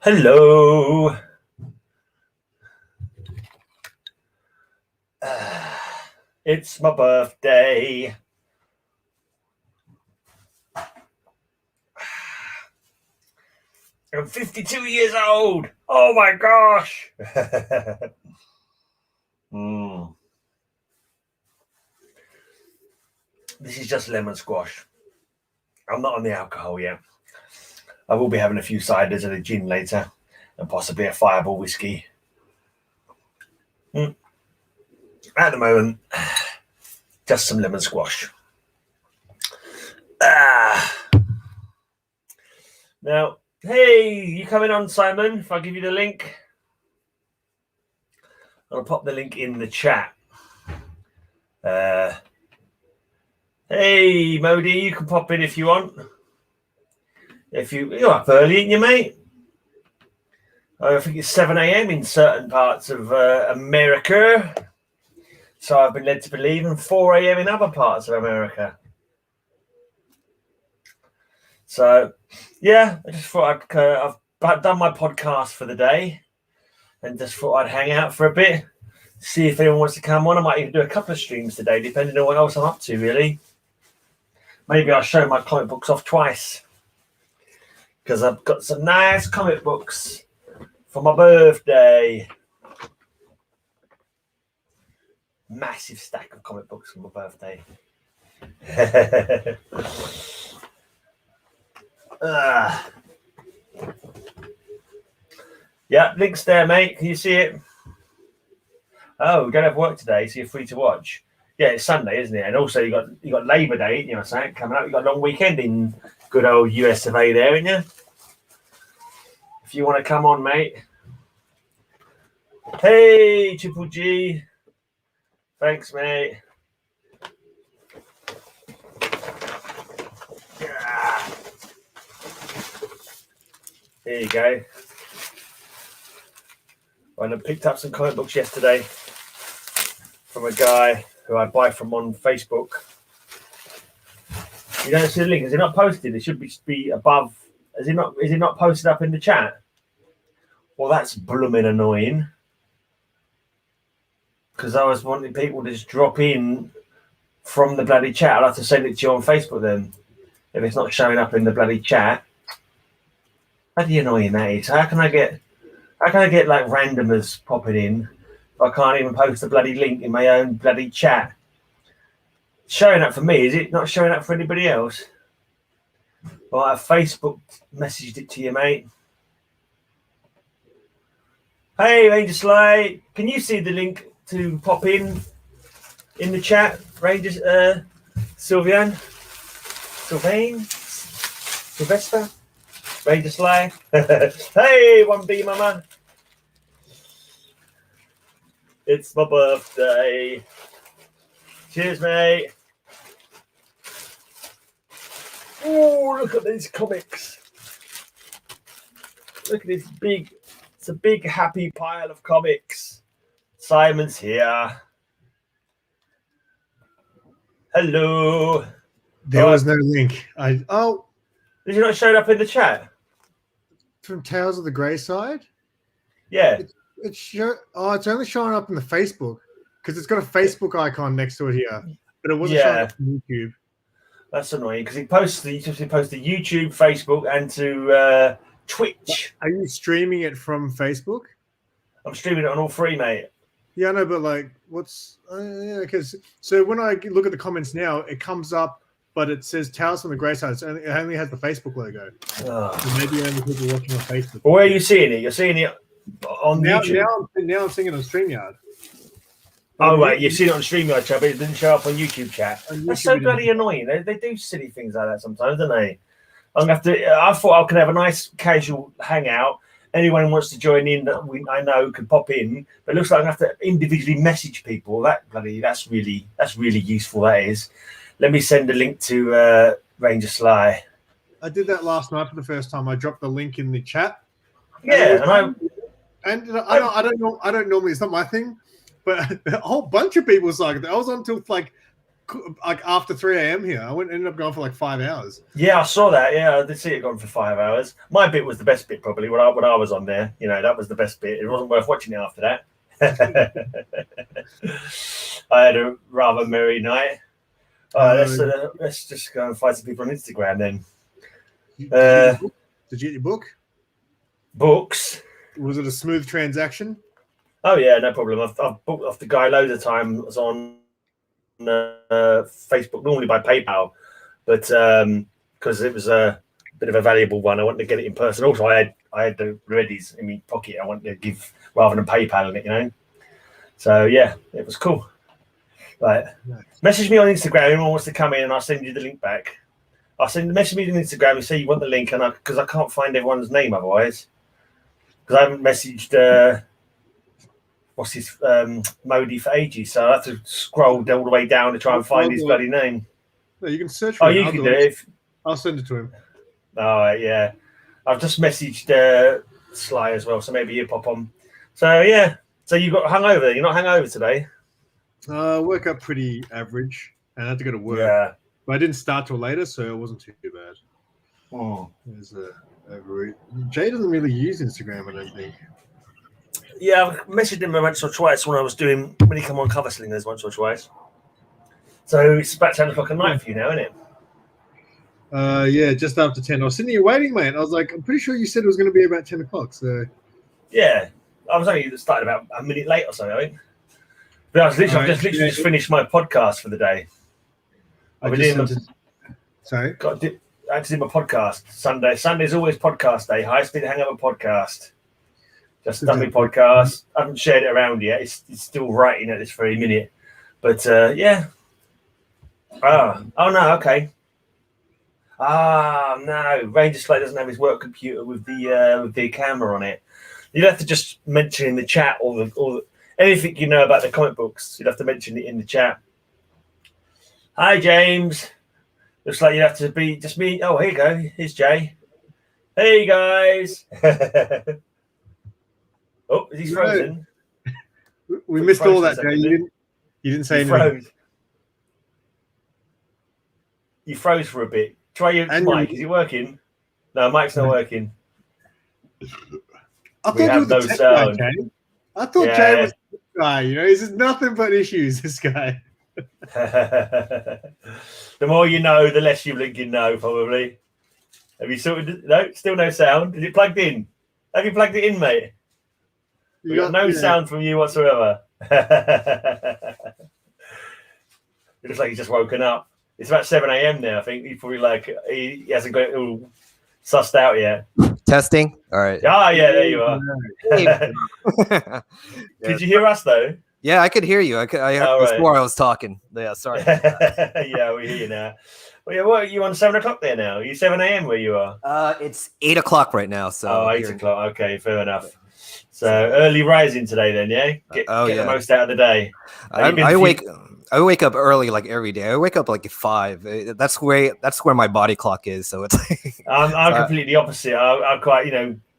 Hello. It's my birthday. I'm 52 years old. Oh my gosh. This is just lemon squash. I'm not on the alcohol yet. I will be having a few ciders and a gin later, and possibly a Fireball whiskey. At the moment, just some lemon squash. Now, hey, you coming on, Simon? If I give you the link, I'll pop the link in the chat. Hey, Modi, you can pop in if you want. You're up early, ain't you, mate? I think it's 7 a.m. in certain parts of America. So I've been led to believe, and 4 a.m. in other parts of America. So, yeah, I just thought I've done my podcast for the day, and just thought I'd hang out for a bit, see if anyone wants to come on. I might even do a couple of streams today, depending on what else I'm up to, really. Maybe I'll show my comic books off twice, because I've got some nice comic books for my birthday. Massive stack of comic books for my birthday. Yeah, link's there, mate. Can you see it? Oh, we don't have work today, so you're free to watch. Yeah, it's Sunday, isn't it? And also you got Labour Day, you know, saying coming up. You got a long weekend in good old US of A there, ain't you? If you want to come on, mate. Hey, Triple G. Thanks, mate. Yeah. There you go. I picked up some comic books yesterday from a guy who I buy from on Facebook. You don't see the link. Is it not posted? It should be above. Is it not posted up in the chat? Well, that's blooming annoying. Because I was wanting people to just drop in from the bloody chat. I'll have to send it to you on Facebook then. If it's not showing up in the bloody chat. Bloody annoying that is. How can I get like randomers popping in if I can't even post a bloody link in my own bloody chat? It's showing up for me, is it not showing up for anybody else? Well, I Facebook messaged it to you, mate. Hey, Ranger Sly, can you see the link to pop in the chat? Rangers, Sylvain, Sylvester, Ranger Sly. Hey, 1B mama. It's my birthday. Cheers, mate. Oh, look at these comics. Look at this big, it's a big happy pile of comics. Simon's here. Hello. There was no link. Did you not show it up in the chat? From Tales of the Grey Side? Yeah. It's only showing up in the Facebook because it's got a Facebook icon next to it here, but it wasn't showing up on YouTube. That's annoying because he posts to YouTube, Facebook, and to Twitch. Are you streaming it from Facebook? I'm streaming it on all three, mate. Yeah, I know, but like, what's because so when I look at the comments now, it comes up, but it says Tales from the Grey Side. It only has the Facebook logo. Oh. So maybe only people watching on Facebook. Well, where are you seeing it? You're seeing it on YouTube. Now I'm seeing it on StreamYard. Oh, right. You've seen it on StreamYard chat, but it didn't show up on YouTube chat. That's so bloody annoying. They do silly things like that sometimes, don't they? I thought I could have a nice casual hangout. Anyone who wants to join in that I know can pop in, but it looks like I have to individually message people. That's really useful. That is. Let me send a link to Ranger Sly. I did that last night for the first time. I dropped the link in the chat. Yeah, I don't normally. It's not my thing, but a whole bunch of people was like, I was on until like like after 3 a.m. here. Ended up going for like 5 hours. Yeah, I saw that. Yeah, I did see it going for 5 hours. My bit was the best bit, probably, when I was on there. You know, that was the best bit. It wasn't worth watching it after that. I had a rather merry night. All right, let's just go and find some people on Instagram then. Did you get your book? Books. Was it a smooth transaction? Oh yeah, no problem. I've booked off the guy loads of times on Facebook, normally by PayPal, but because it was a bit of a valuable one, I wanted to get it in person. Also, I had the readies in my pocket. I wanted to give rather than PayPal it, you know. So yeah, it was cool. Right, message me on Instagram. Anyone wants to come in, and I'll send you the link back. Message me on Instagram and say you want the link, and because I can't find everyone's name otherwise, because I haven't messaged what's his Modi for ages, so I have to scroll all the way down to try and find his bloody name. No, you can search for him. You can do it. I'll send it to him. All right, yeah. I've just messaged Sly as well, so maybe you pop on. So yeah, so you got hungover. You're not hungover today. Woke up pretty average, and I had to go to work. Yeah. But I didn't start till later, so it wasn't too bad. Oh. Jay doesn't really use Instagram, I don't think. Yeah, I've messaged him once or twice when he come on Cover Slingers once or twice. So it's about 10 o'clock at night for you now, isn't it? Yeah, just after 10. I was sitting here waiting, mate. I was like, I'm pretty sure you said it was going to be about 10 o'clock. So yeah, I was only started about a minute late or something, I think. But I was literally, I've just finished my podcast for the day. Sorry? I had to do my podcast Sunday. Sunday's always podcast day. High Speed Hangover podcast. Just done my podcast. I haven't shared it around yet. It's still writing at this very minute. But yeah. Oh no, okay. No. Ranger Slay doesn't have his work computer with the camera on it. You'd have to just mention in the chat all the anything you know about the comic books. You'd have to mention it in the chat. Hi James. Looks like you have to be just me. Oh, here you go. Here's Jay. Hey guys. Oh, is he frozen? We missed all that, Jay. You didn't say anything. You froze for a bit. Try your mic. Is it working? No, mic's not working. I thought you were the tech guy, Jay. I thought Jay was the guy. You know, he's nothing but issues, this guy. The more you know, the less you think you know, probably. Have you sorted? No, still no sound. Is it plugged in? Have you plugged it in, mate? We got no sound from you whatsoever. It looks like he's just woken up. It's about 7 a.m. now. I think he's probably he hasn't got it all sussed out yet. Testing. All right. Ah, yeah, there you are. Did you hear us though? Yeah, I could hear you. I heard before I was talking. Yeah, sorry. Yeah, we hear you now. Well, yeah, what are you on 7 o'clock there now? Are you 7 a.m. where you are? It's 8 o'clock right now. So 8 o'clock. Okay, fair enough. So early rising today then, yeah? Get the most out of the day. I wake up early like every day. I wake up like at 5. That's where my body clock is. So it's I'm completely opposite. I'm quite,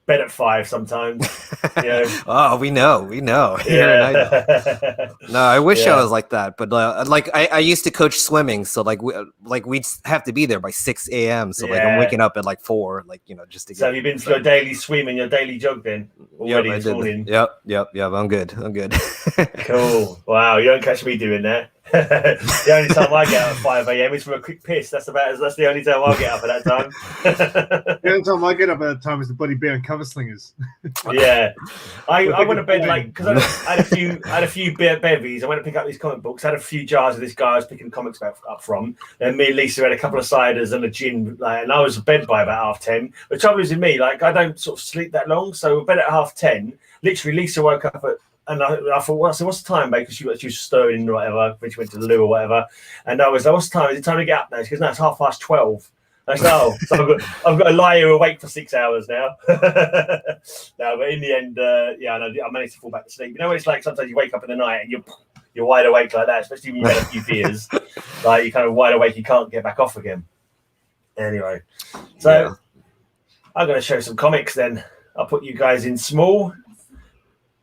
bed at 5 sometimes. Oh, we know. Yeah. No, I wish I was like that, but I used to coach swimming, so we'd have to be there by 6 a.m. So I'm waking up at 4, just to get. So have you been to your daily swim and your daily jog then already this morning? Yep. I'm good. Cool. Wow, you don't catch me doing that. The only time I get up at 5 a.m. is for a quick piss. That's the only time I get up at that time. The only time I get up at that time is the bloody beer and cover slingers. Yeah, I went to bed because I had a few bevies. I went to pick up these comic books. I had a few jars of this guy I was picking comics up from. And me and Lisa had a couple of ciders and a gin. And I was in bed by about 10:30. The trouble is with me, I don't sort of sleep that long. So bed at 10:30. Literally, Lisa woke up at. And I thought, what's the time, mate? Because she was stirring or whatever, when she went to the loo or whatever. And I was like, what's the time? Is it time to get up now? She goes, no, it's 12:30. I said, oh, so I've got to lie here awake for 6 hours now. No, but in the end, I managed to fall back to sleep. You know what it's like? Sometimes you wake up in the night and you're wide awake like that, especially when you've had a few beers. You're kind of wide awake, you can't get back off again. Anyway, so I'm going to show some comics then. I'll put you guys in small.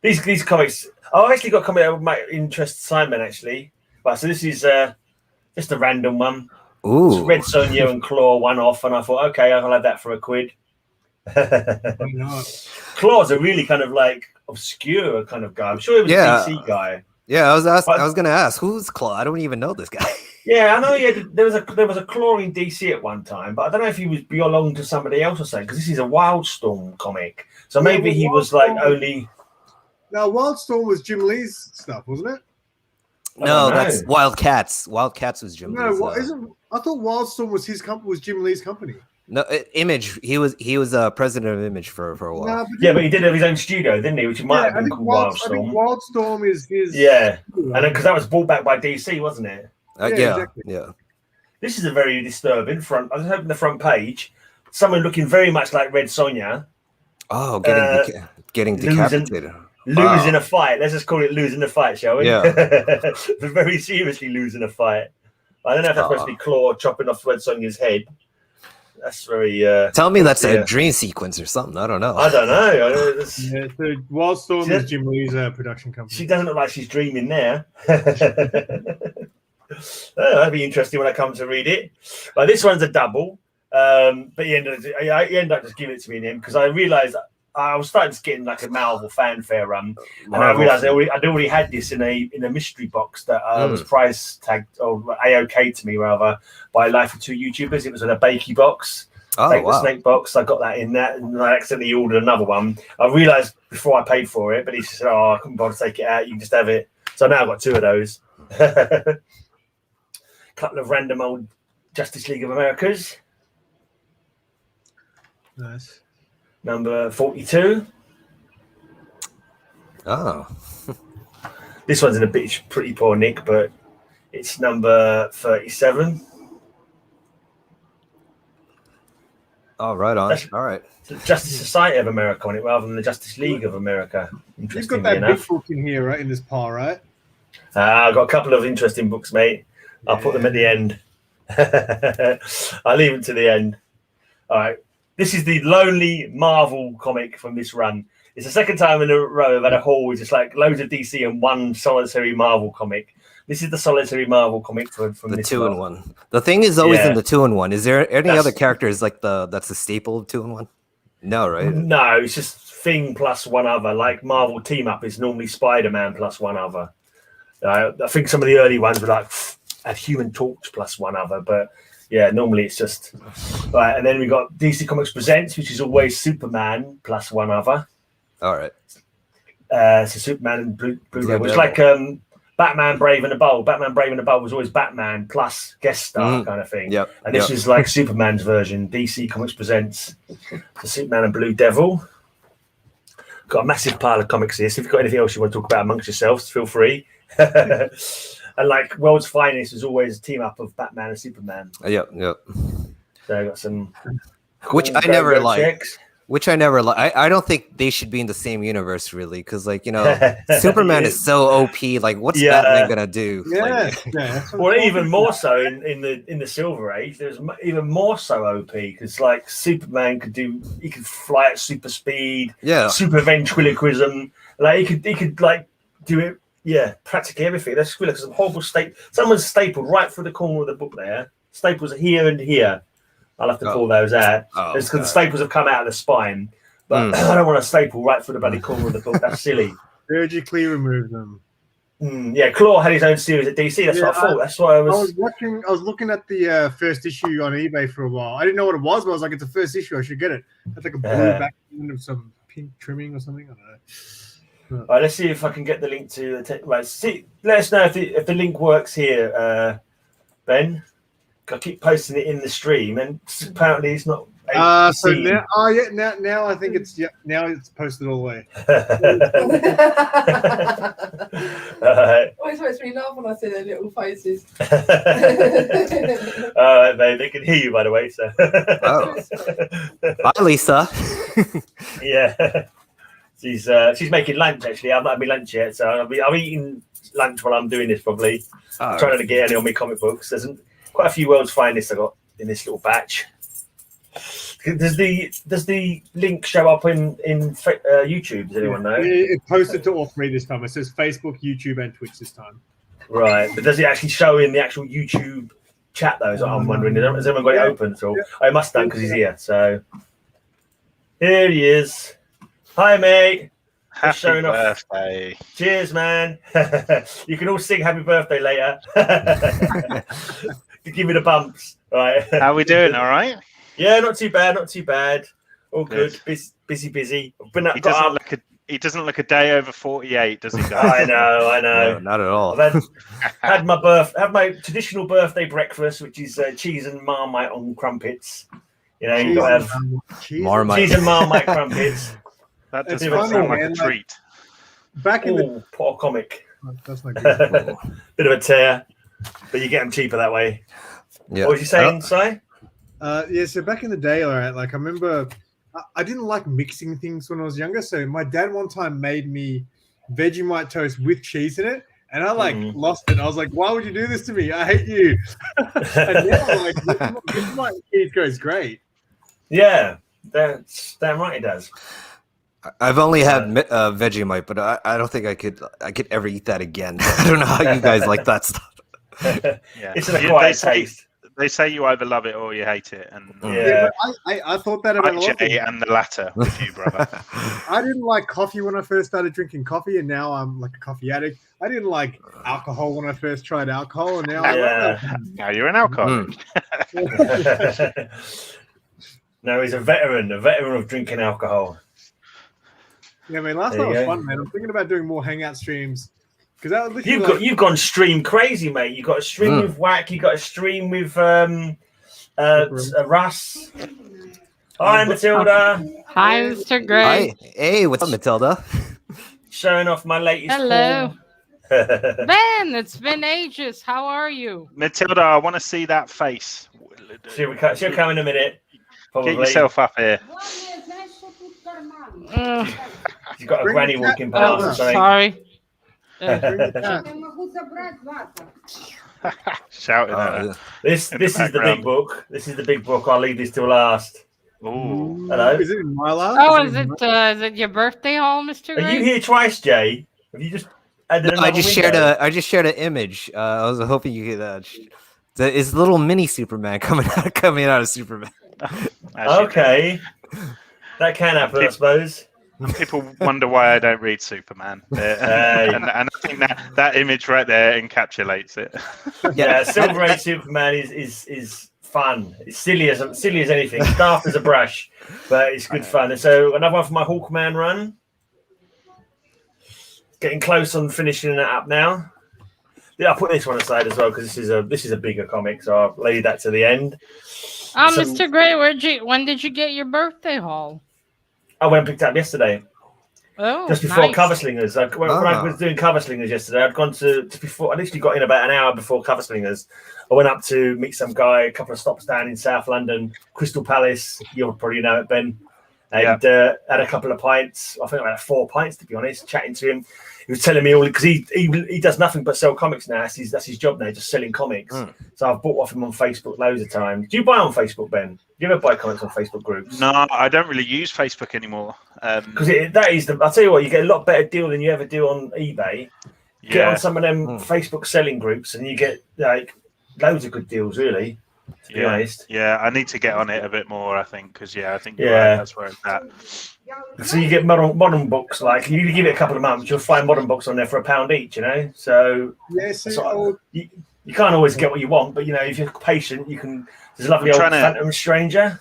These comics, I've actually got a comic of my interest, Simon, actually. But so this is Just a random one. Ooh. Red Sonja and Claw one off, and I thought, okay, I'll have that for £1. Why not? Claw's a really kind of like obscure kind of guy. I'm sure he was a DC guy. Yeah, I was gonna ask, who's Claw? I don't even know this guy. Yeah, I know there was a Claw in DC at one time, but I don't know if he was belonged to somebody else or something, because this is a Wildstorm comic. So maybe he was like only. No, Wildstorm was Jim Lee's stuff, wasn't it? No, that's Wildcats. Wildcats was Jim Lee's. I thought Wildstorm was was Jim Lee's company. No, Image. He was president of Image for a while. No, but he did have his own studio, didn't he? Which might have been called Wildstorm. I think Wildstorm is his. Yeah, and then because that was bought back by DC, wasn't it? Exactly. Yeah. This is a very disturbing front. I was hoping the front page, someone looking very much like Red Sonja. Oh, getting decapitated. Losing a fight. Let's just call it losing a fight, shall we? Yeah. But very seriously losing a fight. I don't know if that's supposed to be Claw chopping off Red Sonja's head. That's very. Tell me that's a dream sequence or something. I don't know. I don't know. Yeah, so Wildstorm is Jim Lee's production company. She doesn't look like she's dreaming there. That'd be interesting when I come to read it. But this one's a double. But he ended up just giving it to me in the end, because I realised I was starting to get in like a Marvel fanfare run, and I realised I'd already had this in a mystery box that was price tagged or AOK to me rather by Life of Two YouTubers. It was in a Bakey box. The snake box. I got that in that, and I accidentally ordered another one. I realised before I paid for it, but he said, "Oh, I couldn't bother to take it out. You can just have it." So now I've got 2 of those. Couple of random old Justice League of Americas. Nice. Number 42. Oh. This one's in a pretty poor nick, but it's number 37. Oh, right on. All right. It's the Justice Society of America on it rather than the Justice League of America. You've got that big book in here, right? In this pile, right? I've got a couple of interesting books, mate. I'll put them at the end. I'll leave it to the end. All right. This is the Lonely Marvel comic from this run. It's the second time in a row I've had a haul with just like loads of DC and one solitary Marvel comic. This is the solitary Marvel comic from the this 2-in-1. The thing is always in the 2-in-1. Is there any other characters like that's a staple of 2-in-1? No, right? No, it's just Thing plus one other. Like Marvel Team Up is normally Spider-Man plus one other. I think some of the early ones were like had Human Torch plus one other, but yeah, normally it's just right. And then we got DC Comics Presents, which is always Superman plus one other. All right. So Superman and Blue Devil. It's like Batman Brave and the Bold. Batman Brave and the Bold was always Batman plus guest star kind of thing. Yep. And this is like Superman's version. DC Comics Presents the Superman and Blue Devil. Got a massive pile of comics here. So if you've got anything else you want to talk about amongst yourselves, feel free. And like World's Finest is always a team up of Batman and Superman. Yep. So I got some which I never liked. I don't think they should be in the same universe, really, because like Superman is so OP. Like, what's Batman gonna do? Well, even more so in the Silver Age, there's even more so OP because like Superman he could fly at super speed, super ventriloquism. Like he could like do it. Yeah, practically everything. That's like some horrible someone's stapled right through the corner of the book there. Staples here and here. I'll have to pull those out. Because the staples have come out of the spine. But I don't want to staple right through the bloody corner of the book. That's silly. Surgically remove them. Claw had his own series at DC. That's what I thought. That's why I was looking at the first issue on eBay for a while. I didn't know what it was, but I was like, it's the first issue. I should get it. It's like a blue background of some pink trimming or something. I don't know. All right, let's see if I can get the link to the let us know if the link works here, Ben. I keep posting it in the stream, and apparently it's not. So now, now I think it's now it's posted all the way. Always makes me laugh when I see their little faces. All right, babe. They can hear you, by the way. So. Bye, Lisa. Yeah. She's making lunch actually. I've not had my lunch yet, so I'm eating lunch while I'm doing this probably. Trying to get any on my comic books. There's quite a few World's Finest I got in this little batch. Does the link show up in YouTube? Does anyone know? It posted to all three this time. It says Facebook, YouTube, and Twitch this time. Right, but does it actually show in the actual YouTube chat though? Is what I'm wondering. Has everyone got it open at all? I must have done because he's here. So here he is. Hi, mate. Happy showing off. birthday. Cheers, man. You can all sing happy birthday later. Give me the bumps. Right. How are we doing? All right? Yeah, not too bad. Not too bad. All good. Busy. He doesn't look a day over 48, does he, guys? I know. No, not at all. I've had my traditional birthday breakfast, which is cheese and Marmite on crumpets. You know, you got to have Marmite. cheese and Marmite crumpets. That does It's not funny, sound like man, a treat. Back in the Poor comic. that's not good. Bit of a tear, but you get them cheaper that way. Yeah. What was you saying, Si? Yeah, so back in the day, all right, like I remember I didn't like mixing things when I was younger. So my dad one time made me Vegemite toast with cheese in it, and I lost it. I was like, "Why would you do this to me? I hate you." And now, like, Vegemite cheese goes great. Yeah, that's damn right it does. I've only had Vegemite, but I don't think I could ever eat that again. I don't know how you guys like that stuff. Yeah. It's an acquired taste. They say you either love it or you hate it. And Yeah. I thought that about a lot of things. and the latter with you, brother. I didn't like coffee when I first started drinking coffee, and now I'm like a coffee addict. I didn't like alcohol when I first tried alcohol, and now I love it. Now you're an alcoholic. No, he's a veteran of drinking alcohol. Yeah, man, last There night you was go. fun, man. I'm thinking about doing more hangout streams because that was You've literally you've gone stream crazy, mate. You got a stream with Whack. You got a stream with Russ. Hi, Matilda. Hi, Mr. Gray. Hi. Hey, what's up, Matilda? Showing off my latest. Hello. porn. Ben, it's been ages. How are you? Matilda, I want to see that face. She'll come in a minute. Probably. Get yourself up here. She's got a Bring granny the walking cat past. down. or something. Sorry. Shouting at her. This In the is the background. big book. This is the big book. I'll leave this till last. Ooh. Hello. Is it in Mylar? Oh, is it your birthday haul, Mr. Are you Gray? here twice, Jay? Have you just added I another just window? shared an image. I was hoping you could. It's little mini Superman coming out of Superman. Okay. That can happen, I suppose. People wonder why I don't read Superman. And I think that image right there encapsulates it. Yeah, Silver Age Superman is fun. It's silly as anything. Daft as a brush, but it's good fun. And so another one for my Hawkman run. Getting close on finishing that up now. Yeah, I'll put this one aside as well because this is a bigger comic, so I'll leave that to the end. Mr. Gray, when did you get your birthday haul? I went and picked it up yesterday. Oh, Just before nice. Cover Slingers. When I was doing Cover Slingers yesterday, I'd gone to before. I literally got in about an hour before Cover Slingers. I went up to meet some guy, a couple of stops down in South London, Crystal Palace. You'll probably know it, Ben. And had a couple of pints. I think about 4 pints, to be honest, chatting to him. He was telling me all because he does nothing but sell comics now. That's his job now, just selling comics. So I've bought off him on Facebook loads of times. Do you buy on Facebook, Ben? Do you ever buy comics on Facebook groups? No, I don't really use Facebook anymore. Because I'll tell you what, you get a lot better deal than you ever do on eBay. Get on some of them Facebook selling groups, and you get like loads of good deals, really. To be honest. Yeah, I need to get on it a bit more. I think because I think you're right, that's where it's at. So you get modern books, like you give it a couple of months, you'll find modern books on there for £1 each. You know, so Yes, you can't always get what you want, but if you're patient, you can. There's a lovely old Phantom Stranger.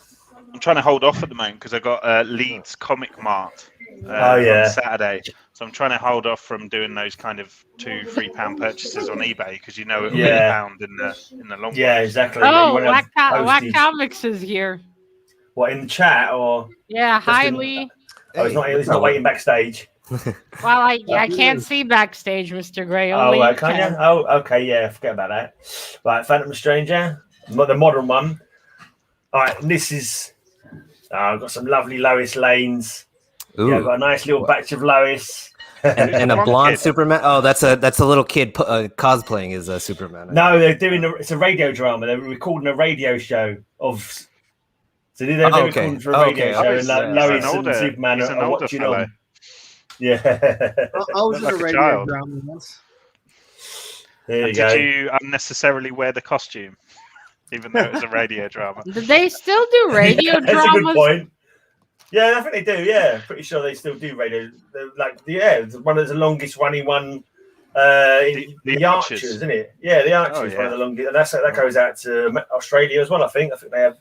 I'm trying to hold off at the moment because I've got Leeds Comic Mart on Saturday. So I'm trying to hold off from doing those kind of £2-3 purchases on eBay because it'll be £1 in the long run. Yeah, exactly. Oh, Whack Comics is here. What, in the chat or? Yeah, hi Lee. Oh, he's not waiting backstage. Well, I can't see backstage, Mr. Gray. Only Oh, can you? Oh, okay, yeah, forget about that. Right, Phantom Stranger, the modern one. All right, and this is. I've got some lovely Lois Lanes. Ooh. Yeah, I've got a nice little batch of Lois. and a blonde Superman. Oh, that's a little kid cosplaying as Superman. No, they're doing it's a radio drama. They're recording a radio show of. So they're recording for a radio show, and Lois and Superman are watching on. Yeah. I was in a radio drama once. Did you unnecessarily wear the costume, even though it was a radio drama? Do they still do radio That's dramas? a good point. Yeah, I think they do. Yeah, pretty sure they still do radio. There's the longest running one. The Archers, isn't it? Yeah, the Archers is one of the longest, and that goes out to Australia as well. I think they have.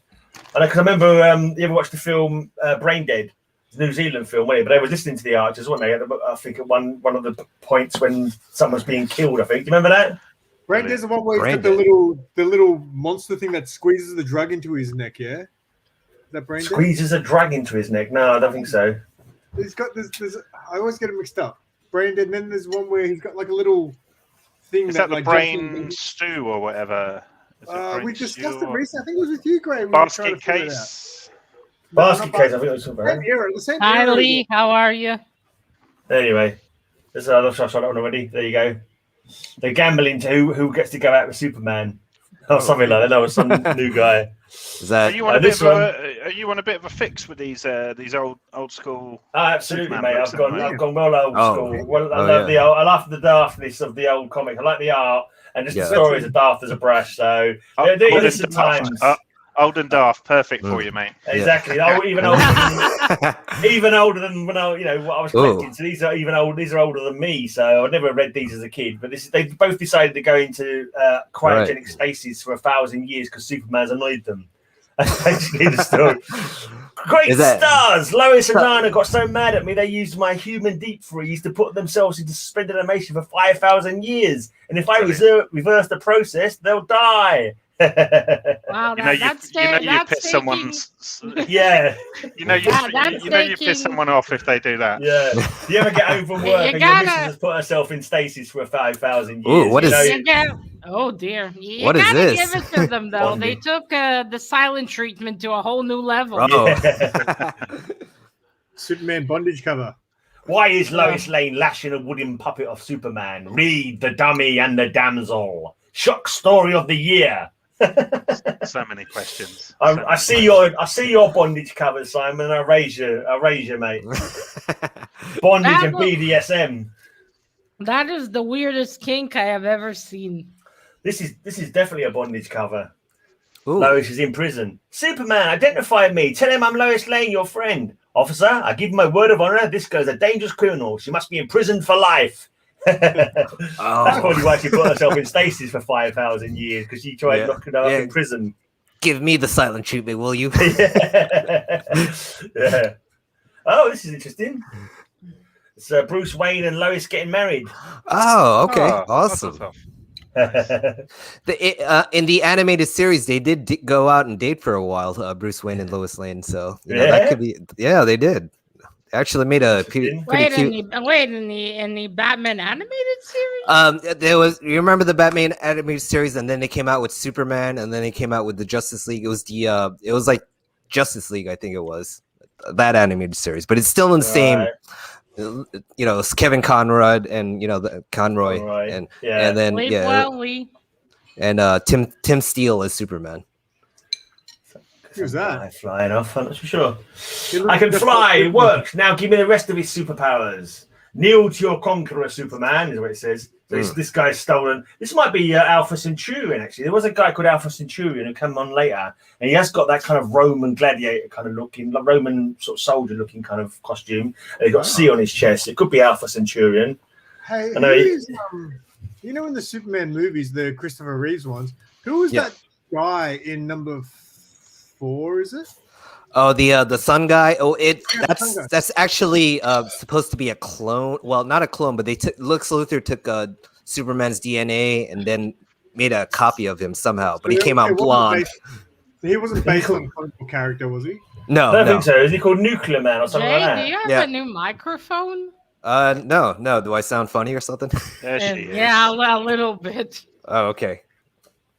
I know because I remember you ever watched the film Brain Dead, the New Zealand film, but they were listening to the Archers, weren't they? I think at one of the points when someone's being killed. I think. Do you remember that? Brain Dead's the one where he's got the little monster thing that squeezes the drug into his neck. Yeah. That Brain Squeezes a drag into his neck. No, I don't think so. He's got this. I always get it mixed up. Brain Dead, and then there's one where he's got like a little thing. Is that the brain stew or whatever? We discussed it recently. I think it was with you, Gray. Basket case. Basket case. I think it was something. The same Hi, Lee. How are you? Anyway, I've shot that one already. There you go. They're gambling to who gets to go out with Superman. Or something like that. No, some new guy. Is that are you on a bit of a fix with these old school? Absolutely, mate. I've gone well old school. Well, I love the daftness of the old comic. I like the art and just the stories are daft as a brush. So old and daft, perfect for you, mate. Exactly. Even older than when what I was collecting. So these are even old. These are older than me. So I never read these as a kid. But they both decided to go into cryogenic stasis for 1,000 years because Superman's annoyed them. That's basically the story. Great stars! Lois and Lana got so mad at me they used my human deep freeze to put themselves into suspended animation for 5,000 years. And if I reverse the process, they'll die. Wow, you piss someone's. Yeah. You piss someone off if they do that. Yeah. You ever get home from work and your missus has put herself in stasis for 5,000 years? Ooh, what is oh dear! What is this? Give it to them though. They took the silent treatment to a whole new level. Yeah. Superman bondage cover. Why is Lois Lane lashing a wooden puppet of Superman? Read The Dummy and the Damsel. Shock story of the year. So many questions. I see your bondage cover, Simon. I raise you, mate. Bondage and BDSM. That is the weirdest kink I have ever seen. This is definitely a bondage cover. Ooh. Lois is in prison. Superman, identify me. Tell him I'm Lois Lane, your friend. Officer, I give my word of honor. This girl's a dangerous criminal. She must be imprisoned for life. That's probably why she put herself in stasis for 5,000 years, because she tried locking her up in prison. Give me the silent treatment, will you? Yeah. Oh, this is interesting. It's Bruce Wayne and Lois getting married. Oh, okay. Awesome. In the animated series, they did go out and date for a while, Bruce Wayne and Lois Lane. So that could be. Yeah, they did. They actually made a pretty cute. In the Batman animated series. There was. You remember the Batman animated series, and then they came out with Superman, and then they came out with the Justice League. It was it was like Justice League, I think it was that animated series, but it's still in the same. It's Kevin Conroy and the Conroy and then and Tim Steele as Superman. Who's that? Flying off, I'm not so sure. I can fly, it works. Now give me the rest of his superpowers. Kneel to your conqueror, Superman, is what it says. So this guy's stolen. This might be Alpha Centurion, actually. There was a guy called Alpha Centurion who came on later, and he has got that kind of Roman gladiator kind of looking, like Roman sort of soldier looking kind of costume. And he's got C on his chest. It could be Alpha Centurion. Hey, in the Superman movies, the Christopher Reeves ones, who was that guy in number 4, is it? Oh, the sun guy. Oh, that's actually supposed to be a clone. Well, not a clone, but Lex Luthor took Superman's DNA and then made a copy of him somehow. But he came out blonde. He wasn't based on a comic book character, was he? No, I don't think so. Is he called Nuclear Man or something like that? Do you have a new microphone? No. Do I sound funny or something? There she is. Yeah, a little bit. Oh, okay.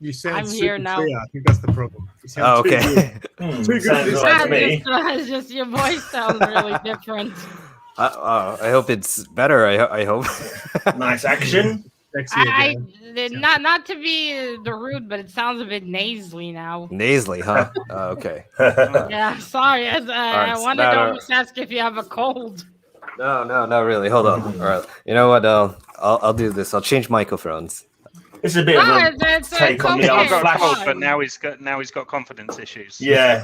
You sound I'm super here now. clear. I think that's the problem. Oh, okay. Too good for me. It's just your voice sounds really different. I hope it's better. I hope. Nice action. Not to be the rude, but it sounds a bit nasally now. Nasally, huh? Okay. Yeah, sorry. I wanted to almost ask if you have a cold. No, not really. Hold on. All right. You know what? I'll do this. I'll change microphones. This is a bit of a take on the old got cold, Flash. but now he's got confidence issues. Yeah.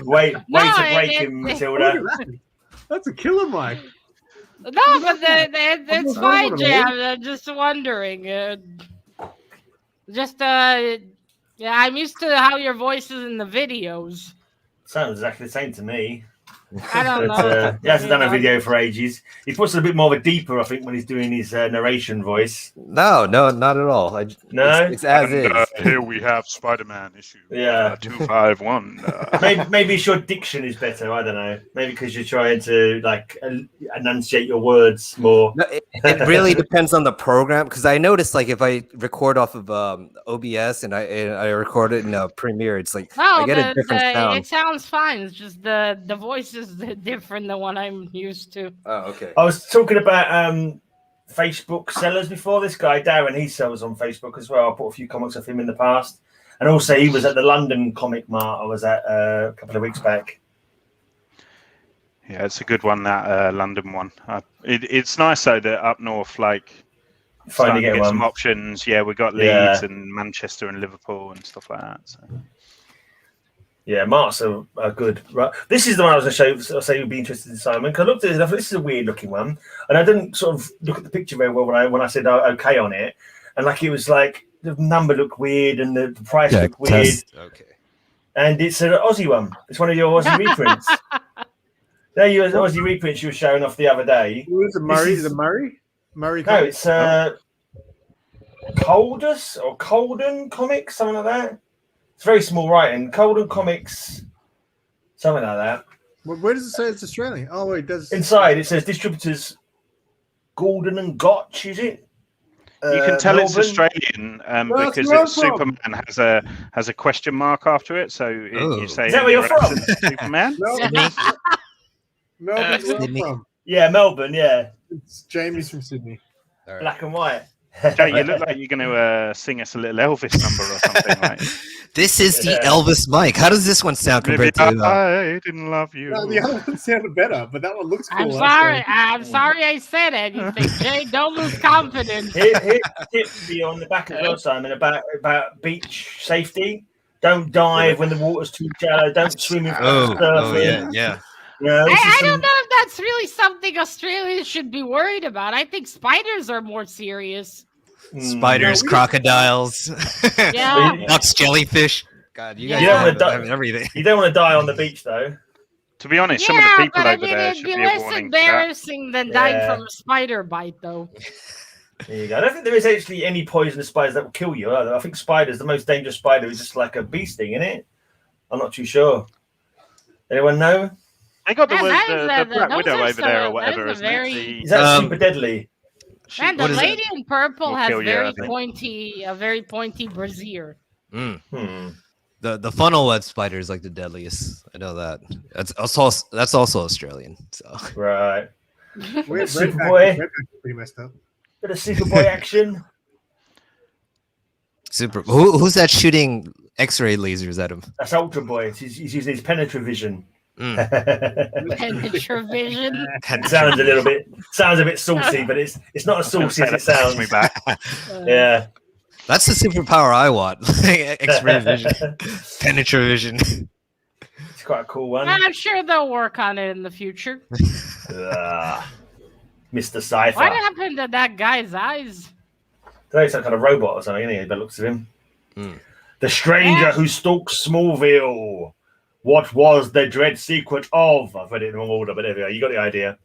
Wait to break him, Matilda. That's a killer, Mike. No, but it's fine, Jam. I'm just wondering. Yeah, I'm used to how your voice is in the videos. Sounds exactly the same to me. I don't know. He hasn't done a video for ages. He puts it a bit more of a deeper, I think, when he's doing his narration voice. No, not at all. No? It's as is. Here we have Spider-Man issue. Yeah. 251. Maybe your diction is better. I don't know. Maybe because you're trying to like enunciate your words more. No, it really depends on the program, because I noticed like if I record off of OBS and I record it in Premiere, it's like I get a different sound. It sounds fine. It's just the voice is different than what I'm used to. Oh, okay. I was talking about Facebook sellers before. This guy Darren, he sells on Facebook as well. I bought a few comics of him in the past, and also he was at the London Comic Mart. I was at a couple of weeks back. Yeah, it's a good one, that London one. It's nice though that up north, like, Finally get one. Some options. Yeah, we got Leeds and Manchester and Liverpool and stuff like that. So. Yeah, Marks are good. Right, this is the one I was going to show. I'll say you'd be interested in, Simon. Because I looked at it, and I thought this is a weird looking one, and I didn't sort of look at the picture very well when I said okay on it, and like it was like the number looked weird and the price looked weird. Okay. And it's an Aussie one. It's one of your Aussie reprints. There you Aussie reprints you were showing off the other day. Who is it? Murray? Is it Murray? Murray? No, it's Coldus or Colden Comics, something like that. It's very small writing. Colden Comics, something like that. Well, where does it say it's Australian? Oh, wait, does inside it says distributors Gordon and Gotch, is it? You can tell Melbourne? it's Australian because Superman has a question mark after it. So you say, is that where you're from? Superman? Melbourne's where I'm from. Yeah, Melbourne, yeah. It's Jamie's from Sydney. All right. Black and white. Jay, you look like you're going to sing us a little Elvis number or something. Like. This is the Elvis mic. How does this one sound compared to? I didn't love you. No, the other one sounded better, but that one looks cool. I'm sorry I said anything. Jay, don't lose confidence. Here's a tip for you on the back of your Simon about beach safety. Don't dive when the water's too shallow. Don't swim in front of the surf. Yeah. I don't know if that's really something Australians should be worried about. I think spiders are more serious. Spiders, crocodiles, ducks, jellyfish. God, you guys have everything. You don't want to die on the beach, though. To be honest, some of the people over there it'd should be be a less warning. embarrassing than dying from a spider bite, though. There you go. I don't think there is actually any poisonous spiders that will kill you. I think spiders, the most dangerous spider, is just like a bee sting, isn't it? I'm not too sure. Anyone know? They got the Black Widow over there or whatever, isn't it? Is that super deadly? And the lady in purple has a very pointy brassiere. The funnel web spider is like the deadliest. I know that. That's also Australian. So right. Superboy. Pretty messed up. Bit of Superboy action. Who's that shooting X-ray lasers at him? That's Ultra Boy. He's using his penetravision. Penetravision. Sounds a bit saucy, but it's not as saucy as it sounds. Me back. Yeah. That's the superpower I want. X-ray vision. Penetravision. It's quite a cool one. I'm sure they'll work on it in the future. Mr. Cypher. What happened to that guy's eyes? He's some kind of robot or something, isn't he? By the looks of him. The stranger who stalks Smallville. What was the dread secret of? I've read it in the wrong order, but there we go. You got the idea.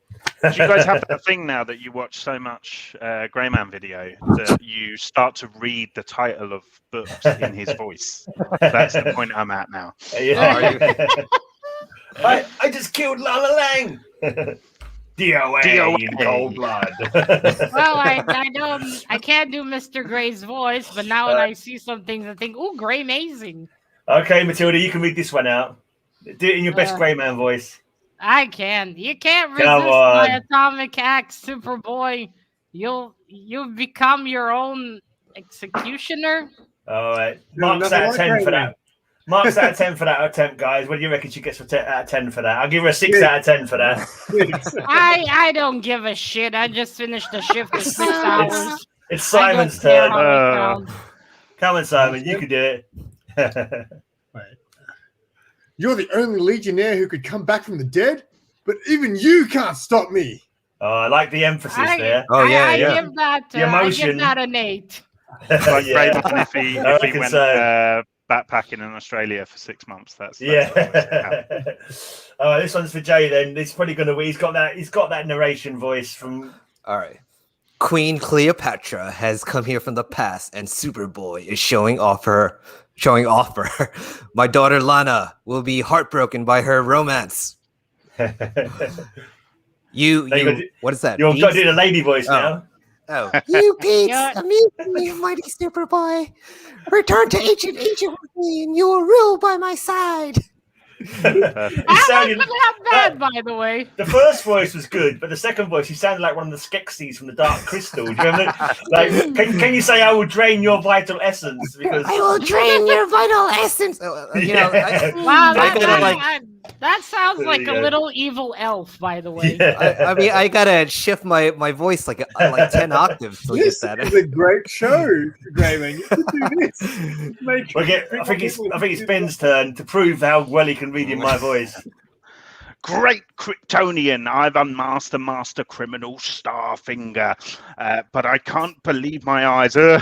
Do you guys have that thing now that you watch so much Greyman video that you start to read the title of books in his voice? That's the point I'm at now. Yeah. I just killed Lala Lang. DOA in cold blood. Well, I can't do Mr. Gray's voice, but now when I see some things, I think, ooh, Greymazing. Okay, Matilda, you can read this one out. Do it in your best Greyman voice. I can. You can't resist my atomic axe, Superboy. You'll become your own executioner. All right. Marks out of 10 for that. Marks out of 10 for that attempt, guys. What do you reckon she gets out of 10 for that? I'll give her a 6 out of 10 for that. I don't give a shit. I just finished the shift in 6 hours. It's Simon's turn. Come on, Simon, you Yep. can do it. Right. You're the only legionnaire who could come back from the dead, but even you can't stop me. Oh, I like the emphasis there. Oh yeah, I yeah. give that. The I emotion. give that an 8. Like Yeah. Greyman if he I reckon went so. backpacking in Australia for 6 months. That's Yeah. what All right, this one's for Jay. Then it's probably going to win. He's got that narration voice from. All right. Queen Cleopatra has come here from the past, and Superboy is showing off her. My daughter Lana will be heartbroken by her romance. You what is that? You've got to do the lady voice now. Oh. You Pete, immediately, mighty Superboy. Return to ancient Egypt with me, and you will rule by my side. That wasn't that bad, by the way. The first voice was good, but the second voice, he sounded like one of the Skeksis from the Dark Crystal. Do you remember? Like, can you say, "I will drain your vital essence"? Because I will drain your vital essence. You know, Wow, I gotta, that sounds There like you a go. little evil elf, by the way. I mean, I gotta shift my voice like 10 octaves to This get is that. a great show, Greyman. You should do this. I think it's Ben's turn to prove how well he can read in my voice. Great Kryptonian, I've unmasked the master criminal Starfinger, but I can't believe my eyes. That's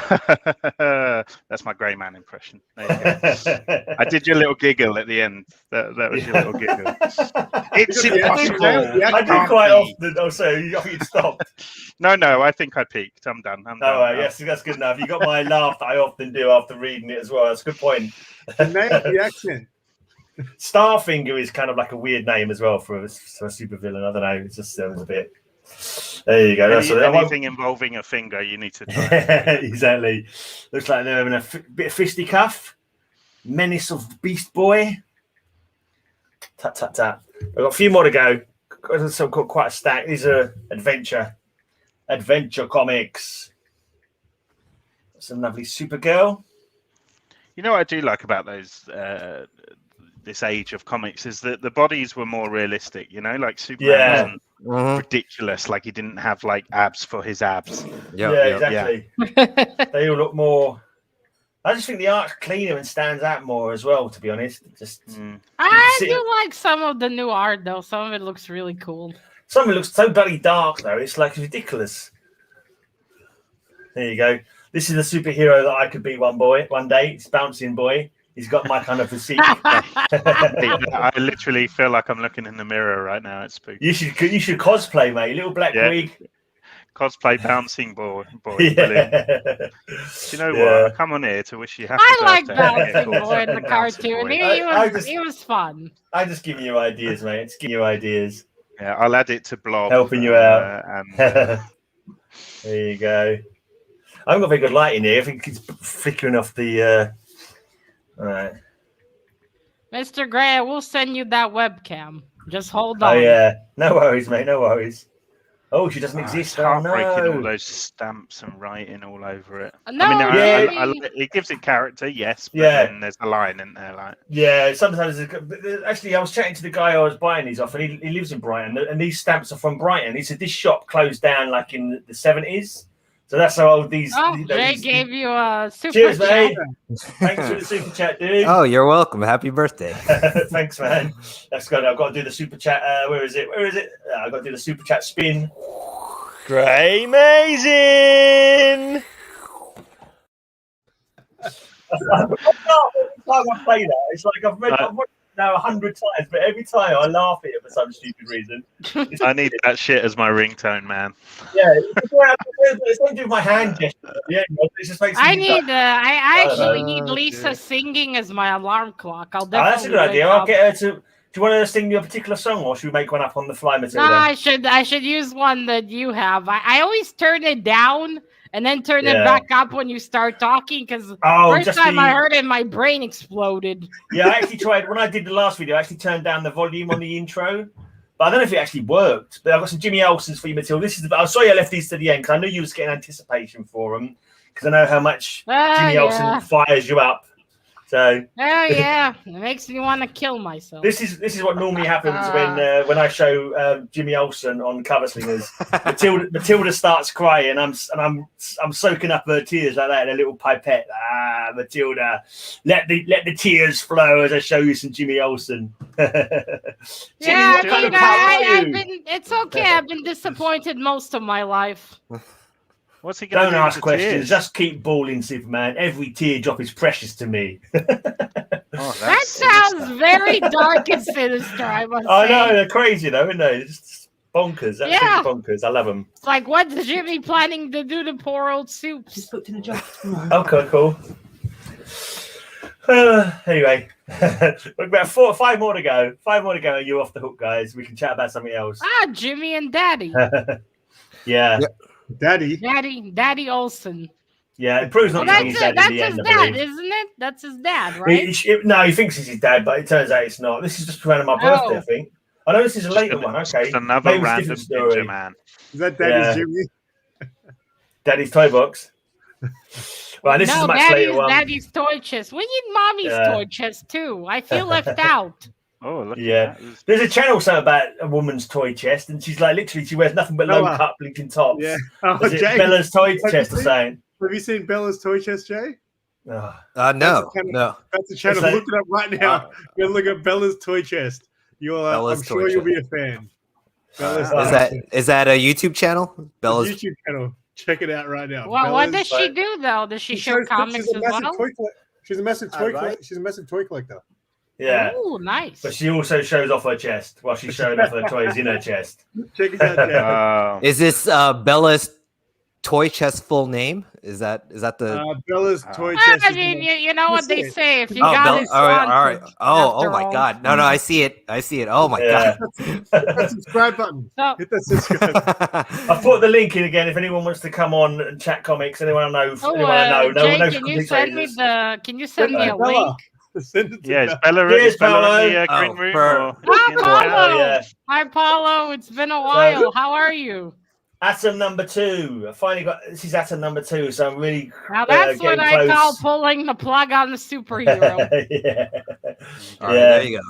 my Greyman impression. There you go. I did your little giggle at the end. That was your little giggle. It's impossible. I do quite often. Oh, sorry, I think you stopped. No, I think I peaked. I'm done. Yes, that's good enough. You got my laugh that I often do after reading it as well. That's a good point. Nail the accent. Starfinger is kind of like a weird name as well for a supervillain. I don't know. It just sounds a bit. There you go. Anything involving a finger, you need to try. Exactly. Looks like they're having a bit of fisticuff. Menace of Beast Boy. Tap, tap, tap. I've got a few more to go. Got quite a stack. These are adventure comics. Some lovely Supergirl. You know what I do like about those this age of comics is that the bodies were more realistic. You know, like Superman wasn't ridiculous. Like he didn't have like abs for his abs. Exactly. They all look more. I just think the art's cleaner and stands out more as well. To be honest, I do like some of the new art though. Some of it looks really cool. Some of it looks so bloody dark though. It's like ridiculous. There you go. This is a superhero that I could be one day. It's Bouncing Boy. He's got my kind of physique. I literally feel like I'm looking in the mirror right now. It's spooky. You should cosplay, mate. Little black wig. Cosplay Bouncing Boy. Yeah. Do you know what? I come on here to wish you happy I like birthday. Bouncing Boy in the cartoon. He was fun. I just give you ideas, mate. Just give you ideas. Yeah, I'll add it to Blob. Helping you out. There you go. I haven't got very good light in here. I think it's flickering off the. All right. Mr. Gray, I will send you that webcam. Just hold on. Oh, yeah. No worries, mate. No worries. Oh, she doesn't exist. It's heartbreaking, all those stamps and writing all over it. No, I mean, it gives it character, yes, but then there's a line in there, like. Yeah, sometimes. Actually, I was chatting to the guy I was buying these off, and he lives in Brighton, and these stamps are from Brighton. He said this shop closed down like in the 70s. So that's how old these. Jay gave you a super Cheers, chat. mate. Thanks for the super chat, dude. Oh, you're welcome. Happy birthday. Thanks, man. That's good. I've got to do the super chat. Where is it? I've got to do the super chat spin. Greymazing. Every time I play that, it's like I've watched it now 100 times, but every time I laugh at it for some stupid reason. I need that shit as my ringtone, man. Yeah, it's something to do with my hand gesture. Yeah, it just makes. I actually need Lisa singing as my alarm clock. I'll definitely. That's a good idea. I'll get her to. Do you want her to sing you a particular song, or should we make one up on the fly, Matilda? No, I should use one that you have. I always turn it down and then turn it back up when you start talking, because first time I heard it, my brain exploded. Yeah, I actually tried when I did the last video. I actually turned down the volume on the intro, but I don't know if it actually worked. But I've got some Jimmy Olsen's for you, Matilda. I'm sorry I left these to the end because I knew you was getting anticipation for them, because I know how much Jimmy Olsen fires you up. So. Oh yeah, it makes me want to kill myself. This is what normally happens when I show Jimmy Olsen on Cover Slingers. Matilda starts crying. I'm soaking up her tears like that in a little pipette. Matilda, let the tears flow as I show you some Jimmy Olsen. Yeah, it's okay. I've been disappointed most of my life. What's he going to do? Don't ask questions. Tears? Just keep bawling, Superman. Every teardrop is precious to me. That sounds very dark and sinister. I know they're crazy though, aren't they? It's bonkers. Absolutely bonkers. I love them. It's like, what's Jimmy planning to do to poor old Soups? Just put in a jar. Okay, cool. Anyway, we've got 5 more to go. 5 more to go, and you're off the hook, guys. We can chat about something else. Jimmy and Daddy. Yeah. Daddy Olsen. Yeah, it proves not to be his dad in the end, his dad, isn't it? That's his dad, right? He thinks it's his dad, but it turns out it's not. This is just around my birthday, I think. I know this is a later one. Okay, just another random ninja man. Is that Daddy's Jimmy? Daddy's toy box. Right, this is a much later one. Daddy's toy chest. We need Mommy's toy chest too. I feel left out. Oh, look There's a channel something about a woman's toy chest, and she's like, literally, she wears nothing but low cut blinking tops. Yeah. Is it Bella's toy chest or something? Have you seen Bella's toy chest, Jay? No. That's a channel. Look it up right now. You're looking at Bella's toy chest. I'm sure you'll be a fan. Is that a YouTube channel? Bella's YouTube channel. Check it out right now. Well, what does she do though? Does she show comics as well? She's a massive toy. She's a massive toy collector. Yeah. Oh, nice. But she also shows off her chest while she's showing off her toys in her chest. Check it out. Is this Bella's toy chest full name? Is that the Bella's toy chest? I mean, you know what they say. If you got it, all right. Oh my God! No, I see it. Oh my God! Hit that subscribe button. Hit that subscribe. I've put the link in again if anyone wants to come on and chat comics. Anyone know? Jay, can you send me a link? Is Bella in the green room? Hi, Paulo. It's been a while. How are you? Atom number 2. I finally got this. Is Atom number 2, so I'm really now that's what I call pulling the plug on the superhero. There you go.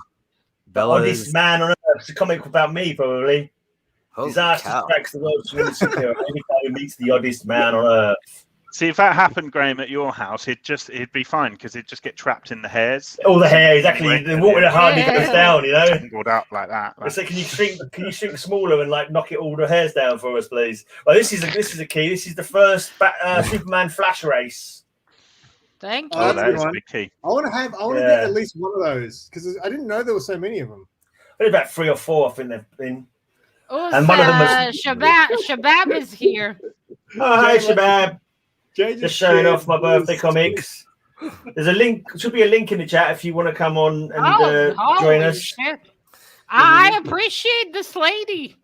Bella, oddest man on earth. It's a comic about me, probably. Disaster strikes the world's greatest superhero. Every time he meets the oddest man on earth. See, if that happened, Graham, at your house, it'd be fine because it'd just get trapped in the hairs. All the hair, exactly. The water hardly goes down, you know. Tangled up like that. So can you shrink smaller and like knock it all the hairs down for us, please? Well, this is a key. This is the first Superman Flash race. Thank you. Oh, that is a big key. I want to get at least one of those because I didn't know there were so many of them. Only about 3 or 4, I think they've been. Oh, and one of them was Shabab is here. Oh, hi, Shabab. Just showing off my birthday comics. There's a link. Should be a link in the chat if you want to come on and join us. Shit. I appreciate this lady.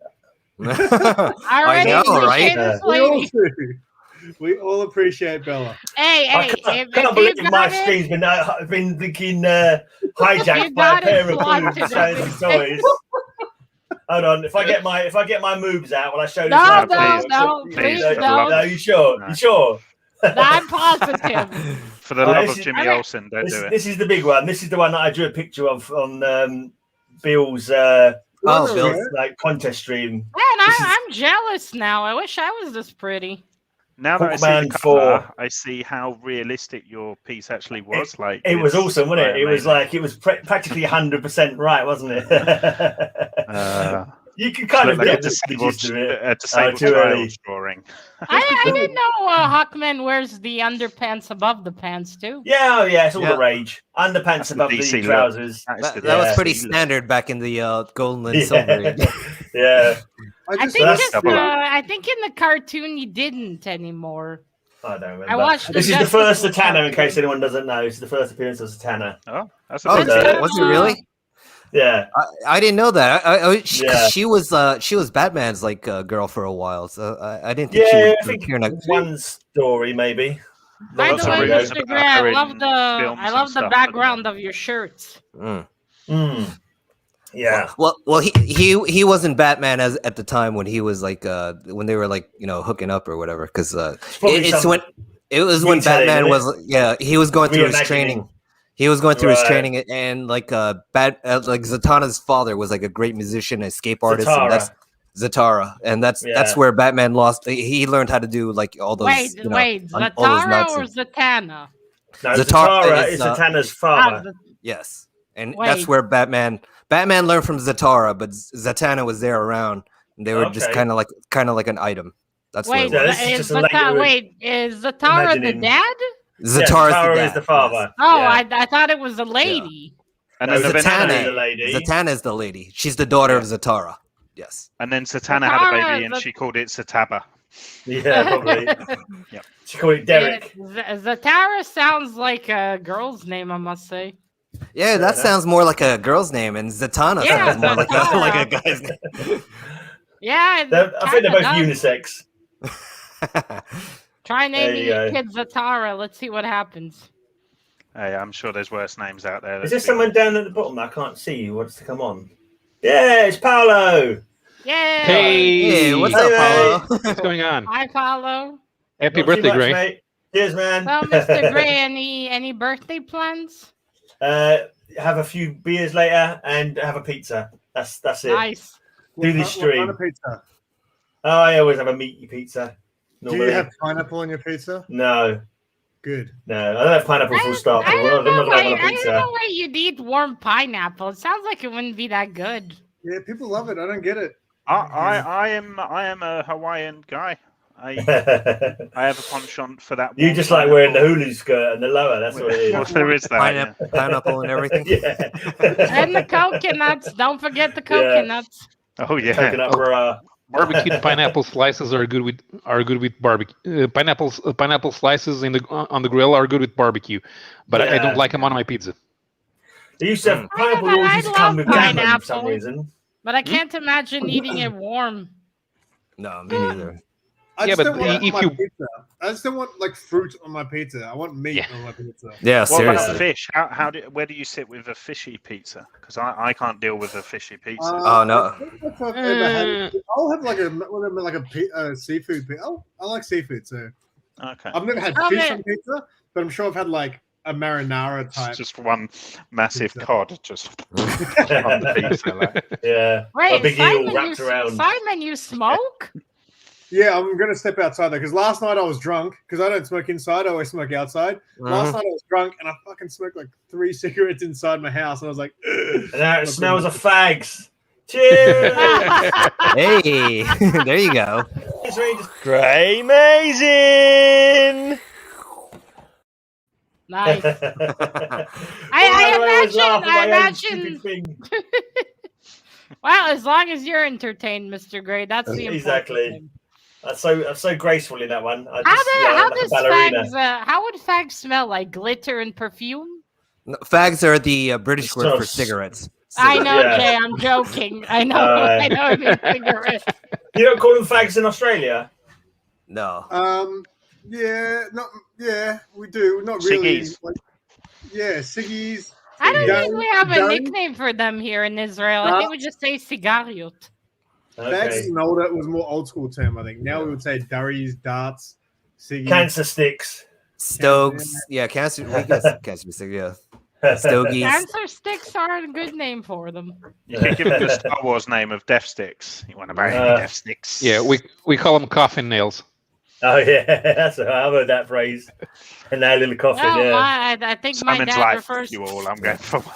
I know, right? This lady. We all appreciate Bella. Hey, I can't believe my screen's been hijacked by a pair of boobs showing some toys. Hold on, if I get my moves out, will I show this? No, please don't. No, you sure? No. You sure? I'm positive. For the love of Jimmy Olsen, don't do it. This is the big one. This is the one that I drew a picture of on Bill's like contest stream. Man, I'm jealous now. I wish I was this pretty. Now that I see the cover, I see how realistic your piece actually was. It was awesome, wasn't it? It was practically 100% right, wasn't it? You can kind of get a disabled drawing. I didn't know Hawkman wears the underpants above the pants too. Yeah, it's all the rage. Underpants above the trousers. That was pretty standard back in the Golden and Silver. Yeah. I think in the cartoon you didn't anymore. I don't remember. I watched this is the first Zatanna, in case anyone doesn't know. It's the first appearance of Zatanna. Oh, that's was it really? Yeah, I didn't know that. She was Batman's girl for a while, so I didn't think she would appear in one story maybe. By the way, Mr. Gray, I love the background of your shirts. Yeah. Well, he wasn't Batman at the time when he was when they were hooking up or whatever, because it was when Batman was he was going through his training. He was going through his training, and like Zatanna's father was like a great musician, a escape artist, and that's Zatara, and that's where Batman lost. He learned how to do like all those. Zatara or Zatanna? No, Zatara is Zatanna's father. Yes, and that's where Batman learned from Zatara, but Zatanna was there around, and they were just kind of like an item. That's is Zatara the dad? Zatara is the father. Oh, I thought it was a lady. And then Zatanna is the lady. She's the daughter of Zatara. Yes. And then Zatanna had a baby, and she called it Zataba. Yeah, probably. She called it Derek. Zatara sounds like a girl's name, I must say. Yeah, that sounds more like a girl's name, and Zatanna sounds more like a guy's name. Yeah, I think they're both unisex. Try naming your kid Zatara. Let's see what happens. Hey, I'm sure there's worse names out there. Is there someone down at the bottom? I can't see who wants to come on. Yeah, it's Paolo. Yeah. Hey, what's up, Paolo? What's going on? Hi, Paolo. Happy birthday, Gray. Mate. Cheers, man. Well, Mr. Gray, any birthday plans? Have a few beers later and have a pizza. That's it. Nice. Do this stream. What kind of pizza? Oh, I always have a meaty pizza. Normally. Do you have pineapple on your pizza? No. Good. No, I don't have pineapple full stop. I don't know why you'd eat warm pineapple. It sounds like it wouldn't be that good. Yeah, people love it. I don't get it. I am a Hawaiian guy. I have a penchant for that. You just like wearing the Hulu skirt and the lower. That's what it is. Well, there is that. Pineapple and everything. Yeah. And the coconuts. Don't forget the coconuts. Oh yeah. Coconut bra. Barbecued pineapple slices are good with barbecue. Pineapple slices on the grill are good with barbecue, but I don't like them on my pizza. They used to have pineapple used to come with pineapple for some reason. But I can't imagine eating it warm. No, me neither. I just don't want like fruit on my pizza. I want meat on my pizza. Yeah, what seriously. about fish? Where do you sit with a fishy pizza? Because I can't deal with a fishy pizza. Oh no. I'll have like a seafood pizza. Oh, I like seafood, so okay. I've never had fish on pizza, but I'm sure I've had like a marinara type. It's just one massive cod just on the pizza. Like. Yeah. Wait, a big eel wrapped around. Simon, you smoke? Yeah, I'm going to step outside though, because last night I was drunk, because I don't smoke inside, I always smoke outside. Last night I was drunk, and I fucking smoked like 3 cigarettes inside my house, and I was like, ugh. And now it smells of fags. Cheers! Hey, there you go. Greymazing! Nice. I imagine. Well, as long as you're entertained, Mr. Gray, that's the important thing. That's so graceful in that one. How would fags smell? Like glitter and perfume? No, fags are the British word for cigarettes. I know, Jay. I'm joking. I know. I know. Cigarettes. You don't call them fags in Australia? No. Yeah, we do. Not really. Ciggies. Ciggies. I don't think we have a nickname for them here in Israel. I think we just say cigariot. Fags was more old school term, I think. Now we would say durries, darts, ciggies. Cancer sticks. Stokes. Yeah, cancer sticks, yeah. Stogies. Cancer sticks are a good name for them. You could give it the Star Wars name of Death Sticks. You want to buy Death Sticks? Yeah, we call them coffin nails. Oh yeah, I've heard that phrase. And that little coffin. I think Simon's my dad refers. You all, I'm going for one.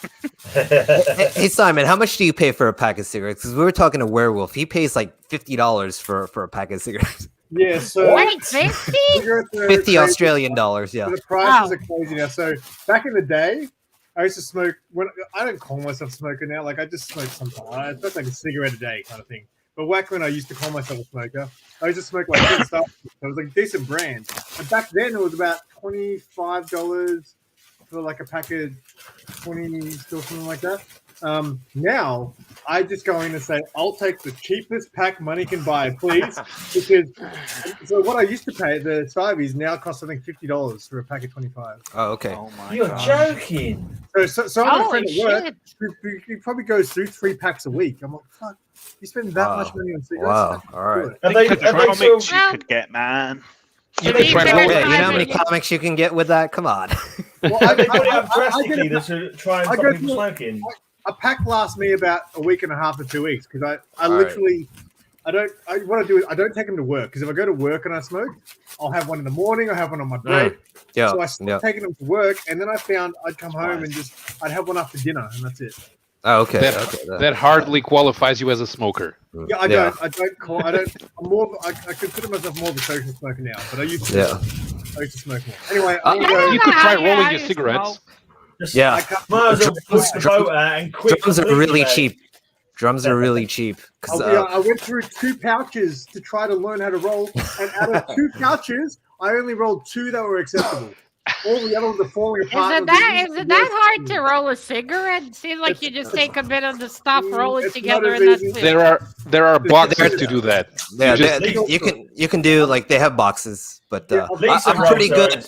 Hey Simon, how much do you pay for a pack of cigarettes? Because we were talking to Werewolf. He pays like $50 for a pack of cigarettes. Yeah, so wait, 50? 50 Australian dollars. Yeah, the prices are crazy now. So back in the day, I used to smoke. I don't call myself a smoker now. Like I just smoke sometimes. I smoke like a cigarette a day, kind of thing. But back when I used to call myself a smoker, I used to smoke like good stuff. It was like decent brand. And back then it was about $25 for like a pack of 20 or something like that. Now I just go in and say, I'll take the cheapest pack money can buy, please. Because so what I used to pay the Stiveies now costs I think $50 for a pack of 25. Oh, okay. Oh my You're God. joking. So I'm a friend at work who probably goes through 3 packs a week. I'm like, fuck, you spend that much money on cigarettes? Wow, all right. Think of the comics you could get, man. You can try rolling. Yeah, you know how many comics you can get with that? Come on. Well, They put it up drastically to try and stop people smoking. A pack lasts me about a week and a half to 2 weeks because I literally what I do is I don't take them to work because if I go to work and I smoke, I'll have one in the morning, I'll have one on my break. Yeah. So I stopped taking them to work, and then I found I'd come home and I'd have one after dinner, and that's it. Oh, okay. That hardly qualifies you as a smoker. Yeah, I don't. I'm more. I consider myself more of a social smoker now, but I used to. I used to smoke more. Anyway, you could try rolling your cigarettes. Might as well push the boat out and quit. Drums are really cheap. Drums are really cheap. I went through 2 pouches to try to learn how to roll, and out of 2 pouches, I only rolled 2 that were acceptable. All the other ones are falling apart. Is it that hard to roll a cigarette? It seems like you just take a bit of the stuff, roll it together, and that's it. There are boxes to do that. Yeah, you can do like they have boxes, but I'm pretty good.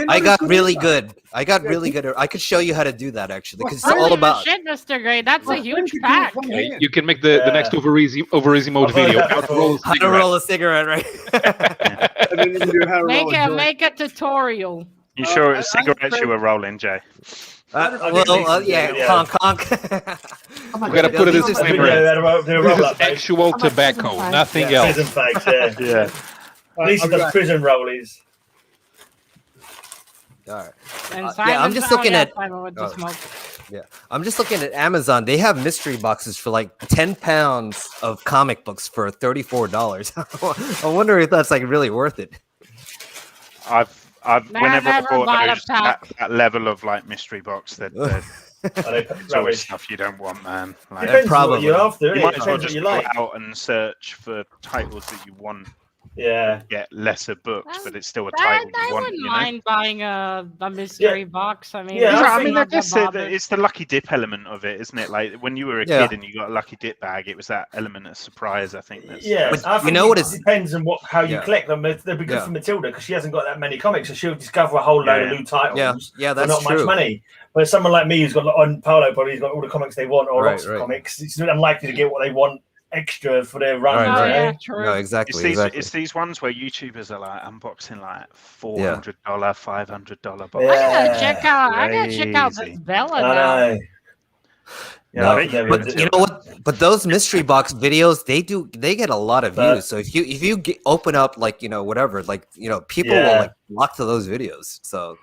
I got really good. I could show you how to do that actually, because it's all about. Shit, Mr. Gray, that's a huge pack. You can make the next over easy mode video. How to roll a cigarette, right? And then you can do how to make a tutorial. You sure it's cigarettes you were rolling, Jay? Yeah, honk. We gotta put it in this disclaimer. This is actual tobacco, nothing else. Prison fags, yeah. At least he does prison rollies. All right. I'm just looking at. I'm just looking at Amazon. They have mystery boxes for like 10 pounds of comic books for $34. I wonder if that's like really worth it. Whenever I bought that level of like mystery box, that it's always stuff you don't want, man. Like, depends probably what you're after. You might as well just go out and search for titles that you want. Yeah, get lesser books, but it's still a title you want. I wouldn't mind buying a mystery box. I mean, I guess it's the lucky dip element of it, isn't it? Like when you were a kid and you got a lucky dip bag, it was that element of surprise. I think that's you know what? It depends on how you collect them. They'll be good for Matilda because she hasn't got that many comics, so she'll discover a whole load of new titles. Yeah, that's not much money. But someone like me who's got on Paolo, probably has got all the comics they want or lots of comics. It's unlikely to get what they want extra for their run. True. No, exactly. It's these ones where YouTubers are like unboxing like $400, $500 boxes. I gotta check out this Bella now. But you know what? But those mystery box videos, they get a lot of views. So if you open up like whatever, like people will like flock to those videos. So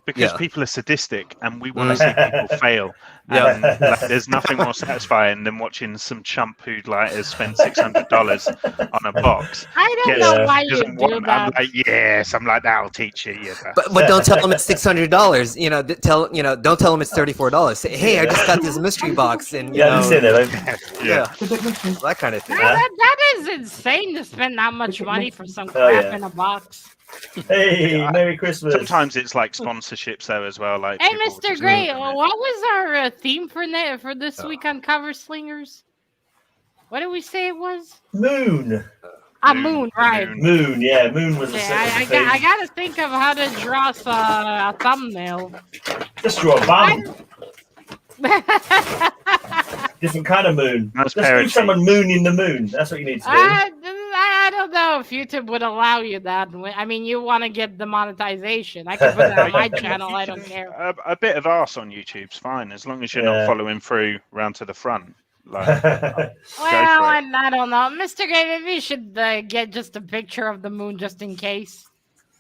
because people are sadistic and we want to see people fail. And there's nothing more satisfying than watching some chump who has spent $600 on a box. I don't know why you do that. I'm like, yes, I'm like, that'll teach you. But don't tell them it's $600. Don't tell them it's $34. Say, hey, I just got this mystery box, and that kind of thing. That is insane to spend that much money for some crap in a box. Hey, Merry Christmas. Sometimes it's like sponsorships though as well. Like, hey, Mr. Gray, what was our theme for this week on Cover Slingers? What did we say it was? Moon. Moon, right? Moon, Moon was. I gotta think of how to draw a thumbnail. Just draw a bum. Different kind of moon. Just do someone mooning the moon. That's what you need to do. I don't know if YouTube would allow you that. I mean, you want to get the monetization. I can put that on my channel. I don't care. A bit of arse on YouTube's fine, as long as you're not following through round to the front. Like, I don't know. Mr. Gray, maybe you should get just a picture of the moon just in case.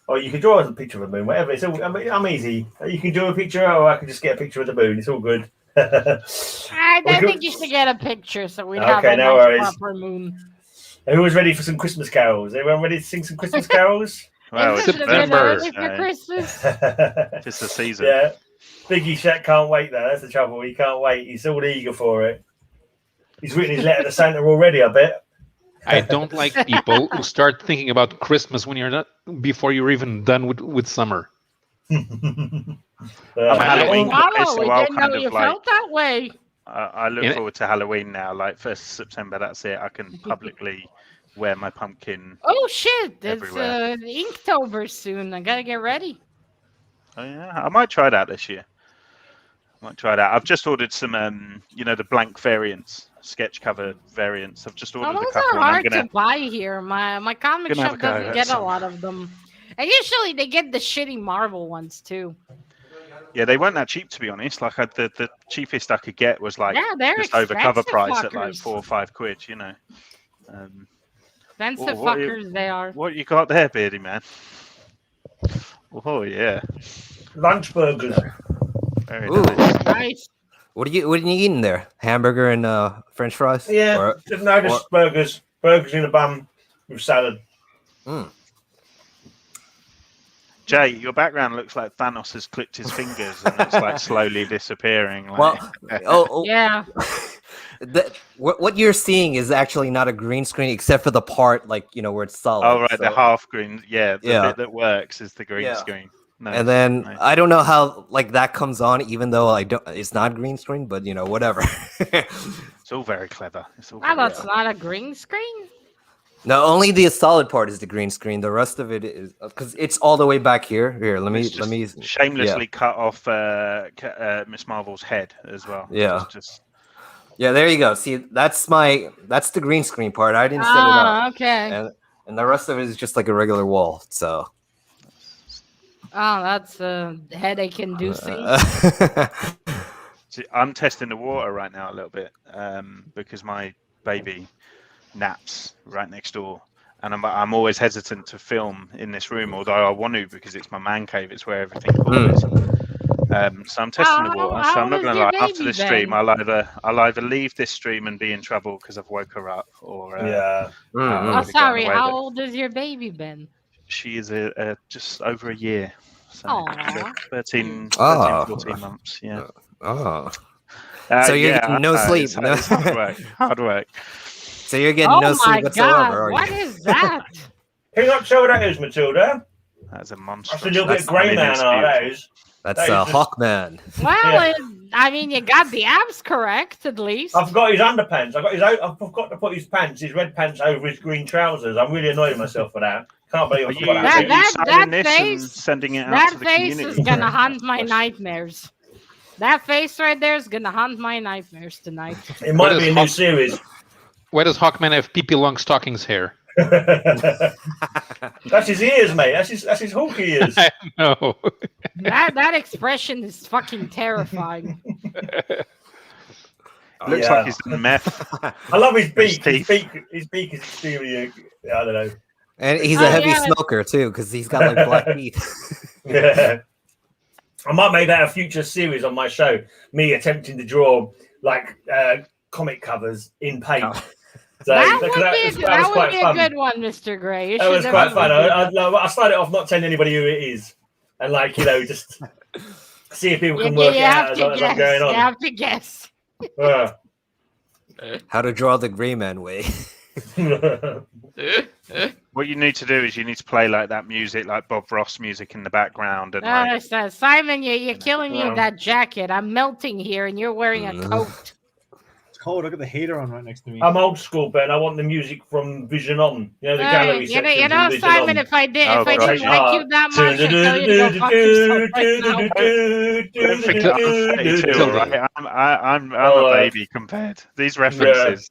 Or you can draw a picture of the moon, whatever. I'm easy. You can do a picture, or I can just get a picture of the moon. It's all good. I think you should get a picture so we'd have a proper moon. Who was ready for some Christmas carols? Everyone ready to sing some Christmas carols? Well, it's September. For Christmas. Just the season. Yeah. Biggie Shack can't wait though. That's the trouble. He can't wait. He's all eager for it. He's written his letter to Santa already, I bet. I don't like people who start thinking about Christmas before you're even done with summer. I'm a Halloween guy, so I'll kind of felt that way. I look forward to Halloween now. Like 1st September, that's it. I can publicly wear my pumpkin. Oh shit! It's Inktober soon. I gotta get ready. Oh yeah, I might try that this year. Might try that. I've just ordered some, the blank variants, sketch cover variants. I've just ordered a those couple. are hard to buy here. My comic Gonna have shop a go doesn't at get a some. lot of them. And usually they get the shitty Marvel ones too. Yeah, they weren't that cheap, to be honest. Like the cheapest I could get was like they're just over cover expensive price at like fuckers. 4 or 5 quid. Expensive what fuckers they are. What you got there, Beardy man? Oh yeah, Lunch burgers. very Ooh. nice. Nice. What are you eating there? Hamburger and French fries? Yeah, just burgers. Burgers in a bun with salad. Jay, your background looks like Thanos has clipped his fingers and it's like slowly disappearing. Like... Well, Yeah. What you're seeing is actually not a green screen, except for the part where it's solid. Oh right, the half green. Yeah, the Yeah. bit that works is the green screen. Nice. And then Nice. I don't know how that comes on, even though it's not green screen, but whatever. It's all very clever. It's all Oh, very that's not a green screen? No, only the solid part is the green screen. The rest of it is because it's all the way back here. Here, let me shamelessly cut off Miss Marvel's head as well. Yeah. Just... Yeah, there you go. See, that's the green screen part. I didn't set it up. Okay. And the rest of it is just like a regular wall. So. Oh, that's a headache-inducing. See, I'm testing the water right now a little bit because my baby naps right next door, and I'm always hesitant to film in this room, although I want to because it's my man cave. It's where everything cool is. So I'm testing the water. So I'm not going to lie. After the stream, I'll either leave this stream and be in trouble because I've woke her up, or sorry. How old is your baby, Ben? She is just over a year. So 13, 14 months. Yeah. So you're getting no sleep. It's hard work. So you're getting no sleep whatsoever. God, what is that? Can you not show what that is, Matilda? That's a monster. That's a little bit of Greyman, that is. That's Hawkman. Well, you got the abs correct at least. I've got his underpants. I forgot to put his red pants over his green trousers. I'm really annoyed with myself for that. Can't believe I forgot that face. And sending it out that to the face community. is gonna haunt my nightmares. That face right there is gonna haunt my nightmares tonight. It might be a new series. Why does Hawkman have Pippi Longstocking's hair? That's his ears, mate. That's his Hulk ears. I know. That expression is fucking terrifying. Looks like he's done meth. I love his beak. His beak is extremely. I don't know. And he's a heavy smoker too, because he's got like black teeth. Yeah. I might make that a future series on my show. Me attempting to draw like comic covers in paint. Oh. So, that would be a good one, Mr. Gray. That was quite fun. I started off not telling anybody who it is, and just see if people can work it out as I'm going on. You have to guess. How to draw the Greyman way. What you need to do is you need to play like that music, like Bob Ross music in the background. And Simon, you're killing me with that jacket. I'm melting here, and you're wearing a coat. It's cold. Look at the heater on right next to me. I'm old school, Ben. I want the music from Vision On. The gallery section. Simon, if I didn't like you that much, I'd tell you to go fuck yourself right now. I'm a baby compared. These references.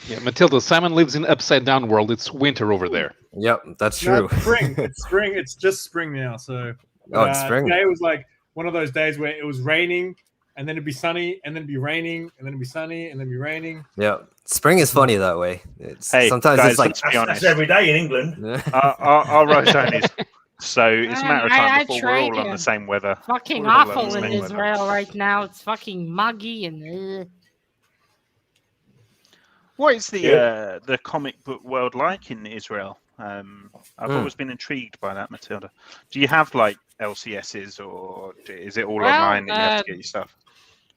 Yeah, Matilda, Simon lives in upside down world. It's winter over there. Yep, that's true. No, spring. It's spring. It's just spring now. So it's spring. Today was like one of those days where it was raining, and then it'd be sunny, and then it'd be raining, and then it'd be sunny, and then it'd be raining. Yeah, spring is funny that way. Sometimes guys, it's like that's every day in England. Our road zone is so it's a matter of time before we're all on the same weather. Fucking awful in Israel right now. It's fucking muggy and. What is the comic book world like in Israel? I've always been intrigued by that, Matilda. Do you have like LCSs, or is it all online that you have to get your stuff?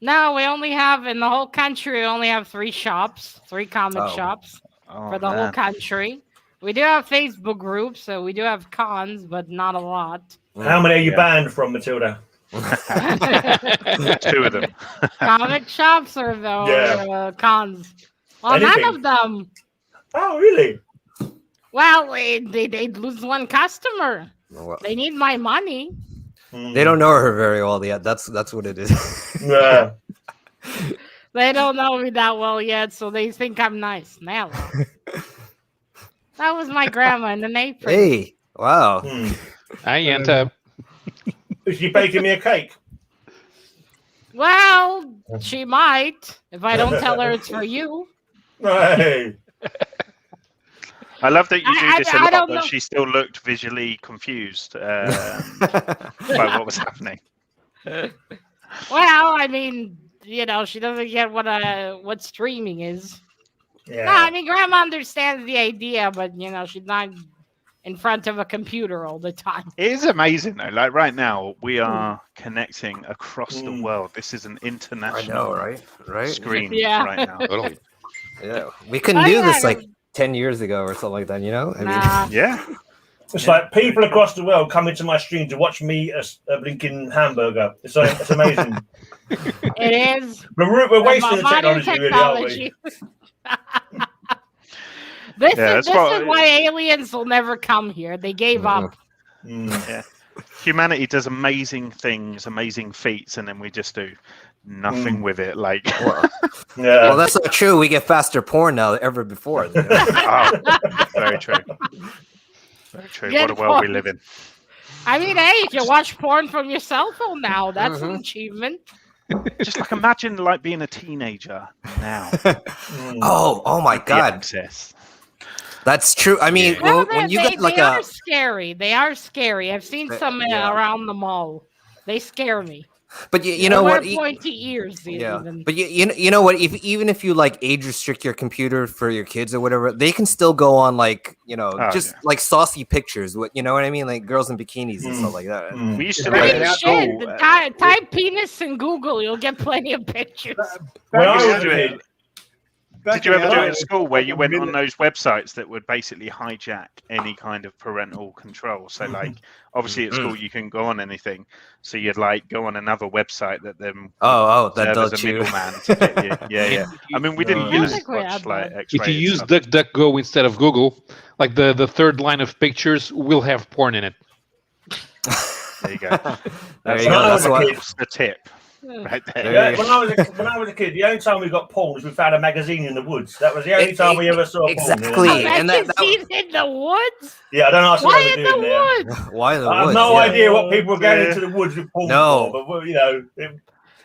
No, we only have in the whole country. We only have 3 shops, 3 comic shops for the whole country. We do have Facebook groups, so we do have cons, but not a lot. How many are you banned from, Matilda? 2 of them. Comic shops or cons? Well, none of them. Oh, really? Well, they'd lose 1 customer. They need my money. They don't know her very well yet. That's what it is. Yeah. They don't know me that well yet, so they think I'm nice. Now, that was my grandma in an apron. Hey, wow. Hi, Yanta. Is she baking me a cake? Well, she might if I don't tell her it's for you. Hey. I love that you do this a lot, don't but know. she still looked visually confused by what was happening. Well, I mean, she doesn't get what streaming is. Yeah. No, I mean, Grandma understands the idea, but she's not in front of a computer all the time. It is amazing though. Like right now, we are connecting across the world. This is an international right? screen right now. Totally. Yeah, we couldn't do this like 10 years ago or something like that, Nah. Yeah. It's like people across the world come into my stream to watch me eat a blinking hamburger. It's amazing. It is. We're wasting the Modern technology, really, aren't we? This is why aliens will never come here. They gave up. Yeah. Humanity does amazing things, amazing feats, and then we just do nothing with it. Like, well, that's not true. We get faster porn now than ever before. Very true. Very true. What a world we live in. I mean, hey, you can watch porn from your cell phone now. That's an achievement. Just like imagine like being a teenager now. Oh my God. Access. That's true. I mean, when you get like they are scary. They are scary. I've seen some around the mall. They scare me. But you know what? Pointy ears. Yeah. But you know what? Even if you like age restrict your computer for your kids or whatever, they can still go on like like saucy pictures. You know what I mean? Like girls in bikinis and stuff like that. We used to type penis in Google. You'll get plenty of pictures. Did you ever do it at school where you went on those websites that would basically hijack any kind of parental control? So, like, obviously at school you can go on anything. So you'd like go on another website that then that does a middleman to get you. Yeah. I mean, we didn't use much like X-ray. If you use DuckDuckGo instead of Google, like the third line of pictures will have porn in it. There you go. That's the tip. Right there. Yeah, when I was a kid, the only time we got porn was we found a magazine in the woods. That was the only time we ever saw exactly. porn. And that in the woods? Yeah, I don't know why in the woods. Why in the woods? I have no idea what people were going into the woods with porn for, but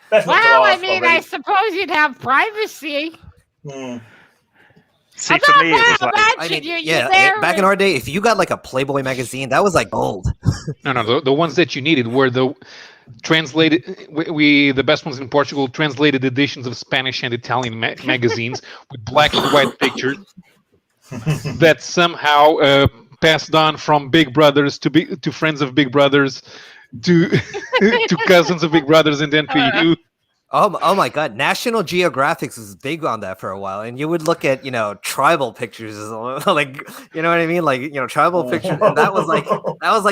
that's not I mean, I suppose you'd have privacy. See, for me, it was like, back in our day, if you got like a Playboy magazine, that was like gold. No, the ones that you needed were the translated. The best ones in Portugal, translated editions of Spanish and Italian magazines with black and white pictures that somehow passed on from Big Brothers to friends of Big Brothers to to cousins of Big Brothers, and then to you. Oh my God! National Geographic was big on that for a while, and you would look at tribal pictures, like what I mean, like tribal pictures, and that was like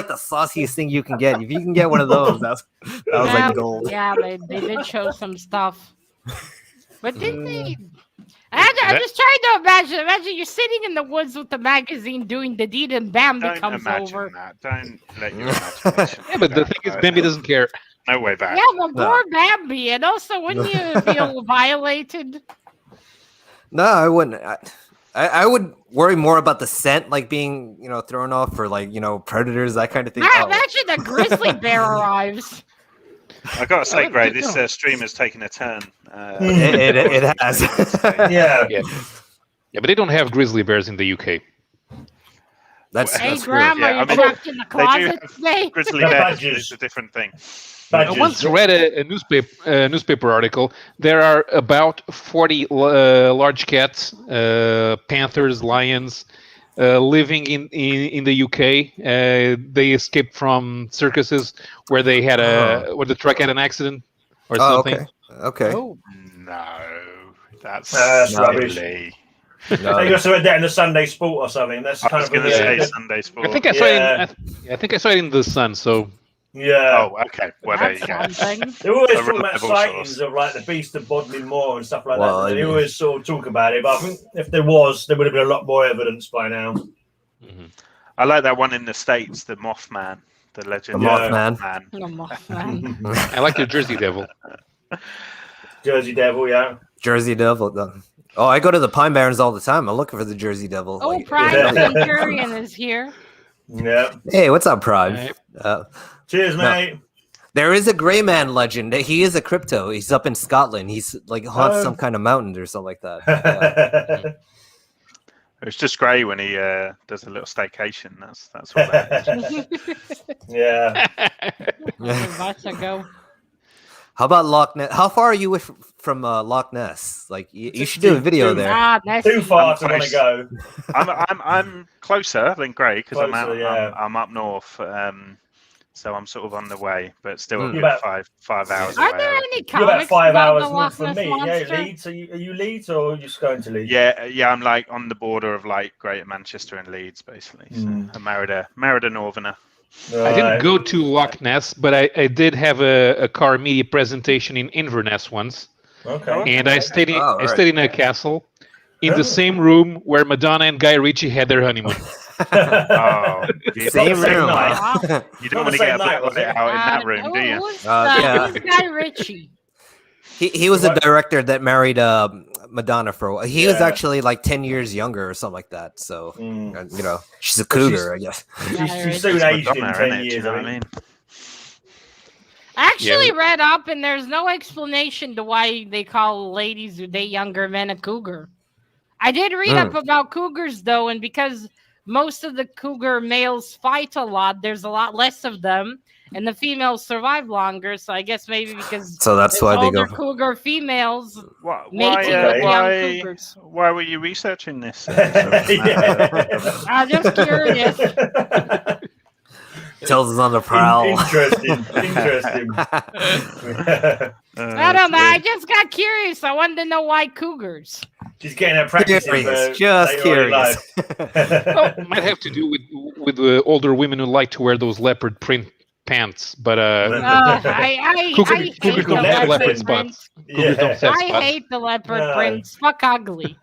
the sauciest thing you can get. If you can get one of those, that was like gold. Yeah, they did show some stuff, but didn't they? I'm just trying to imagine. Imagine you're sitting in the woods with the magazine doing the deed, and Bambi comes over. Don't let your imagination. Yeah, but the thing is, Bambi doesn't care. No way back. Yeah, but poor Bambi, and also wouldn't you feel violated? No, I wouldn't. I would worry more about the scent, like being thrown off for like predators, that kind of thing. Imagine a grizzly bear arrives. I gotta say, Gray, this stream has taken a turn. It has. Yeah, but they don't have grizzly bears in the UK. That's Grandma, you're trapped in the closet today. Grizzly bears is a different thing. I once read a newspaper article. There are about 40 large cats, panthers, lions, living in the UK. They escaped from circuses where they had where the truck had an accident or something. Okay. Oh no, that's rubbish. No. You also read that in the Sunday Sport or something. That's kind of Sunday Sport. I think I saw it. I think I saw it in the Sun. So. Yeah. Oh, okay. Well, there you go. They always talk about sightings of like the beast of Bodmin Moor and stuff like that. And they always sort of talk about it. But I think if there would have been a lot more evidence by now. Mm-hmm. I like that one in the States, the Mothman, the legend. The Mothman. The Mothman. I like the Jersey Devil. Jersey Devil, yeah. Jersey Devil. Oh, I go to the Pine Barrens all the time. I'm looking for the Jersey Devil. Oh, Prime Centurion is here. Yeah. Hey, what's up, Prime? Cheers, mate. No. There is a Greyman legend. He is a crypto. He's up in Scotland. He's like haunts some kind of mountain or something like that. Yeah. It's just Grey when he does a little staycation. That's what that is. Yeah. Go. How about Loch Ness? How far are you from Loch Ness? Like you should do a video there. Too far to want to go. I'm closer than Grey because I'm up north. So I'm sort of on the way, but still about 5 hours. Are there any comics? You're about 5 hours north from me. Yeah, Leeds. Are you Leeds or are you just going to Leeds? Yeah. I'm like on the border of like Greater Manchester and Leeds, basically. So I married a northerner. I didn't go to Loch Ness, but I did have a car media presentation in Inverness once. Okay. And I stayed in a castle in the same room where Madonna and Guy Ritchie had their honeymoon. Same room. You don't want to get a black light out in that room, do you? Who's Guy Ritchie? He was a director that married Madonna for a while. He was actually like 10 years younger or something like that. So, you know, she's a cougar, I guess. She's soon aged in 10 years, I mean. I actually read up, and there's no explanation to why they call ladies who date younger men a cougar. I did read up about cougars, though, and because most of the cougar males fight a lot, there's a lot less of them, and the females survive longer. So I guess maybe because that's why they go cougar females. Why were you researching this? I'm just curious. Tells us on the prowl. Interesting. I don't know. I just got curious. I wanted to know why cougars. She's getting her practice. Just curious. It might have to do with the older women who like to wear those leopard print pants, but cougars don't have leopard spots. I hate the leopard prints. Fuck ugly.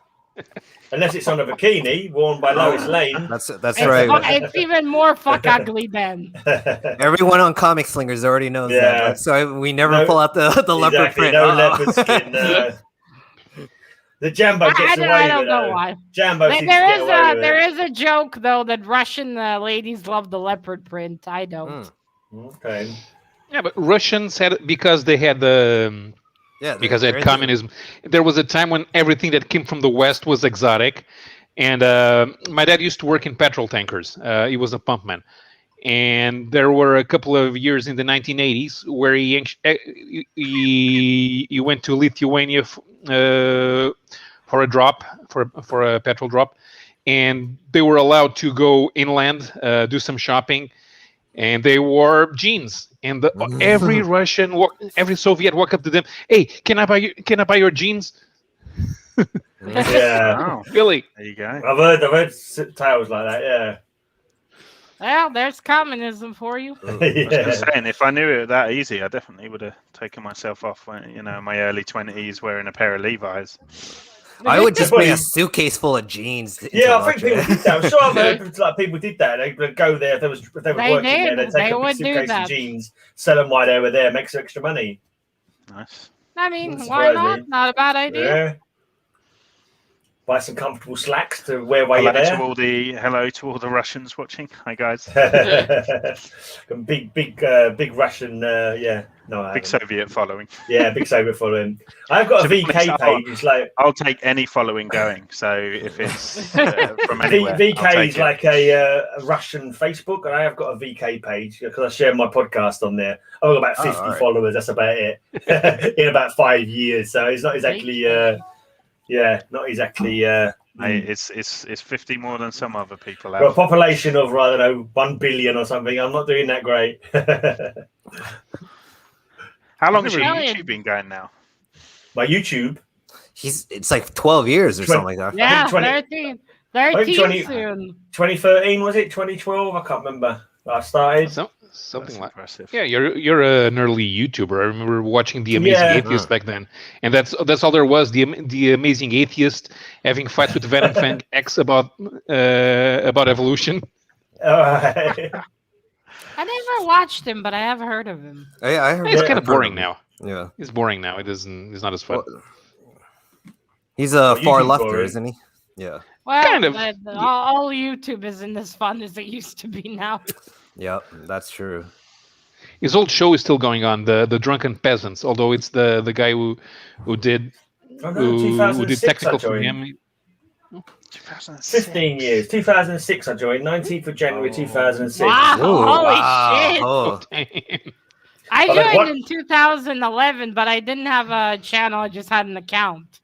Unless it's on a bikini worn by Lois Lane. That's right. It's even more fuck ugly then. Everyone on Comic Slingers already knows that. So we never pull out the leopard print. No leopard skin. The Jambo gets away with it. I don't know why. Jambo there is a joke though that Russian ladies love the leopard print. I don't. Okay. Yeah, but Russians had because they had the. Because they had communism. There was a time when everything that came from the West was exotic. And my dad used to work in petrol tankers. He was a pumpman. And there were a couple of years in the 1980s where he went to Lithuania for a drop, for a petrol drop. And they were allowed to go inland, do some shopping. And they wore jeans. And every Russian, every Soviet walked up to them. Hey, can I buy your jeans? Yeah, really. There you go. I've heard tales like that. Yeah. Well, there's communism for you. I was saying, if I knew it that easy, I definitely would have taken myself off when, in my early 20s wearing a pair of Levi's. I would just bring a suitcase full of jeans. Yeah, I think people did that. I'm sure I've heard people did that. They would go there if they were working there. They'd take a suitcase of jeans, sell them while they were there, make some extra money. Nice. I mean, why not? Not a bad idea. Yeah. Buy some comfortable slacks to wear while you're there. Hello to all the Russians watching. Hi guys. big Russian. Big Soviet following. Yeah, big Soviet following. I've got a VK page. It's like I'll take any following going. So if it's from anywhere, VK is like a Russian Facebook, and I have got a VK page because I share my podcast on there. I've got about 50 followers. That's about it in about 5 years. So it's not exactly. Not exactly. It's 50 more than some other people have. Got a population of, I don't know, 1 billion or something. I'm not doing that great. How long has your YouTube been going now? My YouTube? It's like 12 years or something like that. Yeah, 13 soon. 2013 was it? 2012? I can't remember. I started. Something like impressive. Yeah, you're an early YouTuber. I remember watching The Amazing Atheist back then, and that's all there was. The Amazing Atheist having fights with Venom Fang X about evolution. I never watched him, but I have heard of him. I heard it's kind of boring now. Yeah, It's boring now. It's not as fun. Well, he's a far lefter, isn't he? Yeah. Well, Kind of. all YouTube isn't as fun as it used to be now. Yep, that's true. His old show is still going on, the Drunken Peasants. Although it's the guy who did who did technical for him. 15 years. 2006 I joined. 19th of January 2006. Wow! Holy shit! Oh. I joined in 2011, but I didn't have a channel. I just had an account.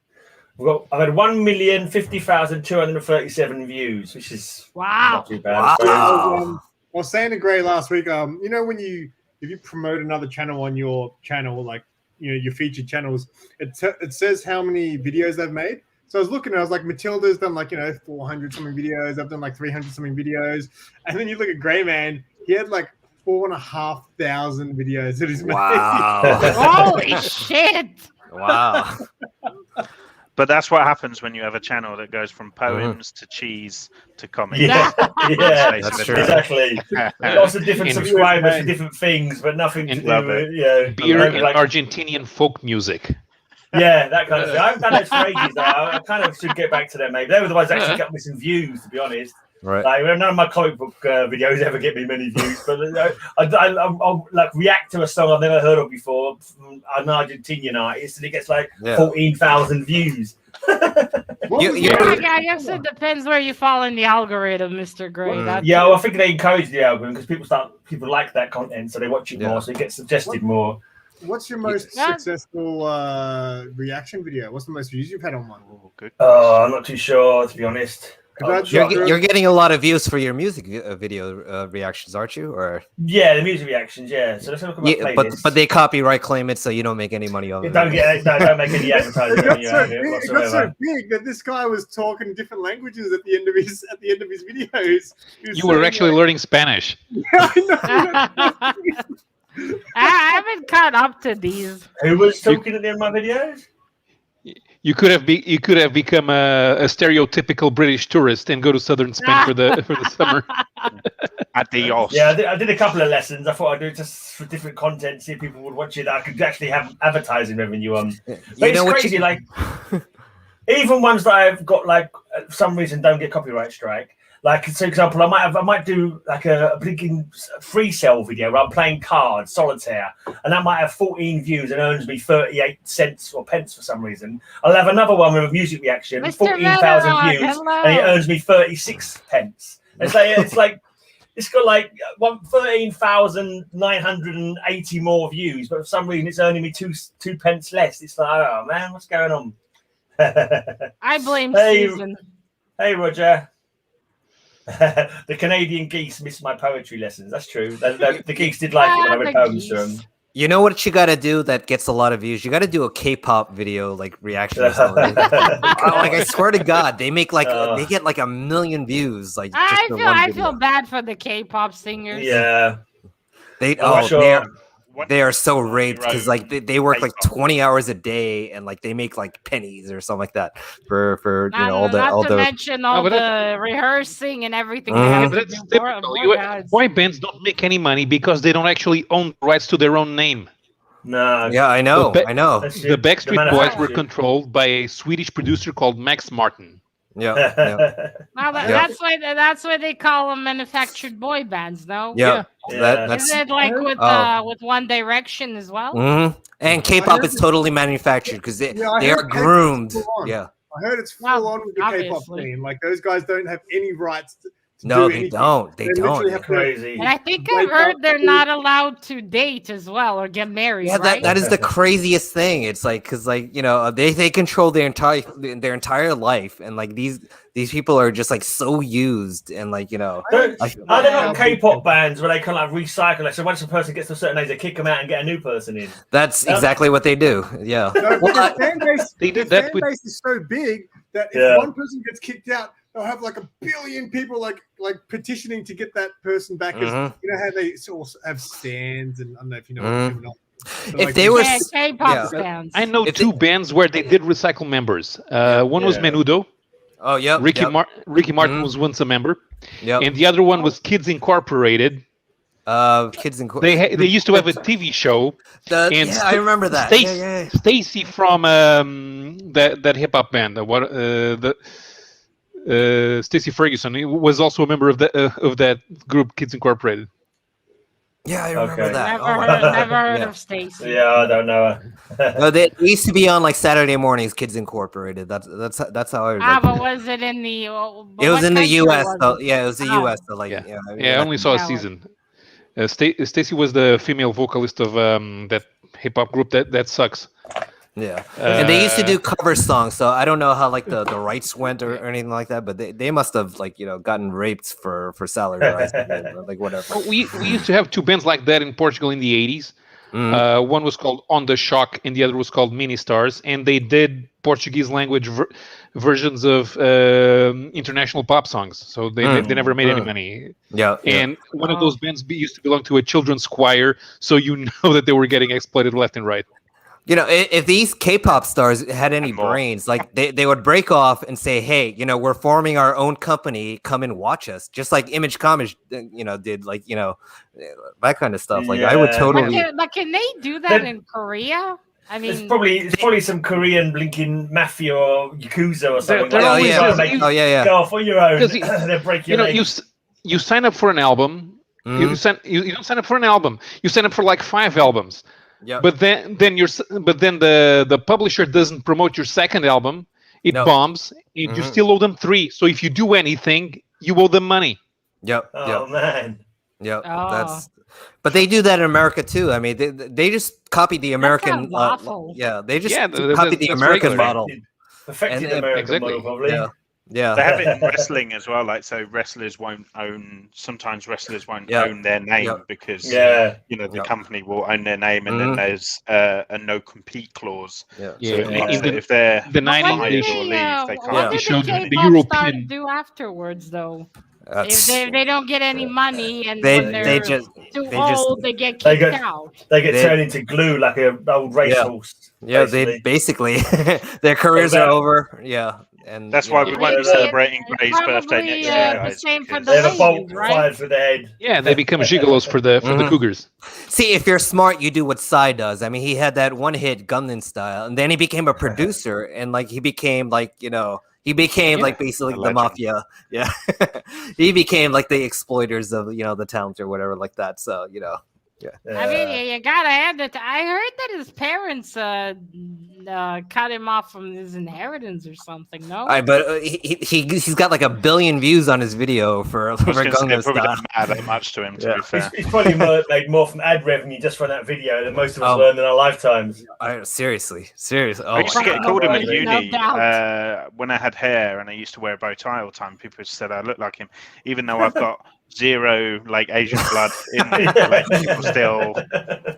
I've had 1,050,237 views, which is not too bad. I was saying to Gray last week, you know, when if you promote another channel on your channel, like, you know, your featured channels, it says how many videos they've made. So I was looking, I was like, Matilda's done like, 400 something videos. I've done like 300 something videos. And then you look at Greyman, he had like 4,500 videos that he's made. Wow. Holy shit! Wow. But that's what happens when you have a channel that goes from poems to cheese to comics. Yeah, That's true. Exactly. Lots of different subscribers for different things, but nothing to do with beer and Argentinian folk music. Yeah, that kind of thing. I haven't done those for ages, though. I kind of should get back to them, maybe. They were the ones that actually got me some views, to be honest. Right. Like, none of my comic book videos ever get me many views, but I'll like react to a song I've never heard of before from an Argentinian artist, and it gets like 14,000 views. I guess it depends where you fall in the algorithm, Mr. Gray. Well, I think they encourage the algorithm because people like that content, so they watch it more, so it gets suggested more. What's your most successful reaction video? What's the most views you've had on one? I'm not too sure, to be honest. You're getting a lot of views for your music video reactions, aren't you? Or the music reactions, So let's look at my playlist. But they copyright claim it, so you don't make any money on it. Don't make any advertising revenue out of it whatsoever. It got so big that this guy was talking different languages at the end of his videos. You were actually learning Spanish. I haven't caught up to these. Who was talking at the end of my videos? You could have become a stereotypical British tourist and go to southern Spain for the summer. Adios. Yeah, I did a couple of lessons. I thought I'd do it just for different content, see if people would watch it. I could actually have advertising revenue on. But it's crazy, like even ones that I've got, like for some reason don't get copyright strike. Like, for example, I might do like a big free sell video where I'm playing cards, solitaire, and that might have 14 views and earns me 38 cents or pence for some reason. I'll have another one with a music reaction, 14,000 views, and it earns me 36 pence. It's like it's got like 13,980 more views, but for some reason it's earning me two pence less. It's like, oh man, what's going on? I blame Susan. Hey, Roger. The Canadian geese missed my poetry lessons. That's true. The geese did like it when I read poems to them. You know what you got to do that gets a lot of views? You got to do a K-pop video, like reaction or something. Like I swear to God, they make like they get like 1 million views. Like I feel bad for the K-pop singers. Yeah, they are so raped because like they work like 20 hours a day and like they make like pennies or something like that for not to mention all the rehearsing and everything. Why bands don't make any money because they don't actually own rights to their own name. No. Yeah, I know. The Backstreet Boys were controlled by a Swedish producer called Max Martin. Yeah. Well, that's why they call them manufactured boy bands, no? Yeah. Isn't it like with One Direction as well? Mm-hmm. And K-pop is totally manufactured because they are groomed. Yeah. I heard it's full on with the K-pop scene. Like those guys don't have any rights. They don't. They don't. Crazy. And I think I've heard they're not allowed to date as well or get married. Yeah, right? that is the craziest thing. It's like because like they control their entire life, and like these people are just like so used and like Are there not K-pop bands where they kind of like recycle? Like, so once a person gets to a certain age, they kick them out and get a new person in. That's exactly what they do. Yeah. The fan base is so big that if one person gets kicked out, they'll have like 1 billion people like petitioning to get that person back. As, you know how they sort of have stands, and I don't know if you know what I'm not. If they were K-pop stands. I know two bands where they did recycle members. One was Menudo. Oh yeah. Ricky Martin was once a member. Yeah. And the other one was Kids Incorporated. Kids in They used to have a TV show. I remember that. Stacy from that hip hop band. Stacy Ferguson was also a member of that group, Kids Incorporated. Yeah, I remember that. Never heard of Stacy. Yeah, I don't know her. No, they used to be on like Saturday mornings, Kids Incorporated. That's how I. But was it in the? It was in the U.S. though. Yeah, it was the U.S. So like, I only saw a season. Stacy was the female vocalist of that hip hop group that sucks. Yeah, and they used to do cover songs, so I don't know how like the rights went or anything like that, but they must have like gotten raped for salary rights, like whatever. We used to have two bands like that in Portugal in the 80s. One was called On the Shock, and the other was called Mini Stars, and they did Portuguese language versions of international pop songs. So they never made any money. Yeah, and one of those bands used to belong to a children's choir, so you know that they were getting exploited left and right. If these K-pop stars had any brains, like they would break off and say, "Hey, we're forming our own company. Come and watch us," just like Image Comics, did, like that kind of stuff. Like I would totally. But can they do that in Korea? I mean, it's probably some Korean blinking mafia or yakuza or something. Go off on your own. They're breaking your leg. You sign up for an album. You don't sign up for an album. You sign up for like 5 albums. Yeah. But then the publisher doesn't promote your second album. It bombs, and you still owe them 3. So if you do anything, you owe them money. Yep. Oh man. Yep. But they do that in America too. I mean, they just copied the American. They just copied the American model. Perfected the American model, probably. Yeah. They have it in wrestling as well. Like, so wrestlers won't own. Sometimes wrestlers won't own their name because the company will own their name, and then there's a no compete clause. Yeah. So if they're the 90s, or leave, they can't. What did the European do afterwards, though? If they don't get any money and when they're too old, they get kicked out. They get turned into glue like an old racehorse. Yeah, they basically their careers are over. Yeah. And that's why we won't be celebrating Gray's birthday next year, guys. The same for the they have a bolt right? fired for the head. Yeah, they become gigolos for the Cougars. See, if you're smart, you do what Psy does. I mean, he had that one hit Gunman Style, and then he became a producer, and like he became like like basically the mafia. Yeah, he became like the exploiters of the talent or whatever like that. So Yeah. I mean, you gotta add that. I heard that his parents cut him off from his inheritance or something. No, but he's got like 1 billion views on his video for Gangnam Style. Doesn't matter that much to him. To be fair, he's probably made more from ad revenue just from that video than most of us learned in our lifetimes. Seriously. I used to get called him at uni when I had hair and I used to wear a bow tie all the time. People said I looked like him, even though I've got 0 like Asian blood in me. Like, people still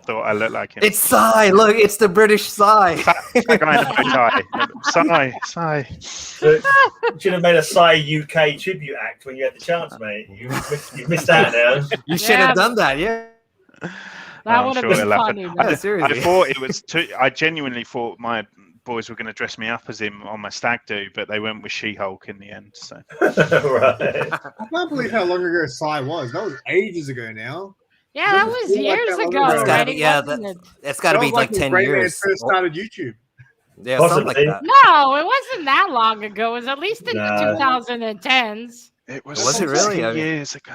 thought I looked like him. It's Psy. Look, it's the British Psy. That guy in the bow tie. Psy. You should have made a Psy UK tribute act when you had the chance, mate. You missed out now. You should have done that, yeah. That would have been funny. Seriously. I thought it was I genuinely thought my boys were going to dress me up as him on my stag do, but they went with She-Hulk in the end. So right. I can't believe how long ago Psy was. That was ages ago now. Yeah, that was years ago. It's got to be like 10 years. First started YouTube. Yeah, something like that. No, it wasn't that long ago. It was at least in the 2010s. Was it really? years ago.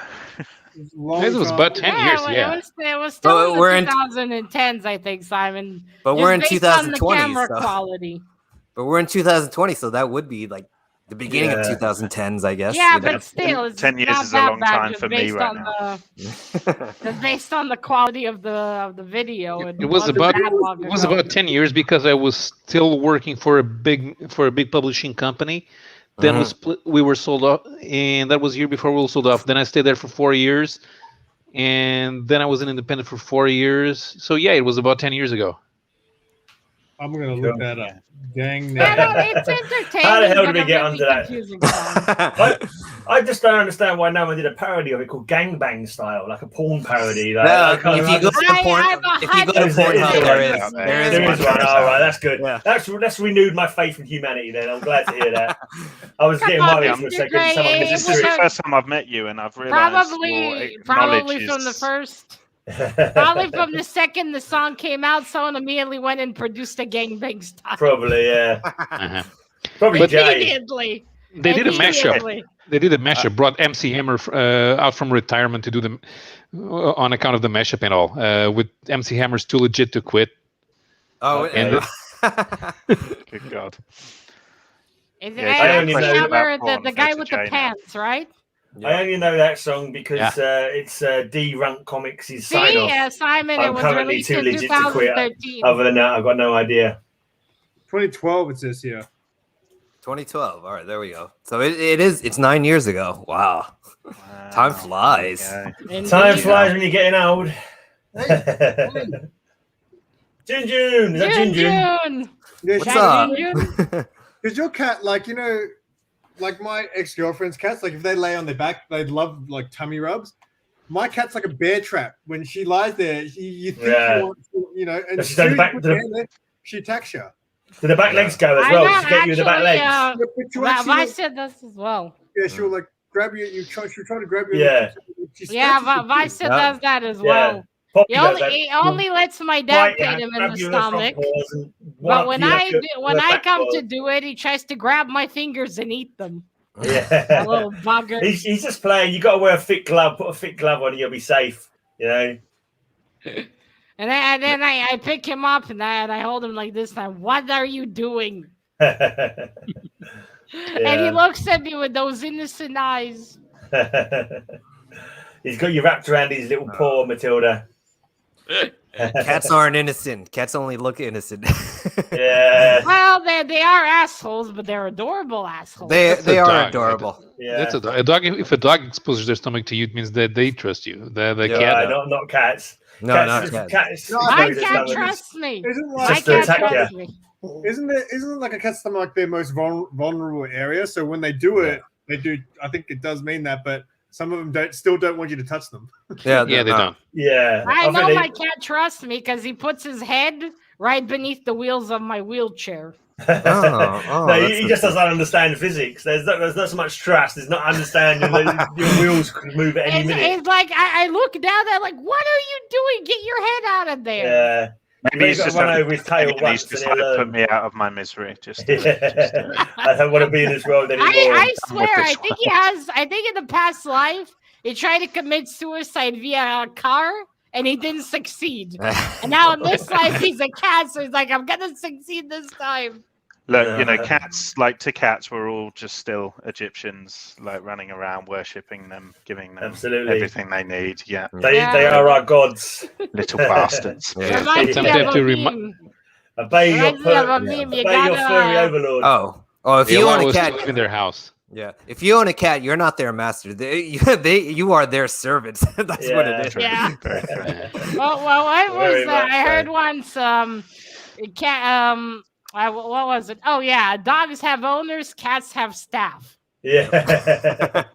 It was about 10 years, yeah. It was still in the 2010s, I think, Simon. But we're in 2020. Camera quality. But we're in 2020, so that would be like the beginning of 2010s, I guess. Yeah, but still, it's 10 years is a long time for me right now. Based on the quality of the video, it was about 10 years because I was still working for a big publishing company. Then we were sold off, and that was the year before we were sold off. Then I stayed there for 4 years, and then I was an independent for 4 years. So yeah, it was about 10 years ago. I'm gonna look that up. Dang. Yeah, no, it's entertaining. How the hell did but we get a onto really that? confusing song. I just don't understand why no one did a parody of it called Gangbang Style, like a porn parody. Like, No, if you go to Pornhub, there is one. All right, that's good. Yeah. That's renewed my faith in humanity. Then I'm glad to hear that. I was getting worried for a second. This is the first time I've met you, and I've realised probably from the first. Probably from the second the song came out, someone immediately went and produced a Gangbang Style. Probably, yeah. Probably immediately. They did a mashup. They did a mashup. Brought MC Hammer out from retirement to do them on account of the mashup and all. With MC Hammer's Too Legit to Quit. Oh, and good God! Is it MC Hammer, the guy with the pants, right? Yeah. I only know that song because it's D-Runk Comics' sign-off. Yeah, Simon, I'm it was currently released too in legit to quit. 2013. Other than that, I've got no idea. 2012 it says here. 2012. All right, there we go. So it's 9 years ago. Wow. Time flies. Time flies when you're getting old. Jun. Is that Jun? What's up? Is your cat like, you know, like my ex-girlfriend's cats, like if they lay on their back, they love like tummy rubs. My cat's like a bear trap. When she lies there, you think she wants to, you know, and she attacks you. Do the back legs go as well? Did she get you in the back legs? I said this as well. Yeah, she'll like grab you. She'll try to grab you. Yeah. Vice does that as well. He only lets my dad pet him in the stomach. But when I come to do it, he tries to grab my fingers and eat them. Yeah, a little bugger. He's just playing. You got to wear a thick glove. Put a thick glove on, and you'll be safe. You know. And then I pick him up and I hold him like this time. What are you doing? Yeah. And he looks at me with those innocent eyes. He's got you wrapped around his little paw, Matilda. Cats aren't innocent. Cats only look innocent. Yeah. Well, they are assholes, but they're adorable assholes. They are adorable. Yeah. That's a dog. If a dog exposes their stomach to you, it means that they trust you. The cat. Not cats. No, cats, not cats. My cat trusts me. My cat trusts me. Isn't it like a cat's stomach their most vulnerable area? So when they do it, they do. I think it does mean that, but some of them still don't want you to touch them. Yeah, they don't. Yeah, I know my cat trusts me because he puts his head right beneath the wheels of my wheelchair. No, he just doesn't understand physics. There's not so much trust. There's not understanding that your wheels could move at any minute. It's like I look down there like, what are you doing? Get your head out of there. Yeah. Maybe he's just run over his tail once. He's just put me out of my misery. I don't want to be in this world anymore. I swear, I think in the past life, he tried to commit suicide via a car, and he didn't succeed. And now in this life, he's a cat, so he's like, I'm gonna succeed this time. Look, cats, we're all just still Egyptians, like running around, worshipping them, giving them everything they need. Yeah. They are our gods. Little bastards. Yeah. Obey your furry overlord. Oh, if you own a cat in their house. Yeah, if you own a cat, you're not their master. You are their servants. That's what it is. Yeah. Well, what was that? I heard once what was it? Oh yeah, dogs have owners, cats have staff. Yeah.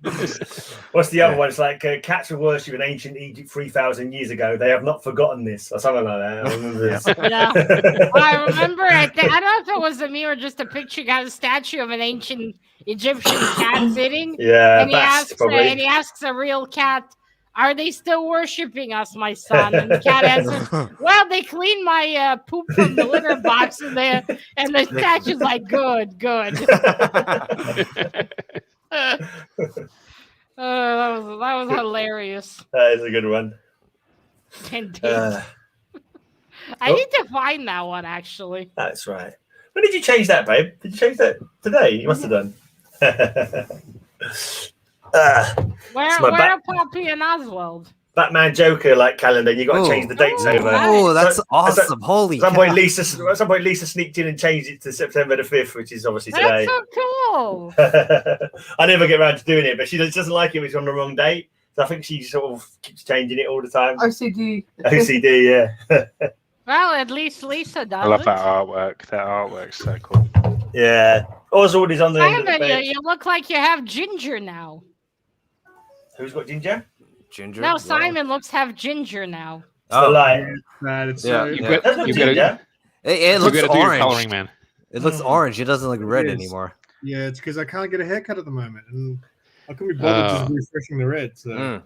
What's the other one? It's like cats were worshipped in ancient Egypt 3,000 years ago. They have not forgotten this, or something like that. I remember this. Yeah. I remember. I don't know if it was a meme or just a picture. Got a statue of an ancient Egyptian cat sitting. Yeah. And he asks a real cat, "Are they still worshiping us, my son?" And the cat answers, "Well, they clean my poop from the litter box," and the statue's like, "Good." That was hilarious. That is a good one. Indeed. I need to find that one actually. That's right. When did you change that, babe? Did you change that today? You must have done. Where are Poppy and Oswald? Batman Joker calendar. You got to change the dates over. Oh, that's awesome! Holy. At some point, Lisa sneaked in and changed it to September the 5th, which is obviously today. That's so cool. I never get around to doing it, but she doesn't like it if it's on the wrong date. So I think she sort of keeps changing it all the time. OCD. OCD, yeah. Well, at least Lisa does. I love it. that artwork. That artwork's so cool. Yeah. Oswald is on the end of the Simon, bed. you look like you have ginger now. Who's got ginger? Ginger. No, Wow. Simon looks have ginger now. It's the light. It's Yeah. so, You Yeah. got That's not you got ginger. It you looks got to do your orange. coloring, man. It looks orange. It doesn't look red It is. anymore. yeah, it's because I can't get a haircut at the moment, and I couldn't be bothered just refreshing the red. So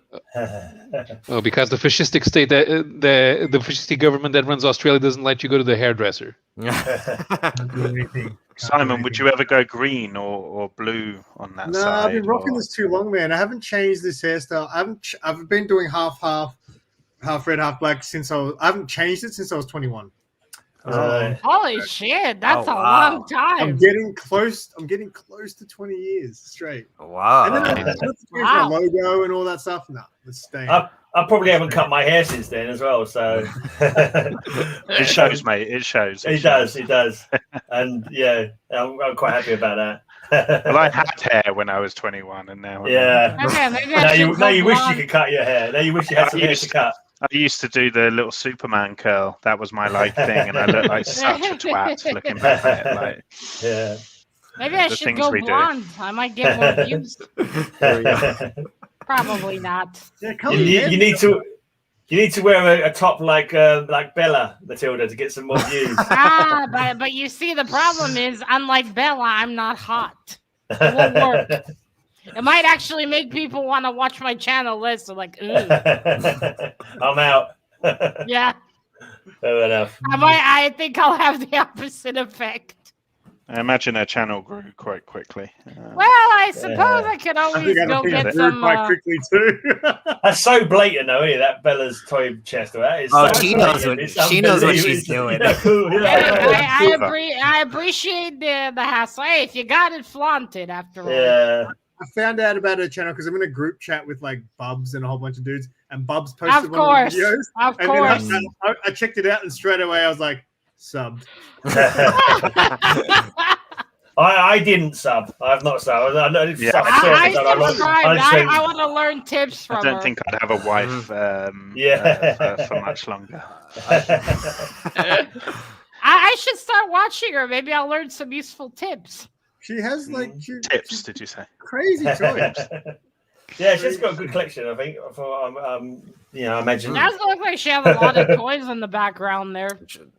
Oh, because the fascistic state, the fascistic government that runs Australia doesn't let you go to the hairdresser. can't do anything. Simon, would you ever go green or blue on that No, side? I've been rocking or- this too long, man. I haven't changed this hairstyle. I've been doing half red, half black since I haven't changed it since I was 21. Holy shit, that's Oh, a wow. long time. I'm getting close to 20 years straight. Wow. And then I have to change my logo and all that stuff. No, it's staying. I probably haven't cut my hair since then as well, so It shows, mate. It shows. It does, and yeah, I'm quite happy about that. Well, I had hair when I was 21, and now Yeah. Okay, maybe Now I you, should now go you wish you blonde. could cut your hair. Now you wish you had some hair to cut. I used to do the little Superman curl. That was my thing, and I looked like such a twat looking back at it. Like, Yeah. Maybe I the should things go we do. blonde. I might get more views. Probably not. Yeah, You need to wear a top like Bella, Matilda, to get some more views. But you see, the problem is, unlike Bella, I'm not hot. It won't work. It might actually make people want to watch my channel less. So like, ooh. I'm out. Yeah. Fair enough. I think I'll have the opposite effect. I imagine her channel grew quite quickly. Well, I suppose I could I always think go I get grew some. quite quickly too. That's so blatant, though, isn't it? That Bella's toy chest. That is. Oh, so she knows blatant. what- It's she knows what unbelievable. she's doing. Yeah, cool. Yeah. I appreciate the hassle. Hey, if you got it, flaunt it after all. Yeah. I found out about her channel because I'm in a group chat with like Bubs and a whole bunch of dudes, and Bubs posted Of one of course. the videos. Of And course. then I checked it out, and straight away I was like, subbed. I didn't sub. I have not subbed. I didn't Yeah. sub. I I subscribed. just I want to learn tips from I don't her. think I'd have a wife Yeah. for much longer. I should start watching her. Maybe I'll learn some useful tips. She has like Tips, did you say? crazy toys. Yeah, she's got a good collection, I think. I imagine. It does look like she has a lot of toys in the background there.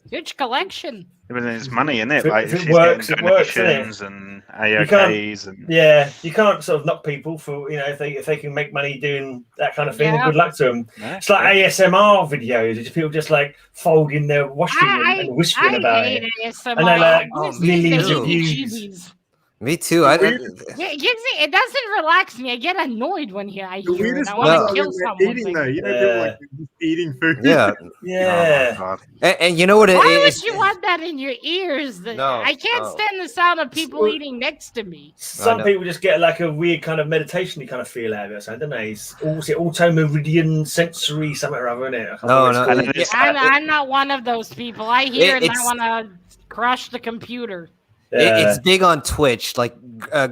Huge collection. But there's money in it. If it- Like if if it she's works, getting it works, donations and can't- AOKs and Yeah, you can't sort of knock people for if they can make money doing that kind of thing. Yeah. Good luck to them. Yeah. It's like ASMR videos. It's people just like folding their washing and whispering about hate it. ASMR. And they're like, Oh, millions me of too. views. Me too. Yeah, it doesn't relax me. I get annoyed when I The hear it. weirdest I one want is to kill when someone. they're eating though. You know, people Yeah. like just eating food. Yeah. Yeah. Oh my God. And you know what? Why It's, would you want that in your ears? No, I can't no. stand the sound of people eating next to me. Some know. people just get like a weird kind of meditation kind of feel out of it or something, don't they? It's auto meridian sensory something or other, isn't it? I can't No, remember no, what it's And called. then it's I'm not one of those people. I hear it and I It's- want to crush the computer. Yeah. It's big on Twitch. Like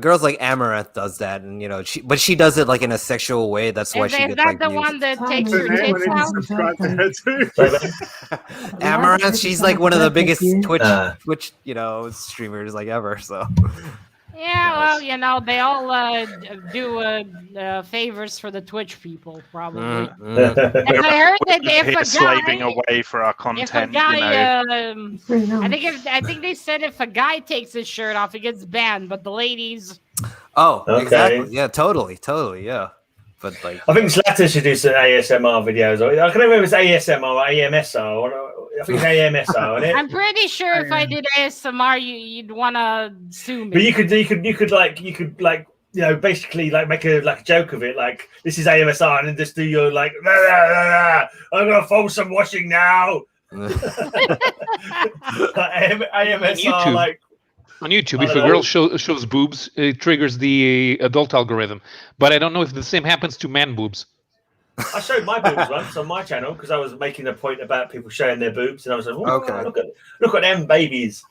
girls like Amaranth does that, and but she does it like in a sexual way. That's why Is, she is gets that like the views. one that takes So her now I tits need to out? subscribe to her too. Amaranth, she's like one of the biggest Twitch Ah. streamers like ever. So Yeah, well, they all do favors for the Twitch people, probably. And I heard that We're if here a slaving guy, away for our if a content, guy, you know. I think they said if a guy takes his shirt off, he gets banned, but the ladies, Oh, Okay. exactly. Yeah, totally, yeah. But like, I think Slatter should do some ASMR videos. I can't remember if it's ASMR or AMSR. I think it's AMSR, isn't it? I'm pretty sure if I did ASMR, you'd want to sue me. But you could basically like make a joke of it, like this is AMSR, and then just do your like, "Rah, rah, rah, rah. I'm gonna fold some washing now. Like, AMSR, YouTube. like On YouTube, I if a don't know. girl shows boobs, it triggers the adult algorithm. But I don't know if the same happens to man boobs. I showed my boobs once on my channel because I was making a point about people showing their boobs, and I was like, "Oh, Okay. look at them babies."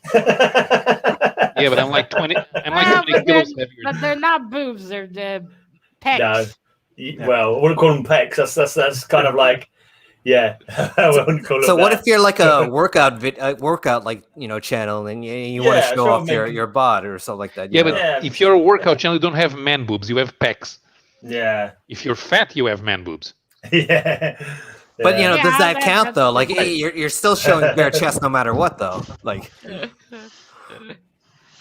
Yeah, but I'm like 20. I'm like Well, 20 kilos heavier. but they're not boobs; they're pecs. No. Well, I wouldn't call them pecs. That's kind of like, Yeah. I wouldn't call it So what that. if you're like a workout like channel and you want to show off your bod or something like that? Yeah, but if you're a workout channel, you don't have man boobs, you have pecs. Yeah. If you're fat, you have man boobs. Yeah. But does that count though? Like you're still showing bare chest no matter what though. Like well,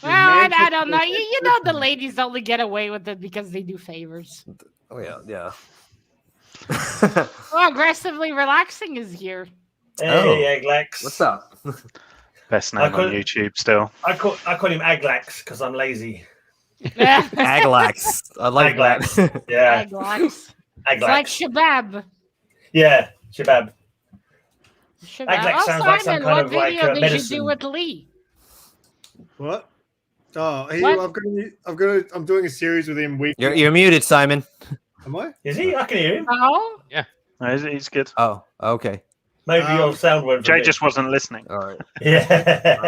I don't know. You know the ladies only get away with it because they do favors. Oh yeah. Well, aggressively relaxing is here. Hey, Aglax. What's up? Best name on YouTube still. I call him Aglax because I'm lazy. Aglax. I like Aglax. that. Yeah. Aglax. Aglax. It's like Shabab. Yeah, Shabab. Aglax sounds like some kind of like video did medicine. you do with Lee? What? Oh, What? I'm doing a series with him weekly. You're muted, Simon. Am I? Is he? I can hear him. Oh? No, he's good. Oh, okay. Maybe your sound went. Jay just wasn't listening. All right. Yeah.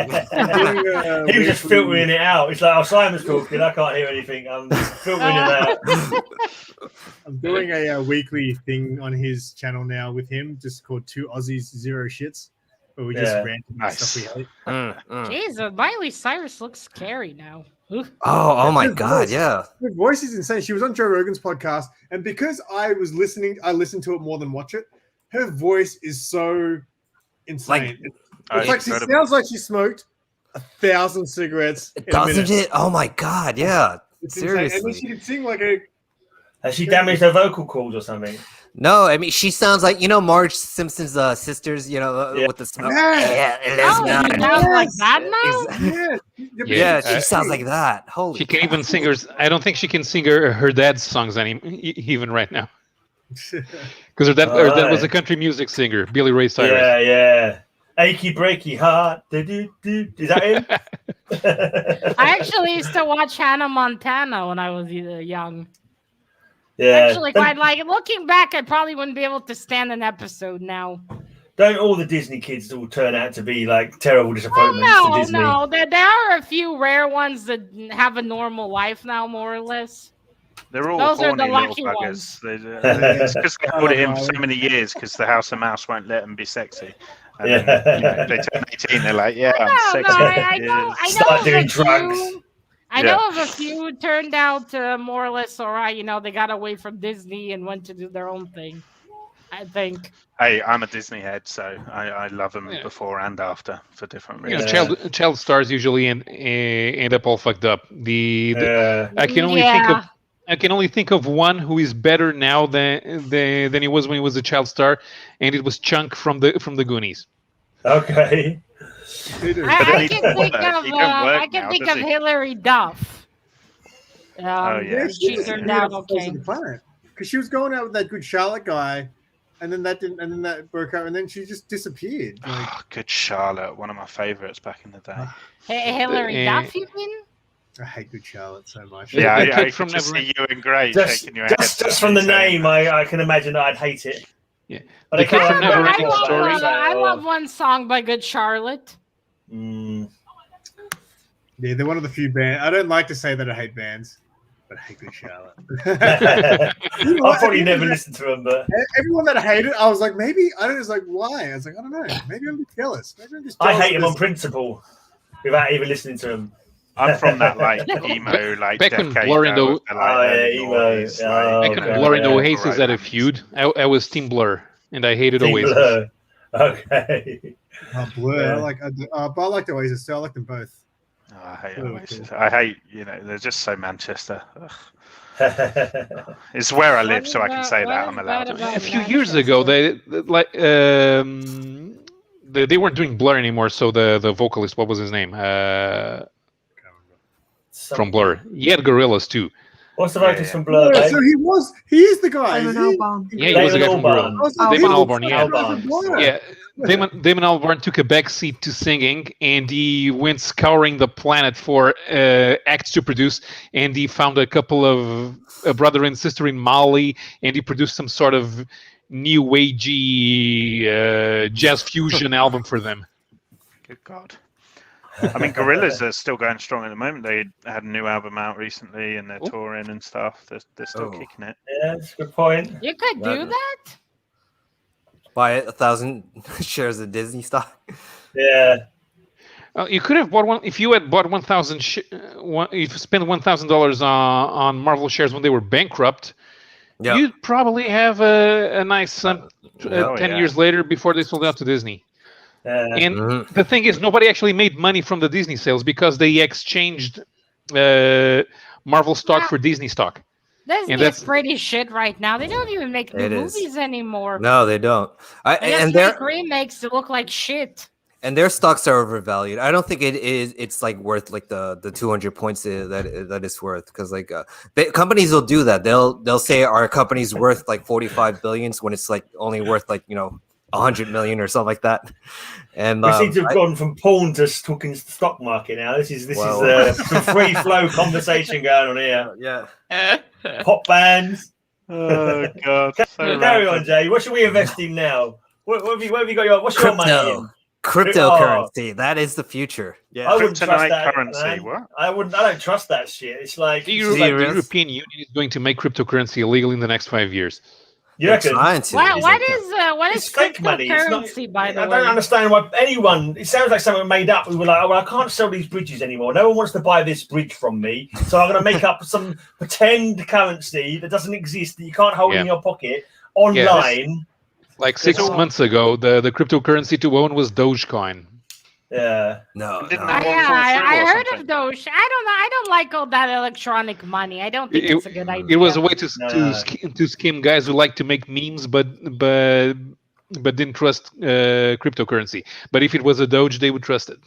He was just filtering it out. It's like, oh, Simon's talking. I can't hear anything. I'm just filtering it out. I'm doing a weekly thing on his channel now with him, just called Two Aussies, Zero Shits, where we just rant about stuff we hate. Jesus, Miley Cyrus looks scary now. Oh my God, yeah. Her voice is insane. She was on Joe Rogan's podcast, and because I listened to it more than watch it. Her voice is so insane. It's like she sounds like she smoked 1,000 cigarettes. Doesn't it? Oh my God, yeah. It's Seriously. insane. And then she can sing like a. Has she damaged her vocal cords or something? No, I mean she sounds like Marge Simpson's sisters, with the smoke. Like that now? Yeah, she sounds like that. Holy. She can't even sing her. I don't think she can sing her dad's songs even right now. Because her dad was a country music singer, Billy Ray Cyrus. Yeah. Achy breaky heart. Is that him? I actually used to watch Hannah Montana when I was young. Yeah. Actually, quite like it. Looking back, I probably wouldn't be able to stand an episode now. Don't all the Disney kids all turn out to be like terrible disappointments to Disney? No. There are a few rare ones that have a normal life now, more or less. They're all Those are the horny lucky little ones. buggers. It's because they held it in for so many years because the House of Mouse won't let them be sexy. And then, they turn 18, they're like, I'm sexy. I know. Start doing drugs. I know of a few who turned out more or less all right. They got away from Disney and went to do their own thing, I think. Hey, I'm a Disney head, so I love them before and after for different reasons. Child stars usually end up all fucked up. I can only think of one who is better now than he was when he was a child star, and it was Chunk from the Goonies. Okay. I can think of Hilary Duff. She turned out okay. Because she was going out with that Good Charlotte guy, and then that broke out, and then she just disappeared. Good Charlotte, one of my favorites back in the day. Hilary Duff, you mean? I hate Good Charlotte so much. Yeah, I can just see you in grey shaking your head. Just from the name, I can imagine that I'd hate it. Yeah. But I love one song by Good Charlotte. Yeah, they're one of the few bands. I don't like to say that I hate bands, but I hate Good Charlotte. I'll probably never listen to them, but everyone that hated, I was like, maybe I don't. It's like, why? I was like, I don't know. Maybe I'm just jealous. I hate them on principle, without even listening to them. I'm from that emo back when Blur and the Oasis had a feud. I was Team Blur and I hated Oasis. Blur. Okay. Blur. Yeah. I like the Oasis. So I like them both. I hate Oasis. I hate they're just so Manchester. It's where I live, so I can say that. I'm allowed to. A few years ago, they weren't doing Blur anymore. So the vocalist, what was his name? From Blur. He had Gorillaz too. What's the vocalist from Blur? Yeah, so he is the guy. He was the guy from Gorillaz. Damon Albarn, yeah. Damon Albarn took a back seat to singing, and he went scouring the planet for acts to produce, and he found a couple of a brother and sister in Mali, and he produced some sort of new wagey jazz fusion album for them. Good God. I mean, Gorillaz are still going strong at the moment. They had a new album out recently, and they're touring and stuff. They're still kicking it. Yeah, that's a good point. You could do that? Buy 1,000 shares of Disney stock. Yeah. You could have bought one if you had bought 1,000. If you spent $1,000 on Marvel shares when they were bankrupt, you'd probably have a nice 10 years later before they sold out to Disney. And the thing is, nobody actually made money from the Disney sales because they exchanged Marvel stock for Disney stock. That's pretty shit right now. They don't even make new movies anymore. No, they don't. And their remakes look like shit. And their stocks are overvalued. I don't think it's like worth like the 200 points that it's worth, because like companies will do that. They'll say our company's worth like 45 billions when it's like only worth like 100 million or something like that. And we seem to have gone from porn to talking stock market now. This is some free flow conversation going on here. Yeah. Pop bands. Oh god. Carry on, Jay. What should we invest in now? Where have you got what's your money in? Cryptocurrency. That is the future. Yeah. I wouldn't trust that currency. Man. What? I don't trust that shit. It's like the European Union is going to make cryptocurrency illegal in the next 5 years. You reckon? What is fake money? Cryptocurrency, by the way? I don't understand why anyone. It sounds like someone made up. We were like, I can't sell these bridges anymore. No one wants to buy this bridge from me, so I'm going to make up some pretend currency that doesn't exist that you can't hold in your pocket online. Like 6 months ago, the cryptocurrency to own was Dogecoin. Yeah. No. I heard of Doge. I don't like all that electronic money. I don't think it's a good idea. It was a way to skim guys who like to make memes, but didn't trust cryptocurrency. But if it was a Doge, they would trust it.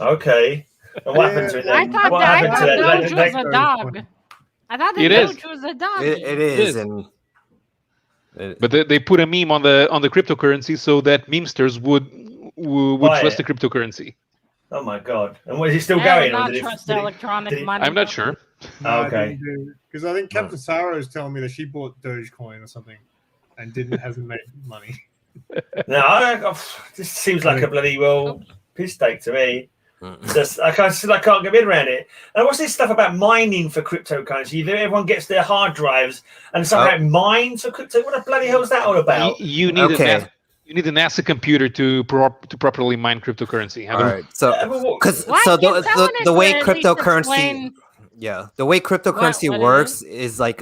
Okay. And what happened to it then? I thought Doge was a dog. I thought Doge was a dog. It is. But they put a meme on the cryptocurrency so that memesters would trust the cryptocurrency. Oh my god! And was it still going? I don't trust electronic money. I'm not sure. Okay. Because I think Captain Sarah is telling me that she bought Dogecoin or something and hasn't made money. No, this seems like a bloody piss take to me. Just I can't get my head around it. And what's this stuff about mining for cryptocurrency? Everyone gets their hard drives and somehow mines for crypto. What the bloody hell is that all about? You need a NASA computer to properly mine cryptocurrency. All right. So the way cryptocurrency, the way cryptocurrency works is like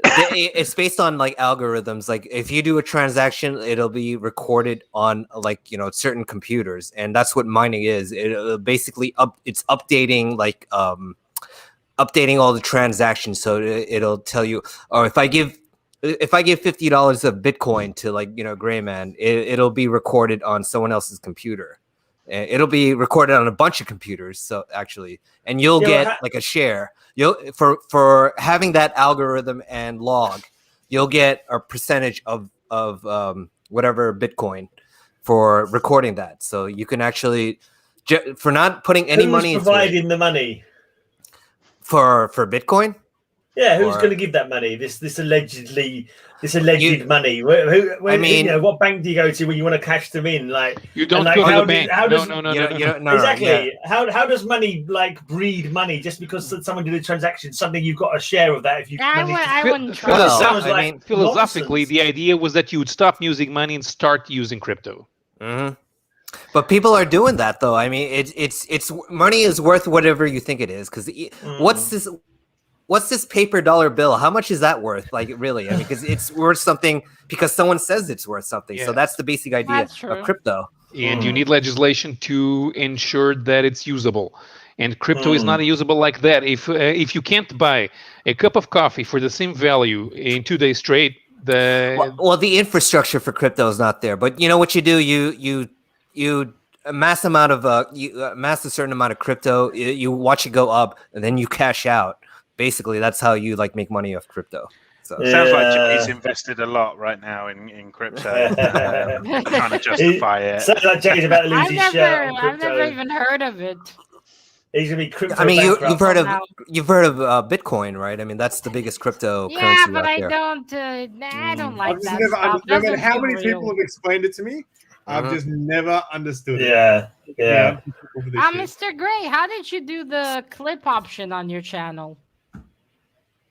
it's based on like algorithms. Like if you do a transaction, it'll be recorded on like certain computers, and that's what mining is. It basically it's updating like updating all the transactions, so it'll tell you, if I give $50 of Bitcoin to Greyman, it'll be recorded on someone else's computer. It'll be recorded on a bunch of computers. So actually, and you'll get like a share. For having that algorithm and log, you'll get a percentage of whatever Bitcoin for recording that. So you can actually for not putting any money. Who's providing the money for Bitcoin? Yeah, who's going to give that money? This alleged money. What bank do you go to when you want to cash them in? Like you don't go to the bank. No. Exactly. How does money breed money? Just because someone did a transaction, suddenly you've got a share of that. If you, I wouldn't trust. Philosophically, the idea was that you would stop using money and start using crypto. Mm-hmm. But people are doing that, though. I mean, it's money is worth whatever you think it is. Because what's this paper dollar bill? How much is that worth? Like, really? I mean, because it's worth something because someone says it's worth something. So that's the basic idea of crypto. And you need legislation to ensure that it's usable. And crypto is not usable like that. If you can't buy a cup of coffee for the same value in 2 days straight, the infrastructure for crypto is not there. But you know what you do? You amass amass a certain amount of crypto. You watch it go up, and then you cash out. Basically, that's how you make money off crypto. So sounds like Jay's invested a lot right now in crypto. Trying to justify it. Sounds like Jay's about to lose his share on I've never even heard of it. He's gonna be crypto. I mean, you've heard of Bitcoin, right? I mean, that's the biggest crypto. Yeah, but I don't like that. No matter how many people have explained it to me, I've just never understood it. Yeah. Mr. Gray, how did you do the clip option on your channel?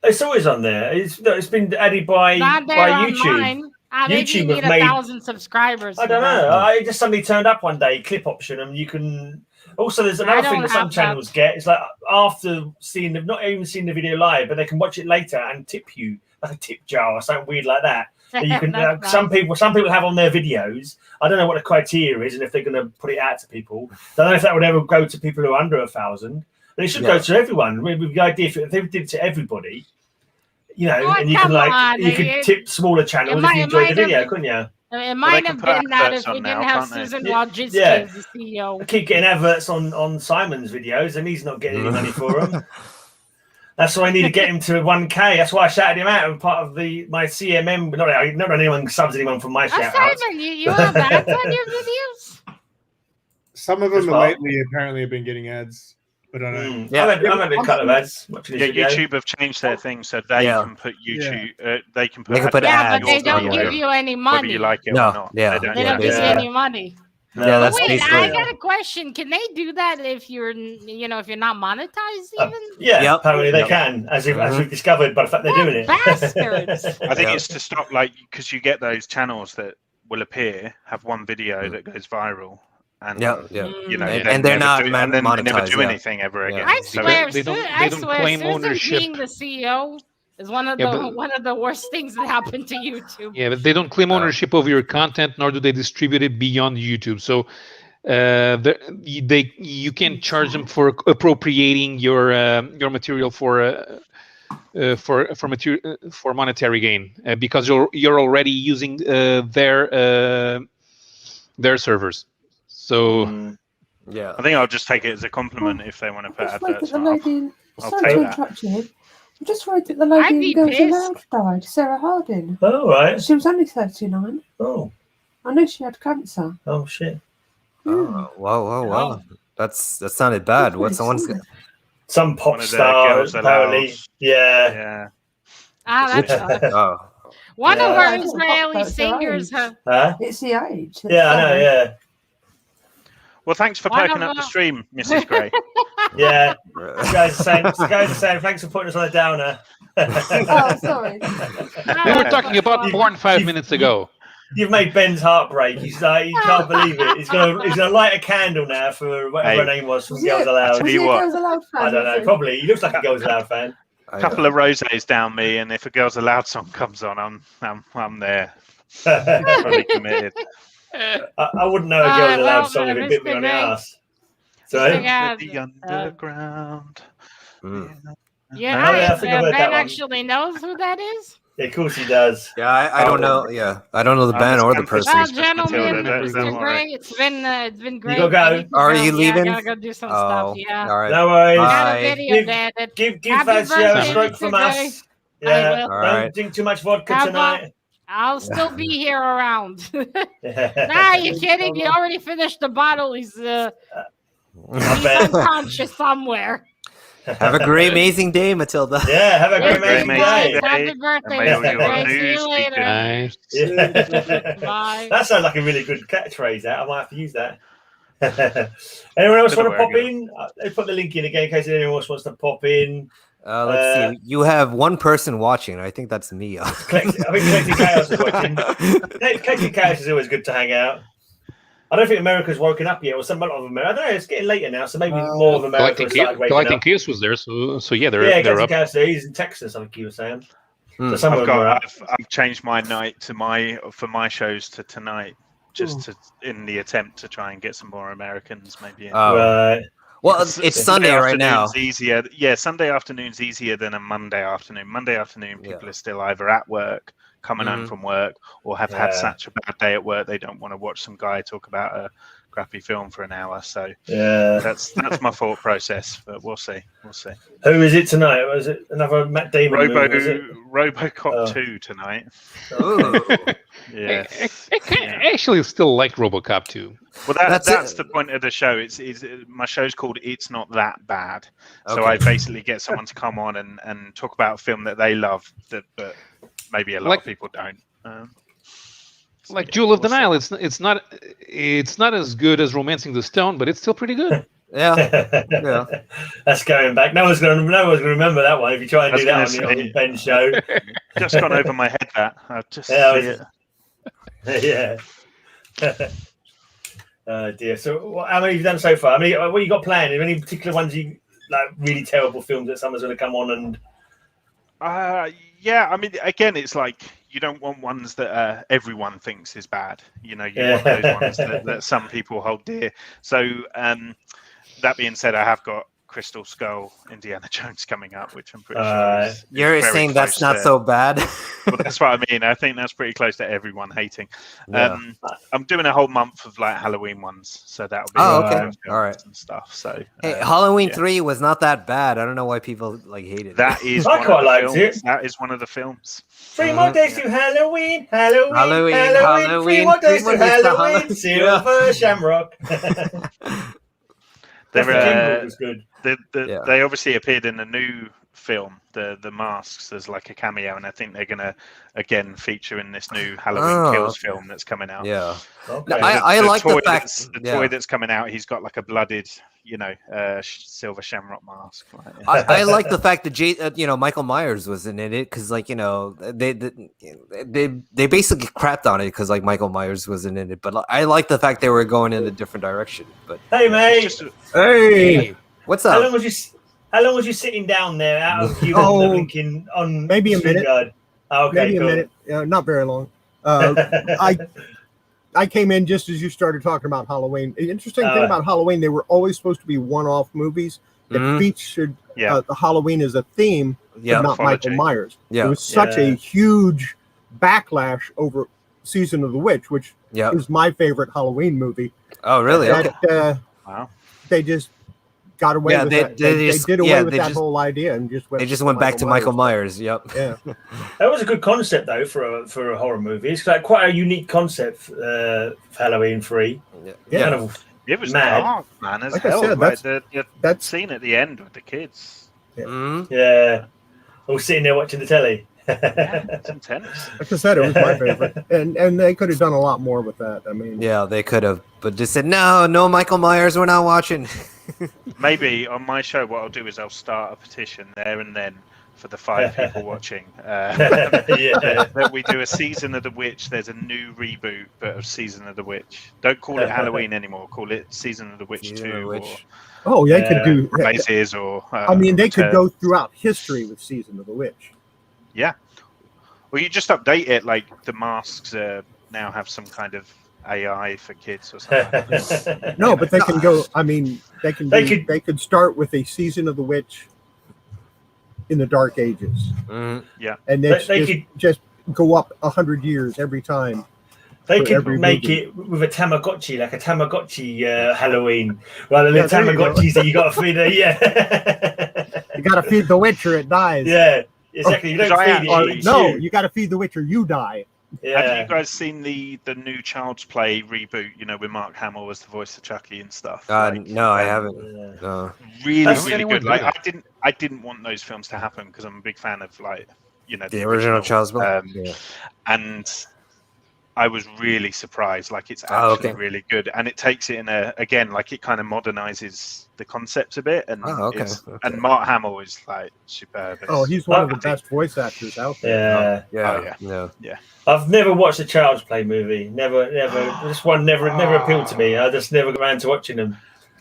It's always on there. It's been added by YouTube. Mine. Maybe you need 1,000 subscribers. I don't know. It just suddenly turned up one day, clip option, and you can. Also, there's another thing that some channels get. It's like after not even seeing the video live, but they can watch it later and tip you like a tip jar or something weird like that. You can. Some people have on their videos. I don't know what the criteria is, and if they're going to put it out to people. I don't know if that would ever go to people who are under 1,000. But it should go to everyone. With the idea, if they did it to everybody, and you can tip smaller channels if you enjoy the video, couldn't you? It might have been that if we didn't have Susan Wojcicki as the CEO. I keep getting adverts on Simon's videos, and he's not getting any money for them. That's why I need to get him to 1K. That's why I shouted him out. And part of my CMM. Not anyone subs anyone from my shout outs. Simon, you have ads on your videos? Some of them lately apparently have been getting ads, but I don't know. Yeah, I've had a couple of ads. YouTube have changed their thing so they can put YouTube. They can put ads. But they don't give you any money. Whether you like it or not. They don't give you any money. Yeah, that's wait, I got a question. Can they do that if you're not monetized even? Apparently they can, as we've discovered by the fact they're doing it. Bastards! I think it's to stop, because you get those channels that will have one video that goes viral, and and they're not and then monetized, they never do anything ever again. I swear, they don't claim Susan ownership. Being the CEO is one of the worst things that happened to YouTube. Yeah, but they don't claim ownership of your content, nor do they distribute it beyond YouTube. So you can charge them for appropriating your material for monetary gain because you're already using their servers. So I think I'll just take it as a compliment if they want to put adverts on. I'll take that. I'm just worried that the lady in Girls Aloud died, Sarah Harding. Oh, right. She was only 39. Oh. I know she had cancer. Oh, shit. Oh, wow. That sounded bad. What's someone's... Some pop star, apparently. Yeah. That's one of our Israeli singers. It's the age. Yeah, I know, yeah. Well, thanks for poking up the stream, Mrs. Gray. Yeah. The guys are saying thanks for putting us on a downer. Oh, sorry. We were talking about porn 5 minutes ago. You've made Ben's heart break. He's like, he can't believe it. He's gonna light a candle now for whatever her name was from Girls Aloud. I don't know. Probably. He looks like a Girls Aloud fan. A couple of rosés down me, and if a Girls Aloud song comes on, I'm there. Probably committed. I wouldn't know a Girls Aloud song if it bit me on the ass. Sorry? The underground. Ben actually knows who that is. Yeah, of course he does. Yeah, I don't know. Yeah, I don't know the band or the person. Well, gentlemen, it's been great. You go. Are you leaving? I gotta go do some stuff. Yeah. All right. No worries. Got a video, Dad. Give Vazio a stroke from us. Yeah. Don't drink too much vodka tonight. I'll still be here around. Nah, you kidding? He already finished the bottle. He's unconscious somewhere. Have a Greymazing day, Matilda. Yeah, have a Greymazing day. Happy birthday. See you later. Nice. Yeah. Bye. That sounds like a really good catchphrase. I might have to use that. Anyone else want to pop in? Let's put the link in again in case anyone else wants to pop in. Let's see. You have one person watching. I think that's me. I think Collecting Chaos is watching. Collecting Chaos is always good to hang out. I don't think America's woken up yet, or some of America. I don't know. It's getting later now, so maybe more of America started waking Collecting up. Chaos was there, so yeah, they're Collecting up. Chaos, he's in Texas. I think he was saying. So some of them are up. I've changed my night to my shows to tonight, just in the attempt to try and get some more Americans maybe in. Right. Well, it's Sunday right now. Easier. Yeah, Sunday afternoon's easier than a Monday afternoon. Monday afternoon, people are still either at work, coming home from work, or have had such a bad day at work they don't want to watch some guy talk about a crappy film for an hour. So that's my thought process. But we'll see. Who is it tonight? Was it another Matt Damon movie? RoboCop 2 tonight. Yes. I actually still like RoboCop 2. Well, that's the point of the show. It's my show's called It's Not That Bad. So I basically get someone to come on and talk about a film that they love, but maybe a lot of people don't. Like Jewel of the Nile, it's not as good as Romancing the Stone, but it's still pretty good. Yeah. That's going back. No one's going to remember that one if you try and do that on Ben's show. Just gone over my head. That I just see it. Yeah. Dear. So, how many have you done so far? What you got planned? Are there any particular ones you like? Really terrible films that someone's going to come on and? Yeah. I mean, again, it's like you don't want ones that everyone thinks is bad. You know, you want those ones that some people hold dear. So, that being said, I have got Crystal Skull, Indiana Jones coming up, which I'm pretty sure is you're saying that's not so bad. Well, that's what I mean. I think that's pretty close to everyone hating. Yeah. I'm doing a whole month of like Halloween ones, so that'll be okay, all right, and stuff. So hey, Halloween 3 was not that bad. I don't know why people like hate it. That is I quite liked it. That is one of the films. 3 more days to Halloween. 3 more days to Halloween. Silver Shamrock. Was good. They obviously appeared in a new film, the Masks, as like a cameo, and I think they're gonna again feature in this new Halloween Kills film that's coming out. Yeah, okay. I like the fact the toy that's coming out. He's got like a blooded, silver shamrock mask. I like the fact that Michael Myers was in it because they basically crapped on it because like Michael Myers wasn't in it, but I like the fact they were going in a different direction. But hey, mate, hey, what's up? How long was you sitting down there out of human blinking on? Maybe a minute. Okay, maybe a minute. Not very long. I came in just as you started talking about Halloween. The interesting thing about Halloween, they were always supposed to be one-off movies that featured the Halloween as a theme, but not Michael Myers. Yeah. It was such a huge backlash over Season of the Witch, which is my favorite Halloween movie. Oh, really? Wow. They just got away with that. They did away with that whole idea and just went back to Michael Myers. Yep. Yeah. That was a good concept though for a horror movie. It's like quite a unique concept for Halloween 3. Yeah. Kind of it was mad. dark, man. As like hell. I said, that scene at the end with the kids. Yeah. All sitting there watching the telly. It's intense. Like I said, it was my favorite, and they could have done a lot more with that. I mean, yeah, they could have, but just said no, Michael Myers, we're not watching. Maybe on my show, what I'll do is I'll start a petition there and then for the 5 people watching. That we do a Season of the Witch. There's a new reboot, but of Season of the Witch. Don't call it Halloween anymore. Call it Season of the Witch 2. Or, they could do Greymazing or. They could go throughout history with Season of the Witch. Yeah. Well, you just update it like the masks now have some kind of AI for kids or something. No, but they can go. I mean, they could start with a Season of the Witch in the Dark Ages. Yeah, and they could just go up 100 years every time. They could make it with a Tamagotchi, like a Tamagotchi Halloween, rather than Tamagotchis that you got to feed. You got to feed the witch or it dies. Yeah. Exactly. You don't feed it. No, you got to feed the witch or you die. Yeah. Have you guys seen the new Child's Play reboot? With Mark Hamill as the voice of Chucky and stuff. No, I haven't. No. Really good. Like I didn't want those films to happen because I'm a big fan of the original Child's Play. And I was really surprised. Like it's actually really good, and it takes it in it kind of modernizes the concept a bit. And and Mark Hamill is like superb. He's one of the best voice actors out there. Yeah. I've never watched a Child's Play movie. Never. This one never appealed to me. I just never got around to watching them.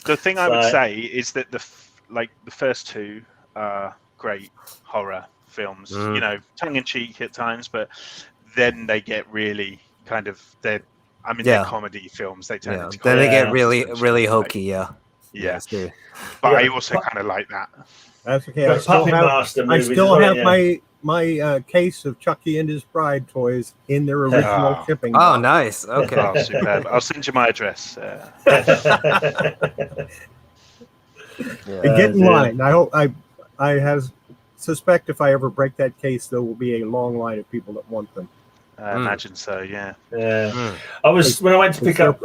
The thing I would say is that the first 2 are great horror films. Tongue in cheek at times, but then they get really kind of they're comedy films. They turn into then they get really hokey. Yeah. But I also kind of like that. That's okay. I still have my case of Chucky and his Bride toys in their original shipping. Oh, nice. Okay. Superb. I'll send you my address. Get in line. I hope I suspect if I ever break that case, there will be a long line of people that want them. I imagine so. Yeah. I was when I went to pick up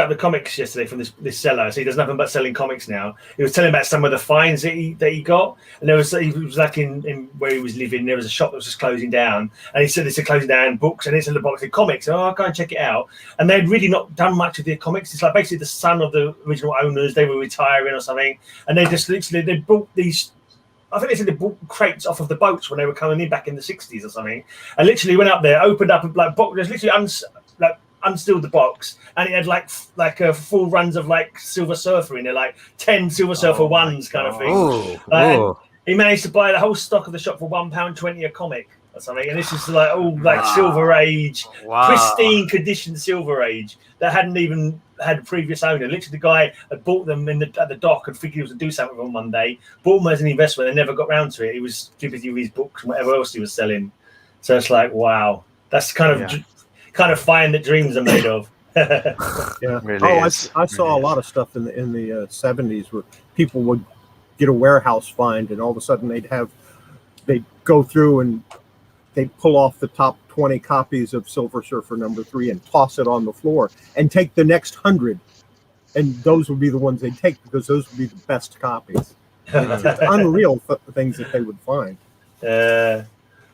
the comics yesterday from this seller. So he does nothing but selling comics now. He was telling about some of the finds that he got, and he was like in where he was living. There was a shop that was just closing down, and he said it's closing down books, and it's in the box of comics. I'll go and check it out. And they'd really not done much of their comics. It's like basically the son of the original owners. They were retiring or something, and they just literally they bought these I think they said they bought crates off of the boats when they were coming in back in the 60s or something. And literally went up there, opened up, and there's literally unsealed the box, and it had like a full runs of like Silver Surfer in there, like 10 Silver Surfer ones kind of thing. He managed to buy the whole stock of the shop for £1.20 a comic or something. And this is like all like Silver Age, pristine condition Silver Age that hadn't even had a previous owner. Literally, the guy had bought them at the dock and figured he was to do something with them one day. Bought them as an investment and never got round to it. He was too busy with his books and whatever else he was selling. So it's like, wow, that's kind of fine that dreams are made of. Really I saw a lot of stuff in the 70s where people would get a warehouse find, and all of a sudden they'd go through and they'd pull off the top 20 copies of Silver Surfer #3 and toss it on the floor and take the next 100, and those would be the ones they'd take because those would be the best copies. It's just unreal things that they would find. Man,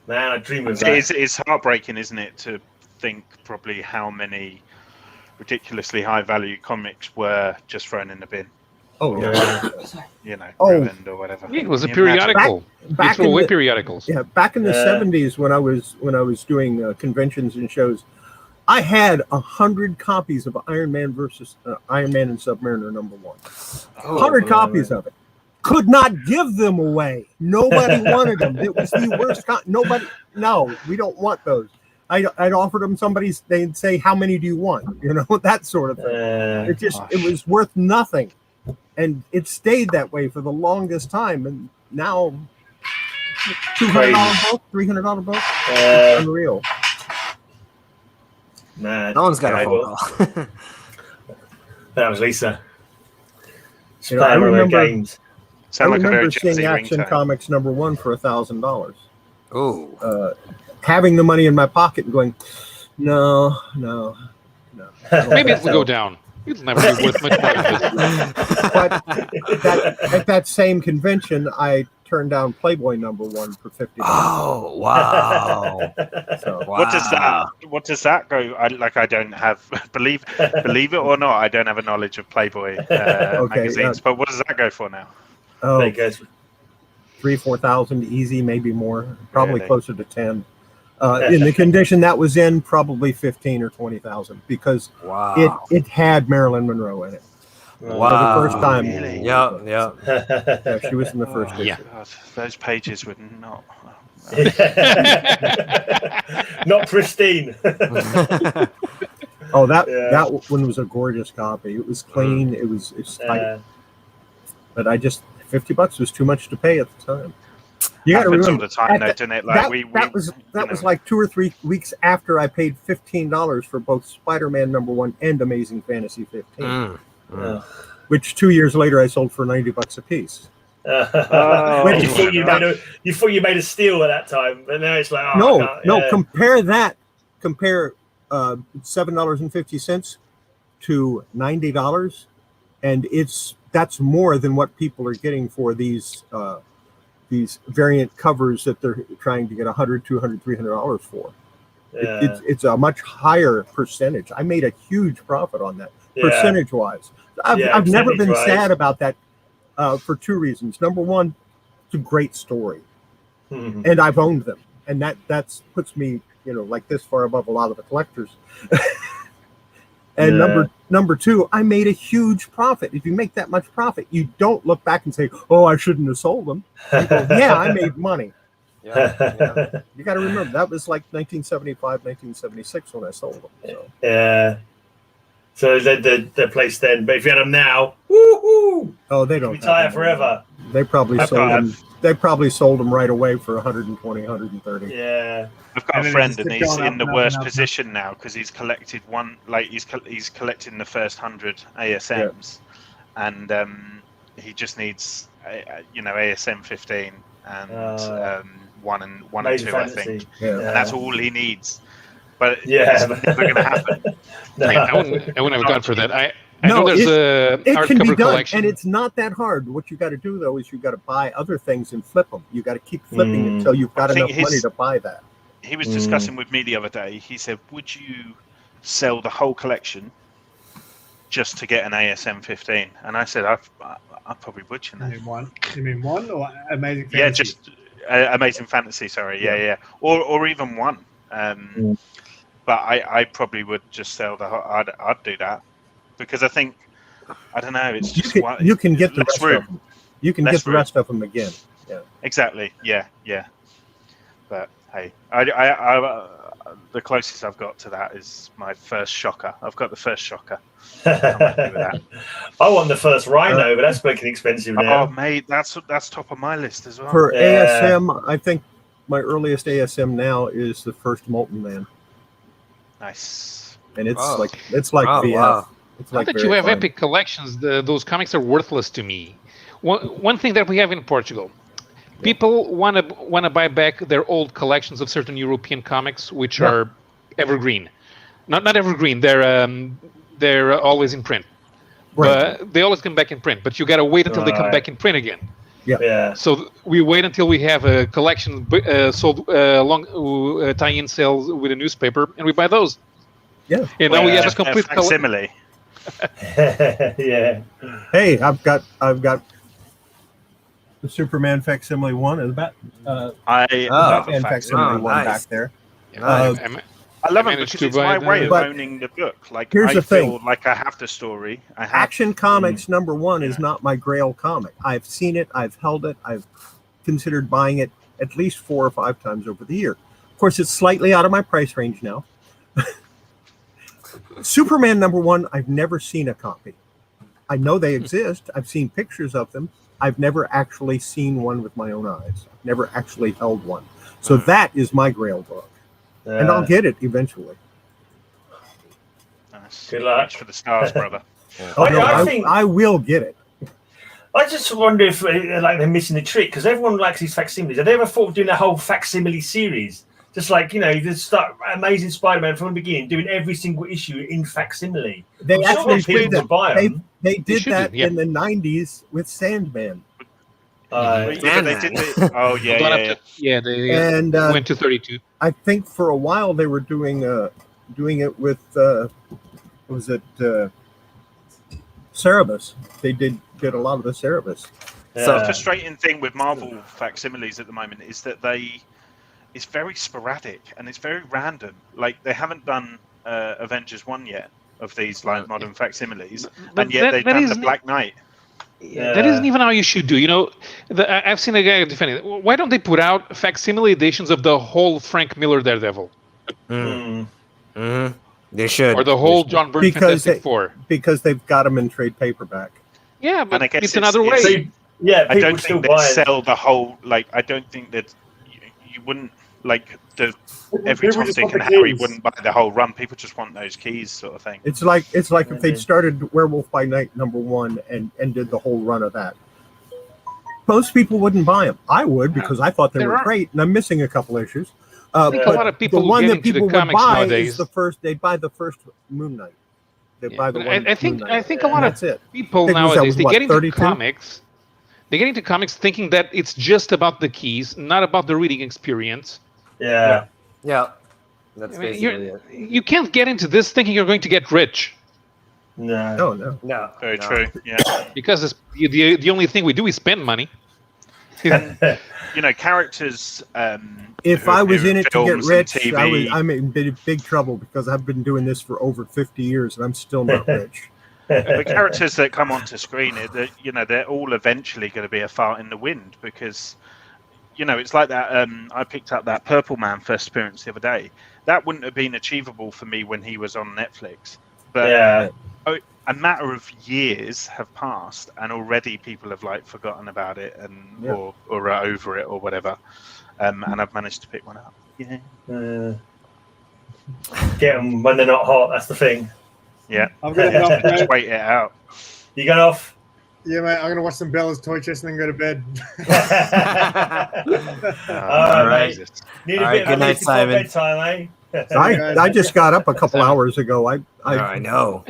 I dream of that. It's heartbreaking, isn't it, to think probably how many ridiculously high value comics were just thrown in the bin. Oh yeah, ruined or whatever. It was a periodical. Back in the periodicals. Yeah, back in the 70s when I was doing conventions and shows, I had 100 copies of Iron Man versus Iron Man and Submariner #1. 100 copies of it. Could not give them away. Nobody wanted them. It was the worst. Nobody. No, we don't want those. I'd offer them they'd say, how many do you want? That sort of thing. It was worth nothing. And it stayed that way for the longest time. And now, $200 book, $300 book, unreal. Man, no one's got a phone call. That was Lisa. I remember games. Seeing Action Comics #1 for $1,000. Oh. Having the money in my pocket and going, no. Maybe it will go down. It'll never be worth much money. But at that same convention, I turned down Playboy #1 for $50. Oh wow! What does that go? I don't have believe it or not, I don't have a knowledge of Playboy magazines. But what does that go for now? Oh, it goes 3,000-4,000 easy, maybe more. Probably closer to 10. In the condition that was in, probably 15 or 20,000 because it had Marilyn Monroe in it. Wow! For the first time. Really? Yeah, she was in the first issue. God, those pages would not. Not pristine. That one was a gorgeous copy. It was clean. It's tight. But $50 was too much to pay at the time. You got to remember all the time, though, didn't it? Like that was like 2 or 3 weeks after I paid $15 for both Spider-Man #1 and Amazing Fantasy 15, which 2 years later I sold for $90 a piece. You thought you made a steal at that time, but now it's like no. Compare $7.50 to $90, and that's more than what people are getting for these variant covers that they're trying to get $100, $200, $300 for. It's a much higher percentage. I made a huge profit on that percentage-wise. I've never been sad about that for 2 reasons. Number one, it's a great story, and I've owned them, and that puts me like this far above a lot of the collectors. And number two, I made a huge profit. If you make that much profit, you don't look back and say, "Oh, I shouldn't have sold them." You go, "Yeah, I made money." Yeah. You got to remember that was like 1975, 1976 when I sold them. So. Yeah. So the place then, but if you had them now, woohoo! Oh, they don't retire forever. They probably sold them. They probably sold them right away for 120, 130. Yeah. I've got a friend, and he's in the worst position now because he's collected he's collecting the first 100 ASMs, and he just needs ASM 15 and one and two, I think, and that's all he needs. But it's never going to happen. I wouldn't have gone for that. I know there's a hardcover collection, and it's not that hard. What you got to do though is you got to buy other things and flip them. You got to keep flipping until you've got enough money to buy that. He was discussing with me the other day. He said, "Would you sell the whole collection just to get an ASM 15, and I said I probably would. You mean one? You mean one or Amazing Fantasy? Yeah, just Amazing Fantasy. Sorry, yeah. Or even one. But I probably would just sell the. I'd do that because I think I don't know. It's just you can get the rest of them. You can get the rest of them again. Yeah. Exactly. Yeah. But hey, I the closest I've got to that is my first shocker. I've got the first shocker. I'm happy with that. I want the first Rhino, but that's making expensive now. Oh, mate, that's top of my list as well. For ASM, I think my earliest ASM now is the first Molten Man. Nice. And it's like VF. Wow. It's like that you have epic collections. Those comics are worthless to me. One thing that we have in Portugal, people want to buy back their old collections of certain European comics, which are evergreen. Not evergreen. They're always in print. Right. But they always come back in print. But you got to wait until they come back in print again. Yeah. So we wait until we have a collection sold long tie-in sales with a newspaper, and we buy those. Yeah. And now we have a complete facsimile. Yeah. Hey, I've got the Superman facsimile one and that Batman facsimile one back there. I love it because it's my way of owning the book. Like here's I the feel thing. like I have the story. Action Comics #1 is not my Grail comic. I've seen it. I've held it. I've considered buying it at least 4 or 5 times over the year. Of course, it's slightly out of my price range now. Superman #1, I've never seen a copy. I know they exist. I've seen pictures of them. I've never actually seen one with my own eyes. I've never actually held one. So that is my Grail book. And I'll get it eventually. Nice. Good luck. Reach for the stars, brother. I will get it. I just wonder if they're missing the trick because everyone likes these facsimiles. Have they ever thought of doing a whole facsimile series? Just like, you just start Amazing Spider-Man from the beginning, doing every single issue in facsimile. They actually did that. They did should that do, yeah. in the 90s with Sandman. They went to 32. I think for a while they were doing it with Cerebus. They did a lot of the Cerebus. So the frustrating thing with Marvel facsimiles at the moment is that it's very sporadic and it's very random. Like they haven't done Avengers 1 yet of these like modern facsimiles, and yet they've done the Black Knight. That isn't even how you should do. I've seen a guy defending it. Why don't they put out facsimile editions of the whole Frank Miller Daredevil? They should. Or the whole John Byrne Fantastic Four. Because they've got them in trade paperback. Yeah, but and I guess it's another way. I don't think they'd sell the whole. Like, I don't think that you wouldn't like every Tom, Dick, and Harry wouldn't buy the whole run. People just want those keys, sort of thing. It's like if they'd started Werewolf by Night #1 and did the whole run of that. Most people wouldn't buy them. I would because I thought they were great, and I'm missing a couple issues. I think a lot of people the one that into people the would comics buy nowadays. is the first. They buy the first Moon Knight. They buy the one. I think a lot of people nowadays they get into comics. They get into comics thinking that it's just about the keys, not about the reading experience. Yeah. That's basically it. You can't get into this thinking you're going to get rich. No. Very true. Yeah. Because it's, the only thing we do is spend money. Characters. If I was in it to get rich, I'm in big trouble because I've been doing this for over 50 years and I'm still not rich. The characters that come onto screen, they're all eventually going to be a fart in the wind because, it's like that. I picked up that Purple Man first appearance the other day. That wouldn't have been achievable for me when he was on Netflix. But a matter of years have passed, and already people have forgotten about it or are over it or whatever. And I've managed to pick one up. Yeah. Get them when they're not hot. That's the thing. Yeah. I'm going to just wait it out. You going off? Yeah, mate. I'm going to watch some Bella's Toy Chest and then go to bed. All right. Need a bit good night, Simon. Bedtime, eh? I just got up a couple hours ago. I know.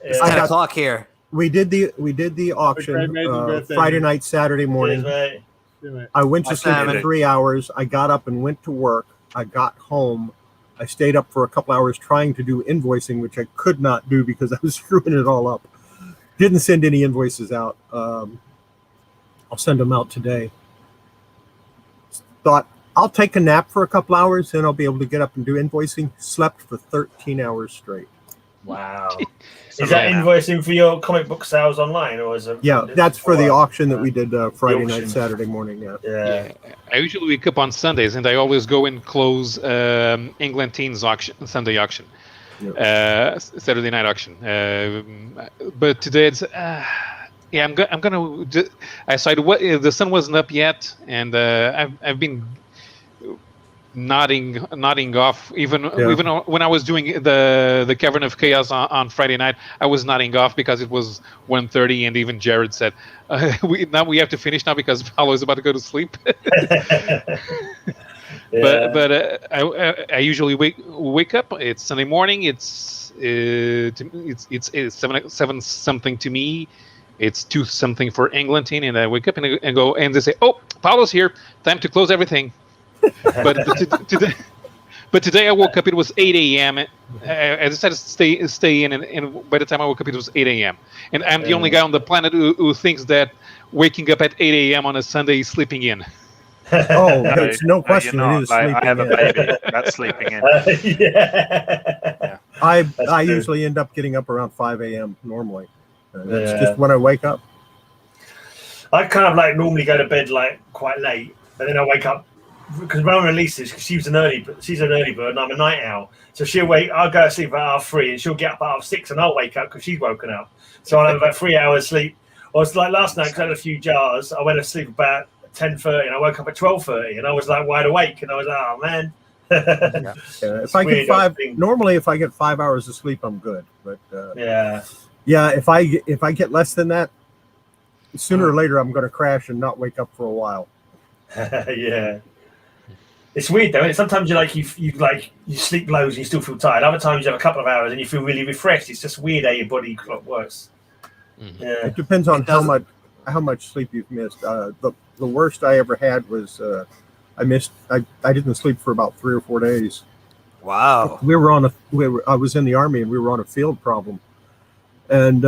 It's I 10 got- o'clock here. We did the auction Greymazing birthday. Friday night, Saturday morning. Cheers, mate. I went to sleep Simon. for 3 hours. I got up and went to work. I got home. I stayed up for a couple hours trying to do invoicing, which I could not do because I was screwing it all up. Didn't send any invoices out. I'll send them out today. Thought I'll take a nap for a couple hours, and I'll be able to get up and do invoicing. Slept for 13 hours straight. Wow. Is that invoicing for your comic book sales online, or is it? Yeah, that's for the auction that we did Friday night, Saturday morning. Yeah. I usually wake up on Sundays, and I always go and close England Teens auction, Sunday auction, Saturday night auction. But today it's I'm gonna. I decided the sun wasn't up yet, and I've been nodding off even when I was doing the Cavern of Chaos on Friday night. I was nodding off because it was 1:30, and even Jared said we have to finish now because Paolo is about to go to sleep. But I usually wake up. It's Sunday morning. It's 7 something to me. It's 2 something for England, and I wake up and go, and they say, "Oh, Paolo's here. Time to close everything." But today I woke up. It was 8 a.m. I decided to stay in, and by the time I woke up, it was 8 a.m. And I'm the only guy on the planet who thinks that waking up at 8 a.m. on a Sunday is sleeping in. Oh, there's no question. You're not. I have a baby. That's sleeping in. I usually end up getting up around 5 a.m. normally. That's just when I wake up. I kind of like normally go to bed like quite late, and then I wake up. Because Rowan releases, because she's an early bird and I'm a night owl. So I'll go to sleep about 3:30 and she'll get up at 6:30 and I'll wake up because she's woken up. So I'll have about 3 hours sleep. Or it's like last night, because I had a few jars, I went to sleep about 10:30 and I woke up at 12:30 and I was like wide awake and I was like, oh man. If I get if I get 5 hours of sleep, I'm good. But if I get less than that, sooner or later I'm going to crash and not wake up for a while. It's weird though. Sometimes you sleep loads and you still feel tired. Other times you have a couple of hours and you feel really refreshed. It's just weird how your body clock works. Mm-hmm. Yeah, it depends on how much sleep you've missed. The worst I ever had was I didn't sleep for about 3 or 4 days. Wow. I was in the Army and we were on a field problem, and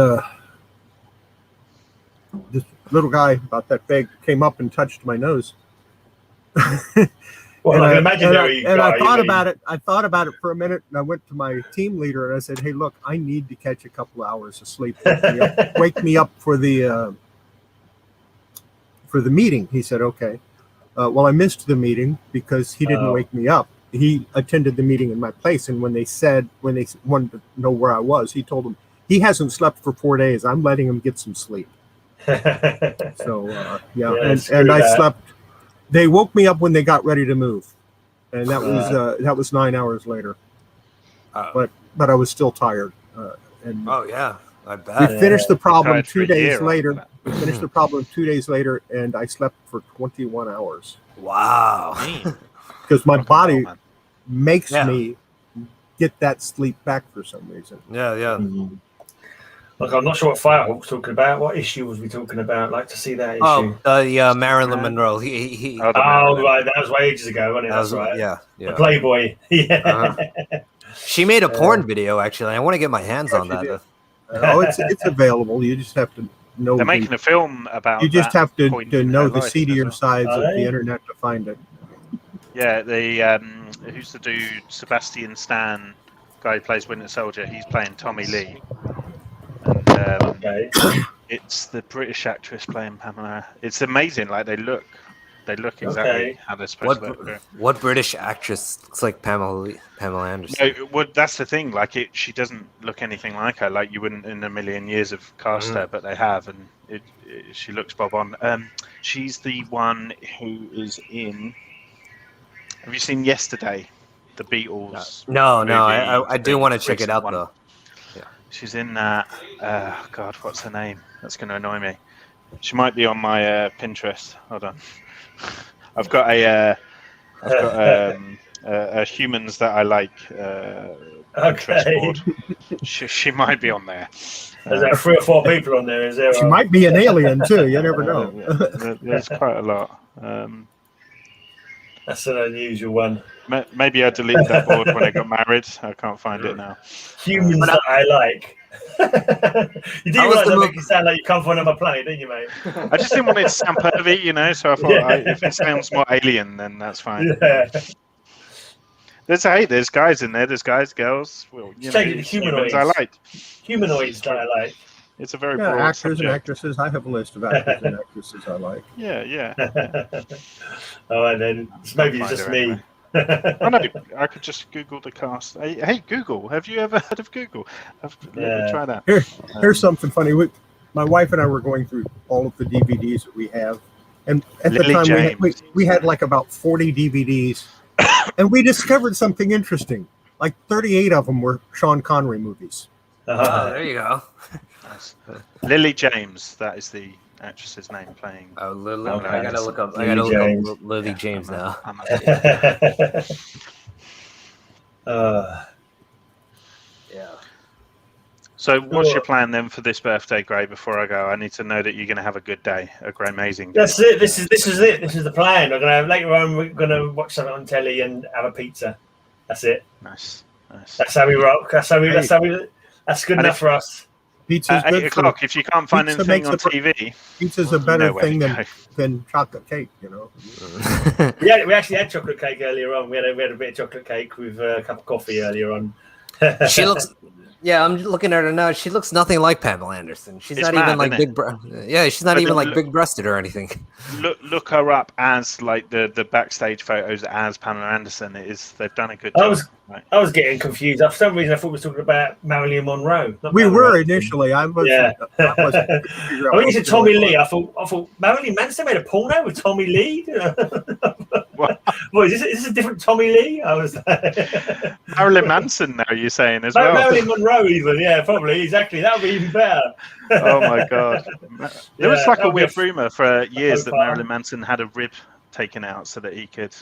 this little guy about that big came up and touched my nose. Well, I can imagine I thought about it. I thought about it for a minute, and I went to my team leader and I said, "Hey, look, I need to catch a couple of hours of sleep. Wake me up for the meeting." He said, "Okay." Well, I missed the meeting because he didn't wake me up. He attended the meeting in my place, and when they wanted to know where I was, he told them he hasn't slept for 4 days. I'm letting him get some sleep. So and I slept. They woke me up when they got ready to move, and that was 9 hours later. But I was still tired. I bet. We finished the problem 2 days later. Finished the problem 2 days later, and I slept for 21 hours. Wow! Because my body makes me get that sleep back for some reason. Yeah. Mm-hmm. Look, I'm not sure what Firehawk's talking about. What issue was we talking about? I'd like to see that issue. Oh, Marilyn Monroe. Right. That was way ages ago, wasn't it? That's right. Yeah. The Playboy. She made a porn video, actually. I want to get my hands on that. It's available. You just have to know. They're making a film about. You just have to know the seedier sides of the internet to find it. Yeah, who's the dude? Sebastian Stan, guy who plays Winter Soldier. He's playing Tommy Lee. And it's the British actress playing Pamela. It's amazing. Like they look exactly how they're supposed to look. What British actress looks like Pamela Anderson? No, well, that's the thing. Like she doesn't look anything like her. Like you wouldn't in a million years have cast her, but they have, and she looks bob on. She's the one who is in. Have you seen Yesterday? The Beatles. No. I do want to check it out though. She's in that. God, what's her name? That's going to annoy me. She might be on my Pinterest. Hold on. I've got a humans that I like Pinterest board. She might be on there. Is there 3 or 4 people on there? Is there? She might be an alien too. You never know. There's quite a lot. That's an unusual one. Maybe I deleted that board when I got married. I can't find it now. Humans that I like. You do realize that make you sound like you come from another planet, didn't you, mate? I just didn't want it to sound pervy, you know. So I thought if it sounds more alien, then that's fine. Yeah. There's guys in there. There's guys, girls. Well, humanoids. I like. Humanoids that I like. It's a very broad actors subject. and actresses. I have a list of actors and actresses I like. Yeah. All right then. Maybe it's just me. I know. I could just Google the cast. Hey, Google. Have you ever heard of Google? Let me try that. Here's something funny. My wife and I were going through all of the DVDs that we have, and at the time we had like about 40 DVDs, and we discovered something interesting. Like 38 of them were Sean Connery movies. There you go. Nice. Lily James. That is the actress's name playing. Oh, Lily. Okay. I gotta look up Lily James now. Yeah. So, what's your plan then for this birthday, Gray? Before I go, I need to know that you're going to have a good day, a Greymazing day. That's it. This is it. This is the plan. Later on, we're gonna watch something on telly and have a pizza. That's it. Nice. That's how we rock. That's good enough for us. Pizza's at good 8 o'clock. If you can't find anything on TV, pizza's a better thing than chocolate cake. You know. Yeah, we actually had chocolate cake earlier on. We had a bit of chocolate cake with a cup of coffee earlier on. She looks. Yeah, I'm looking at her now. She looks nothing like Pamela Anderson. She's not even like big. Yeah, she's not even like big-breasted or anything. Look her up as like the backstage photos as Pamela Anderson. They've done a good job. I was getting confused. For some reason, I thought we were talking about Marilyn Monroe. We were initially. I was. Yeah. When you said Tommy Lee, I thought Marilyn Manson made a porno with Tommy Lee. What is this a different Tommy Lee? I was Marilyn Manson. Now you're saying as well. Marilyn Monroe, even probably exactly. That would be even better. Oh my god! There was like a weird rumor for years that Marilyn Manson had a rib taken out so that he could.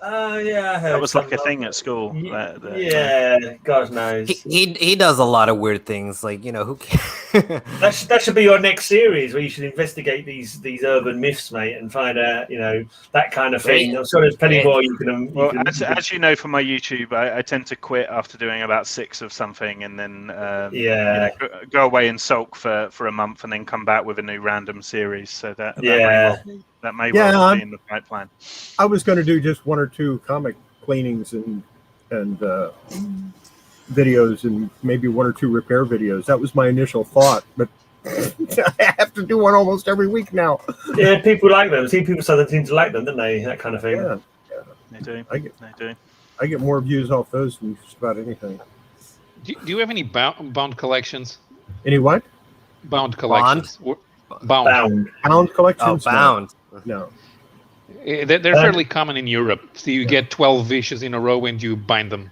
Yeah, I heard that was like a thing at school. God knows. He does a lot of weird things. Like who cares? that should be your next series where you should investigate these urban myths, mate, and find out that kind of thing. I'm sure there's plenty more you can. As you know from my YouTube, I tend to quit after doing about 6 of something, and then go away and sulk for a month, and then come back with a new random series. So that may well be in the pipeline. I was going to do just 1 or 2 comic cleanings and videos, and maybe 1 or 2 repair videos. That was my initial thought, but I have to do one almost every week now. Yeah, people like them. People seem to like them, don't they? That kind of thing. Yeah. They do. I get more views off those than just about anything. Do you have any bound collections? Any what? Bound collections. Bound collections. Oh, bound. No. They're fairly common in Europe. So you get 12 issues in a row and you bind them.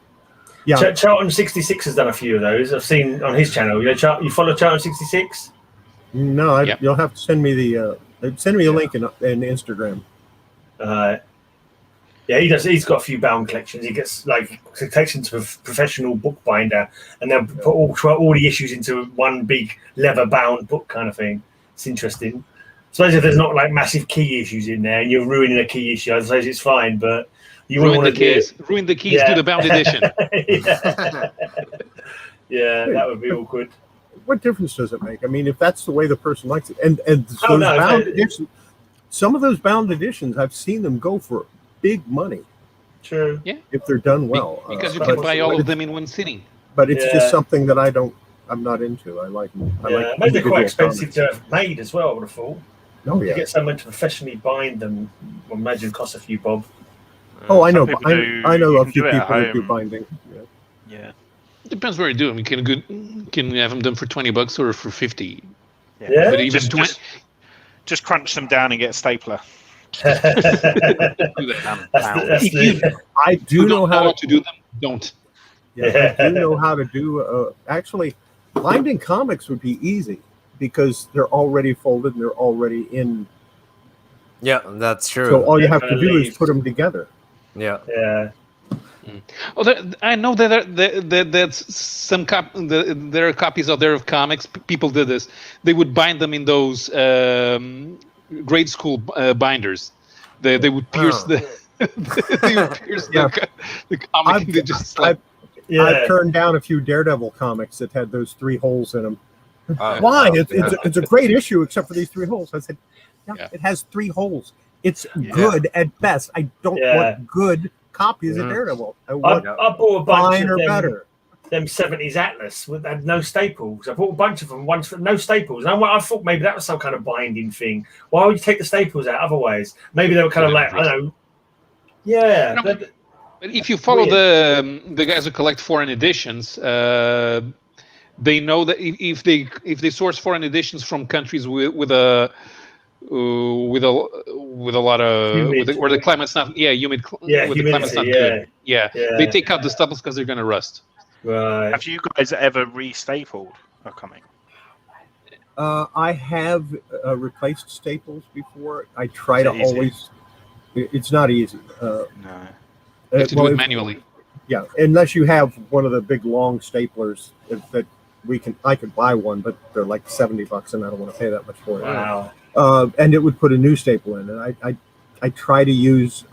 Yeah. Charlton 66 has done a few of those. I've seen on his channel. You follow Charlton 66? No, you'll have to send me a link in Instagram. Yeah, he does. He's got a few bound collections. He gets takes into a professional bookbinder, and they'll put all the issues into one big leather bound book kind of thing. It's interesting. I suppose if there's not massive key issues in there and you're ruining a key issue, I suppose it's fine. But you ruin the keys. Ruin the keys to the bound edition. Yeah, that would be awkward. What difference does it make? I mean, if that's the way the person likes it, and bound editions, some of those bound editions, I've seen them go for big money. True. Yeah. If they're done well, because you can buy all of them in one sitting. But it's just something that I'm not into. I like. Maybe they're quite expensive to have made as well. I would have thought. Oh yeah. To get someone to professionally bind them, I imagine costs a few bob. Oh, I know. I know a few people who do binding. Yeah. It depends where you do them. You can have them done for $20 or for 50. Yeah. But even just crunch them down and get a stapler. I do know how to do them. Don't. Yeah, I do know how to do. Actually, binding comics would be easy because they're already folded and they're already in. Yeah, that's true. So all you have to do is put them together. Yeah. Yeah. Oh, I know that there are copies out there of comics. People did this. They would bind them in those grade school binders. They would pierce The comic. I've turned down a few Daredevil comics that had those 3 holes in them. Why? It's a great issue, except for these 3 holes. I said, it has 3 holes. It's good at best. I don't want good copies of Daredevil. I bought a bunch fine of or better. Them 70s Atlas with had no staples. I bought a bunch of them, ones for no staples. And I thought maybe that was some kind of binding thing. Why would you take the staples out otherwise? Maybe they were kind of like, I don't know. Yeah. No, but if you follow the guys who collect foreign editions, they know that if they source foreign editions from countries with a lot of where the climate's not humid, where the climate's not good. They take out the staples because they're going to rust. Right. Have you guys ever re-stapled a comic? I have replaced staples before. I try to always. It's not easy. No. You have to do it manually. Yeah, unless you have one of the big long staplers that I could buy one, but they're like $70, and I don't want to pay that much for it. Wow. And it would put a new staple in, and I try to use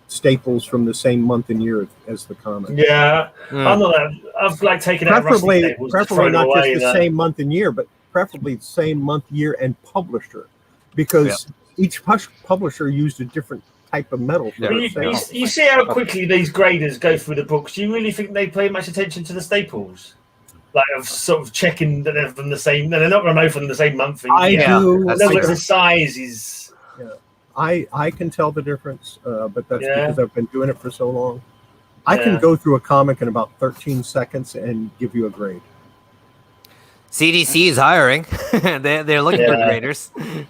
staples from the same month and year as the comic. Yeah, I'm not that. I've like taken out rusty staples, preferably not just the same month and year, but preferably the same month, year, and publisher, because each publisher used a different type of metal. You see how quickly these graders go through the books. Do you really think they pay much attention to the staples? Like of sort of checking that they're from the same. They're not going to know from the same month. I do. The size is. Yeah. I can tell the difference, but that's because I've been doing it for so long. I can go through a comic in about 13 seconds and give you a grade. CDC is hiring. they're looking for graders. But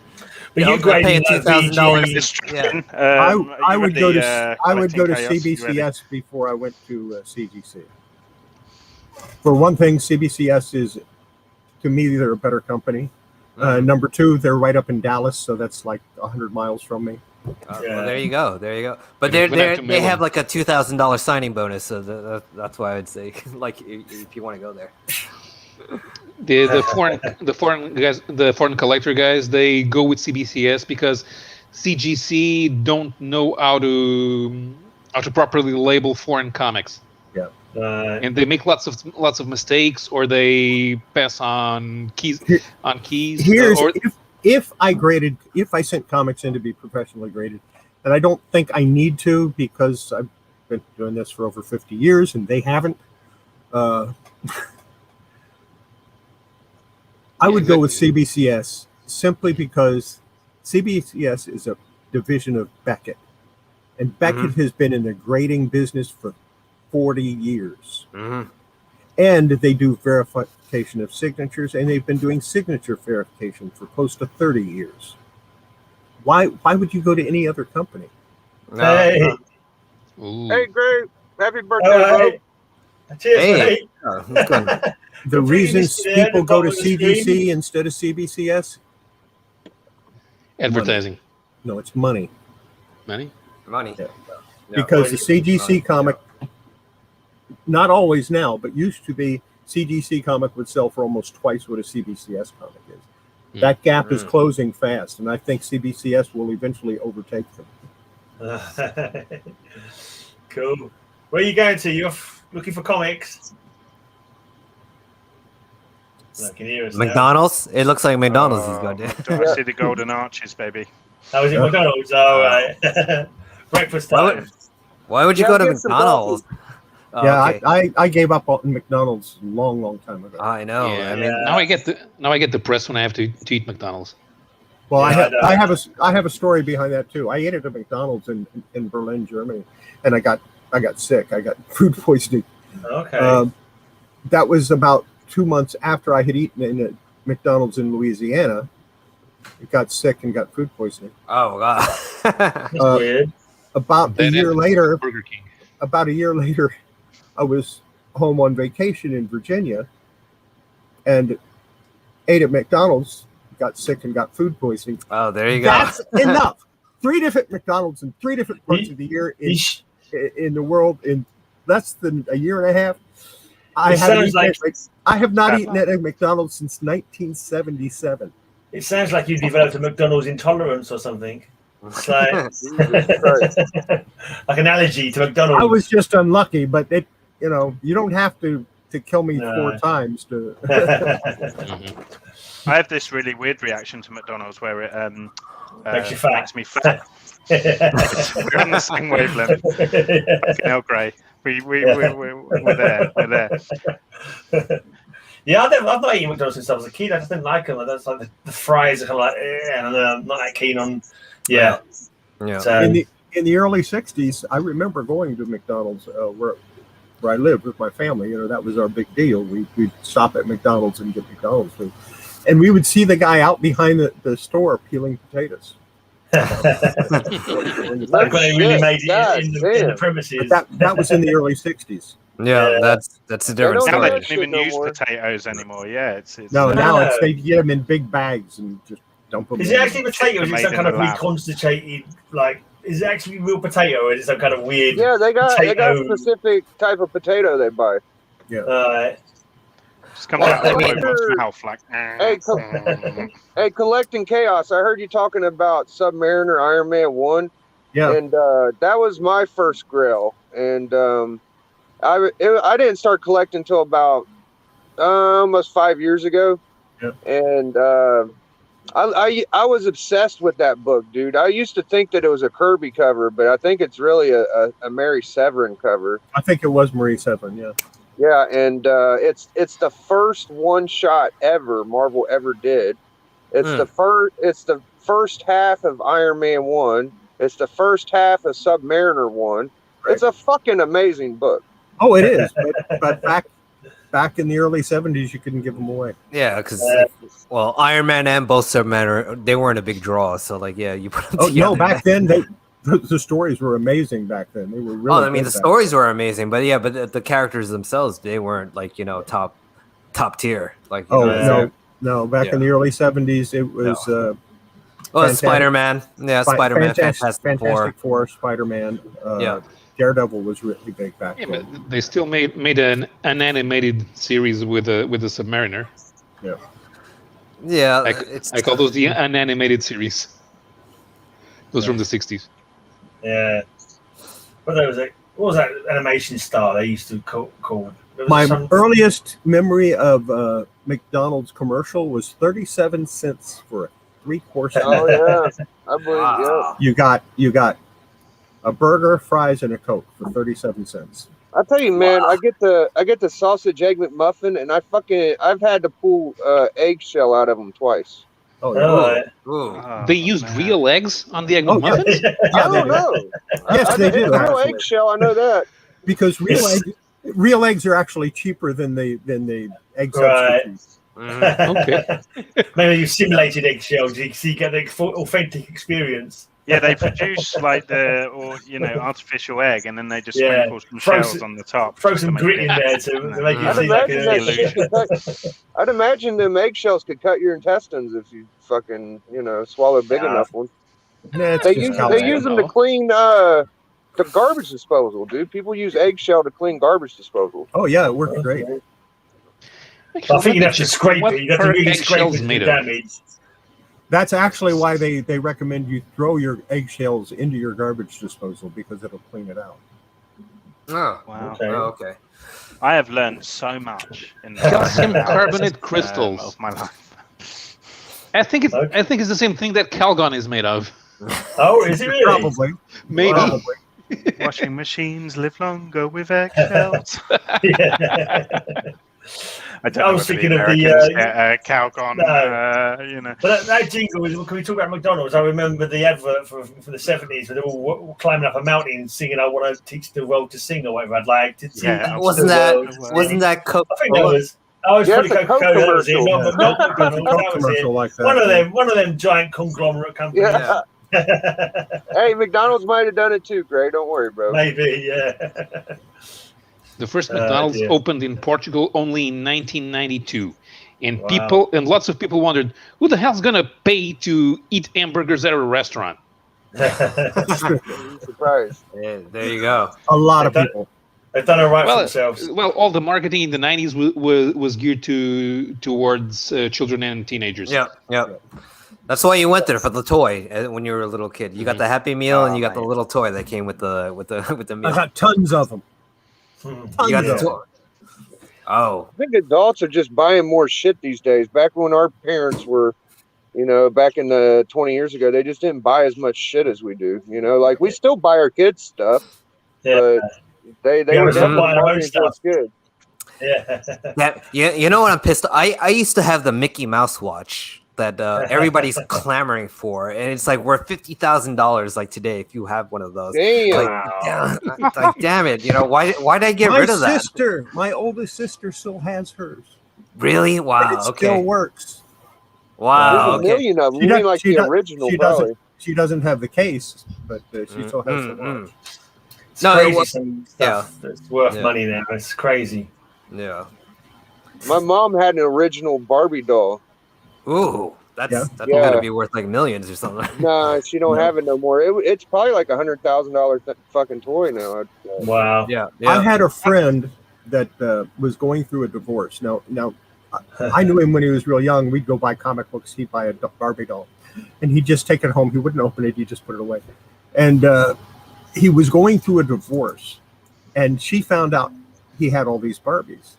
you paying $2,000. I would go to CBCS before I went to CGC. For one thing, CBCS is, to me, they're a better company. Number 2, they're right up in Dallas, so that's like 100 miles from me. Well, there you go. But they have like a $2,000 signing bonus, so that's why I'd say, like, if you want to go there. The foreign collector guys, they go with CBCS because CGC don't know how to properly label foreign comics. Yeah. And they make lots of mistakes, or they pass on keys. If I sent comics in to be professionally graded, and I don't think I need to because I've been doing this for over 50 years and they haven't. I would go with CBCS simply because CBCS is a division of Beckett, and Beckett has been in the grading business for 40 years. And they do verification of signatures, and they've been doing signature verification for close to 30 years. Why would you go to any other company? Hey, Gray, happy birthday, bro. Cheers, mate. The reason people go to CGC instead of CBCS? Advertising. No, it's money. Money? Yeah. Because the CGC comic, not always now, but used to be, CGC comic would sell for almost twice what a CBCS comic is. That gap is closing fast, and I think CBCS will eventually overtake them. Cool. Where are you going to? You're looking for comics? I can hear us McDonald's? Now. It looks like McDonald's is going to. Do I see the golden arches, baby? Oh, is it McDonald's? All right. Breakfast time. Why would you go to McDonald's? I gave up on McDonald's a long time ago. I know. Yeah, I mean, now I get depressed when I have to eat McDonald's. Well, I have a story behind that too. I ate at a McDonald's in Berlin, Germany, and I got sick. I got food poisoning. Okay. That was about 2 months after I had eaten in a McDonald's in Louisiana. I got sick and got food poisoning. Oh God. That's weird. About a year later, I was home on vacation in Virginia and ate at McDonald's, got sick and got food poisoning. Oh, there you go. That's enough. 3 different McDonald's in 3 different parts of the year in the world in less than a year and a half. I have not eaten at a McDonald's since 1977. It sounds like you developed a McDonald's intolerance or something. It's like, like an allergy to McDonald's. I was just unlucky, but you don't have to kill me 4 times to. I have this really weird reaction to McDonald's where it makes me fat. We're on the same wavelength. Fucking hell, Gray. We're there. Yeah, I've not eaten McDonald's since I was a kid. I just didn't like them. That's like the fries are kind of like, and I'm not that keen on. Yeah. So, in the early '60s, I remember going to McDonald's where I lived with my family. That was our big deal. We'd stop at McDonald's and get McDonald's food, and we would see the guy out behind the store peeling potatoes. Like when they really made it in the premises. But that was in the early '60s. Yeah, that's a different Now story. they don't even use potatoes anymore. Yeah, it's now it's they get them in big bags and just dump them. Is it actually potatoes? Is it some kind of reconstituted, like? Is it actually real potato, or is it some kind of weird? Yeah, they got a specific type of potato they buy. Yeah. Just comes out of the robot's mouth like. Hey, Collecting Chaos. I heard you talking about Submariner Iron Man 1. Yeah. And that was my first grill, and I didn't start collecting until about almost 5 years ago. Yeah. And I was obsessed with that book, dude. I used to think that it was a Kirby cover, but I think it's really a Mary Severin cover. I think it was Marie Severin, yeah. Yeah, and it's the first one shot ever Marvel ever did. It's the first half of Iron Man 1. It's the first half of Submariner 1. Right. It's a fucking amazing book. Oh, it is. But back in the early '70s, you couldn't give them away. Yeah, because Iron Man and both Submariner, they weren't a big draw. So you put them together. No, back then the stories were amazing. Back then they were really. Oh, I mean the stories were amazing, but the characters themselves, they weren't top tier. No. Back in the early '70s, it was. Spider-Man. Yeah, Spider-Man, Fantastic Four, Spider-Man. Daredevil was really big back then. But they still made an animated series with the Submariner. Yeah. Yeah. I call those the unanimated series. Those from the '60s. Yeah. What was that animation style they used to call? My earliest memory of McDonald's commercial was 37 cents for a 3-course. Oh yeah, I believe. Yeah. You got a burger, fries, and a Coke for 37 cents. I tell you, man, I get the sausage egg McMuffin, and I've had to pull eggshell out of them twice. They used real eggs on the egg McMuffins? I don't know. Yes, they do. Real eggshell, I know that. Because real eggs are actually cheaper than the egg substitutes. Okay. Maybe you simulated eggshells, so you get the authentic experience. Yeah, they produce artificial egg, and then they just sprinkle some shells on the top. Throw some grit in there to make it seem like an illusion. I'd imagine them eggshells could cut your intestines if you fucking swallow big enough one. They use them to clean the garbage disposal, dude. People use eggshell to clean garbage disposal. Oh yeah, it works great. I think you'd have to scrape it. You'd have to really scrape it to damage. That's actually why they recommend you throw your eggshells into your garbage disposal, because it'll clean it out. Oh, wow. Okay. I have learned so much in the calcium carbonate crystals of my life. I think it's the same thing that Calgon is made of. Oh, is it really? Probably. Maybe. Probably. Washing machines live longer with eggshells. I was thinking of the Calgon. But that jingle, can we talk about McDonald's? I remember the advert for the '70s where they were all climbing up a mountain singing, "I want to teach the world to sing," or whatever. I'd like to teach. Wasn't that Coke? I think that was. I was pretty Coca-Cola. That was it. Not McDonald's. That was it. Like that, one of them giant conglomerate companies. Yeah. Hey, McDonald's might have done it too, Gray. Don't worry, bro. Maybe, yeah. The first McDonald's opened in Portugal only in 1992, and lots of people wondered, who the hell's gonna pay to eat hamburgers at a restaurant? Surprise! Yeah, there you go. A lot of people. They've done it right for themselves. Well, all the marketing in the 90s was geared towards children and teenagers. Yeah. That's why you went there, for the toy when you were a little kid. You got the Happy Meal and you got the little toy that came with the meal. I got tons of them. You got the toy. Oh, I think adults are just buying more shit these days. Back when our parents were, back in the 20 years ago, they just didn't buy as much shit as we do. Like we still buy our kids stuff, but they were definitely buying stuff good. Yeah. You know what I'm pissed? I used to have the Mickey Mouse watch that everybody's clamoring for, and it's like worth $50,000 like today if you have one of those. Damn. Like damn it! Why did I get rid of that? My oldest sister still has hers. Really? Wow. It still works. Wow. There's a million of them. You mean like the original? She doesn't have the case, but she still has the watch. No, it was some stuff that's worth money now. It's crazy. Yeah. My mom had an original Barbie doll. Ooh, that's gotta be worth like millions or something. Nah, she don't have it no more. It's probably like $100,000 fucking toy now. Wow. Yeah. I had a friend that was going through a divorce. Now, I knew him when he was real young. We'd go buy comic books. He'd buy a Barbie doll, and he'd just take it home. He wouldn't open it. He'd just put it away. And he was going through a divorce, and she found out he had all these Barbies.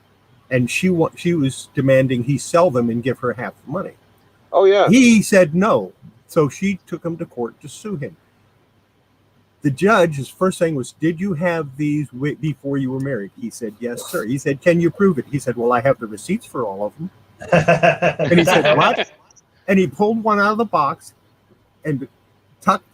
And she was demanding he sell them and give her half the money. Oh, yeah. He said no. So she took him to court to sue him. The judge, his first thing was, did you have these before you were married? He said, yes, sir. He said, can you prove it? He said, well, I have the receipts for all of them. And he said, what? And he pulled one out of the box and tucked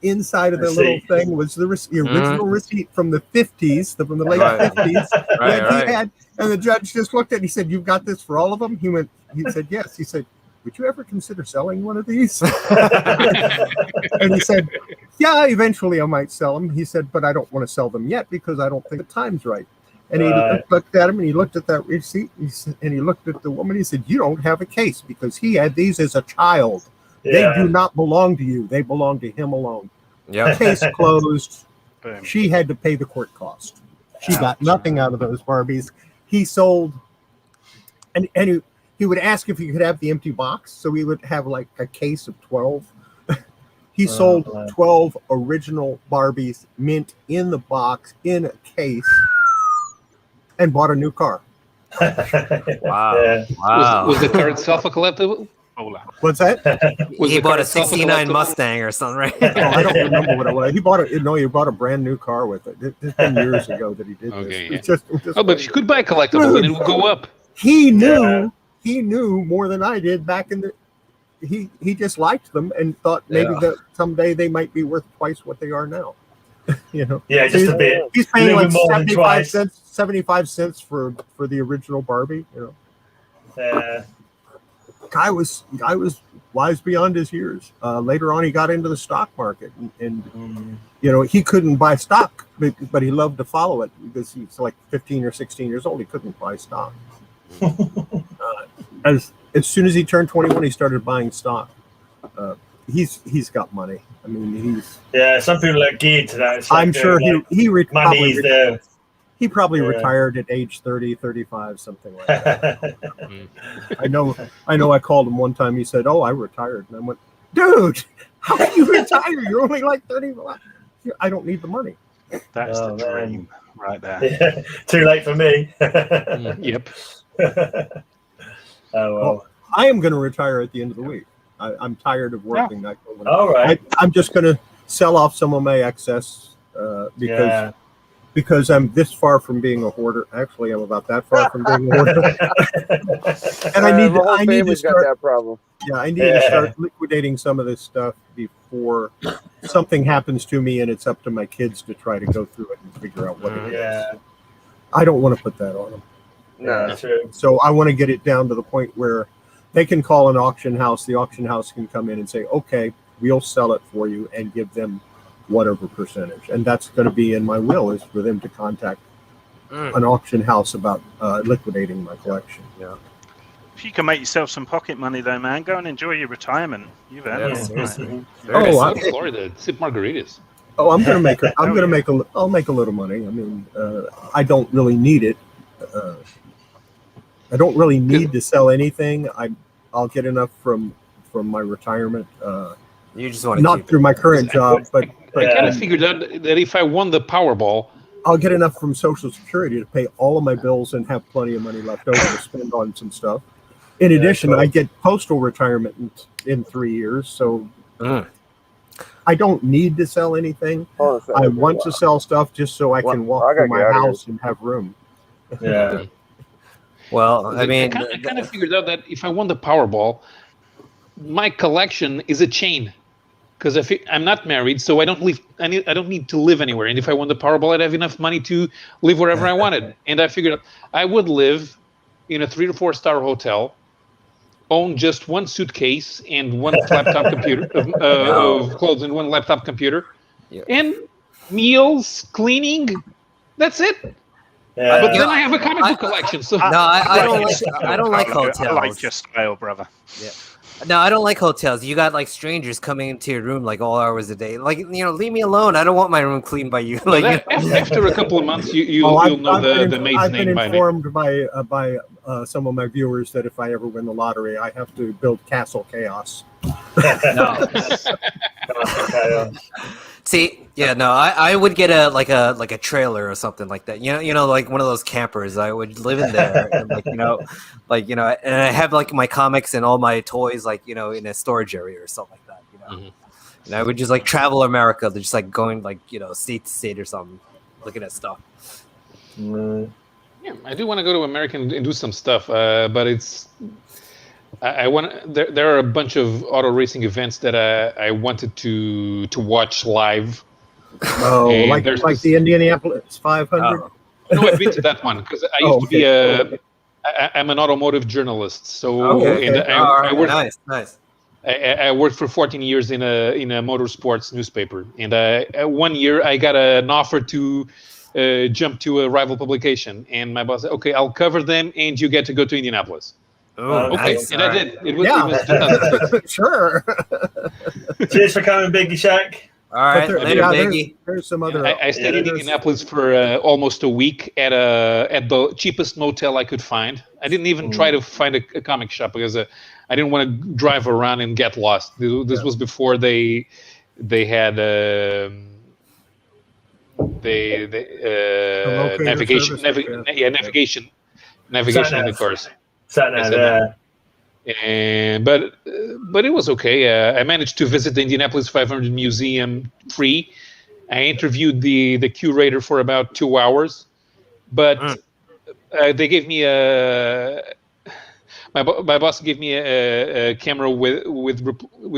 inside of the little thing was the original receipt from the 50s, from the late 50s that he had. And the judge just looked at it. He said, you've got this for all of them? He said, yes. He said, would you ever consider selling one of these? And he said, yeah, eventually I might sell them. He said, but I don't want to sell them yet because I don't think the time's right. And he looked at him and he looked at that receipt and he looked at the woman. He said, you don't have a case because he had these as a child. They do not belong to you. They belong to him alone. Yeah. Case closed. She had to pay the court cost. She got nothing out of those Barbies. He sold, and he would ask if he could have the empty box. So he would have like a case of 12. He sold 12 original Barbies, mint in the box, in a case, and bought a new car. Wow. Was the car itself a collectible? What's that? He bought a 69 Mustang or something, right? I don't remember what it was. He bought a brand new car with it. It's been years ago that he did this. It's just but you could buy a collectible and it would go up. He knew more than I did back in the. He just liked them and thought maybe that someday they might be worth twice what they are now. Yeah, just a bit. He's paying like 75 cents for the original Barbie. Yeah. Guy was wise beyond his years. Later on, he got into the stock market, and he couldn't buy stock, but he loved to follow it because he's like 15 or 16 years old. He couldn't buy stock. As soon as he turned 21, he started buying stock. He's got money. I mean, some people are geared to that. I'm sure money's there. He probably retired at age 30, 35, something like that. I know. I called him one time. He said, "Oh, I retired." And I went, "Dude, how can you retire? You're only like 30. I don't need the money." That's the dream right there. Yeah. Too late for me. Yep. Well, I am going to retire at the end of the week. I'm tired of working. Yeah. All right. I'm just going to sell off some of my excess because I'm this far from being a hoarder. Actually, I'm about that far from being a hoarder. And I need to start that problem. Yeah, I need to start liquidating some of this stuff before something happens to me, and it's up to my kids to try to go through it and figure out what it is. I don't want to put that on them. No, true. So I want to get it down to the point where they can call an auction house. The auction house can come in and say, "Okay, we'll sell it for you," and give them whatever percentage. And that's going to be in my will, is for them to contact an auction house about liquidating my collection. Yeah. If you can make yourself some pocket money, though, man, go and enjoy your retirement. You've earned it. Florida, sip margaritas. Oh, I'm going to make. I'll make a little money. I mean, I don't really need it. I don't really need to sell anything. I'll get enough from from my retirement. You just want to not through my current job, but I kind of figured out that if I won the Powerball, I'll get enough from Social Security to pay all of my bills and have plenty of money left over to spend on some stuff. In addition, I get postal retirement in 3 years, so I don't need to sell anything. I want to sell stuff just so I can walk through my house and have room. Yeah. Well, I mean, I kind of figured out that if I won the Powerball, my collection is a chain. Because I'm not married, so I don't live. I don't need to live anywhere. And if I won the Powerball, I'd have enough money to live wherever I wanted. And I figured out I would live in a 3 to 4 star hotel, own just one suitcase and one laptop computer of clothes and one laptop computer, and meals, cleaning. That's it. Yeah. But then I have a comic book collection. So I don't like hotels. I like your style, brother. Yeah. No, I don't like hotels. You got like strangers coming into your room like all hours a day. Like, leave me alone. I don't want my room cleaned by you. Like, after a couple of months, you'll know the maid's I've name been by informed by some of my viewers that if I ever win the lottery, I have to build Castle Chaos. No. See, I would get a trailer or something like that. Like one of those campers. I would live in there, and and I have like my comics and all my toys, in a storage area or something like that. And I would just like travel America, just like going state to state or something, looking at stuff. Yeah, I do want to go to America and do some stuff, but it's. I want. There are a bunch of auto racing events that I wanted to watch live. Oh, like the Indianapolis 500. No, I've been to that one because I used to be I'm an automotive journalist, so I worked. Nice. I worked for 14 years in a motorsports newspaper, and 1 year I got an offer to jump to a rival publication, and my boss said, "Okay, I'll cover them, and you get to go to Indianapolis." Oh, okay, nice. and I did. It was Sure. Cheers for coming, Biggie Shack. All right, later, Biggie. There's some other. I stayed in Indianapolis for almost a week at the cheapest motel I could find. I didn't even try to find a comic shop because I didn't want to drive around and get lost. This was before they had navigation in the cars. But it was okay. I managed to visit the Indianapolis 500 Museum free. I interviewed the curator for about 2 hours, but they gave me my boss gave me a camera with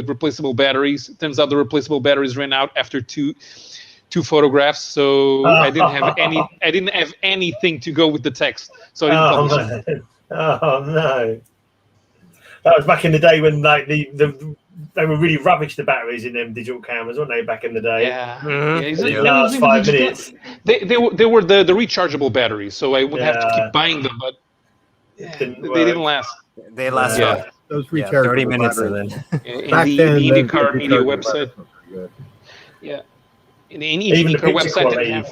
replaceable batteries. Turns out the replaceable batteries ran out after two photographs, so I didn't have anything to go with the text, so I didn't publish it. Oh no! That was back in the day when they were really rubbish, the batteries in them digital cameras, weren't they? Back in the day. Yeah. The last 5 minutes. They were the rechargeable batteries, so I would have to keep buying them, but they didn't last. They last those rechargeable 30 minutes batteries. In the IndyCar media website. Yeah. In the IndyCar website,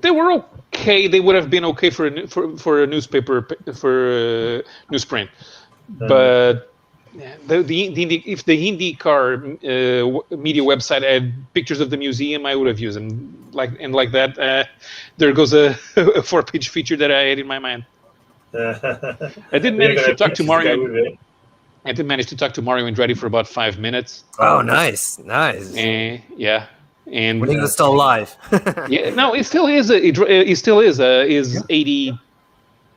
they were okay. They would have been okay for a newspaper for newsprint, but if the IndyCar media website had pictures of the museum, I would have used them. Like that, there goes a 4-page feature that I had in my mind. I didn't manage to talk to Mario. I did manage to talk to Mario Andretti for about 5 minutes. Oh, nice. Yeah. And when he was still alive. Yeah, no, it still is. He still is. Is 80,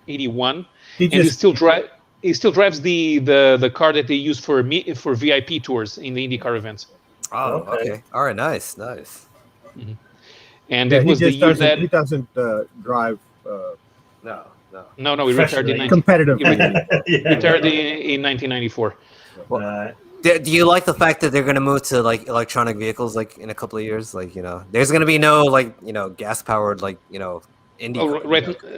81. He still drives the car that they use for VIP tours in the IndyCar events. Oh, okay. All right, nice. Mm-hmm. And it was the year that he doesn't drive. No, he retired in competitive. He retired in 1994. Do you like the fact that they're going to move to like electronic vehicles like in a couple of years? Like, there's going to be no gas powered Indy.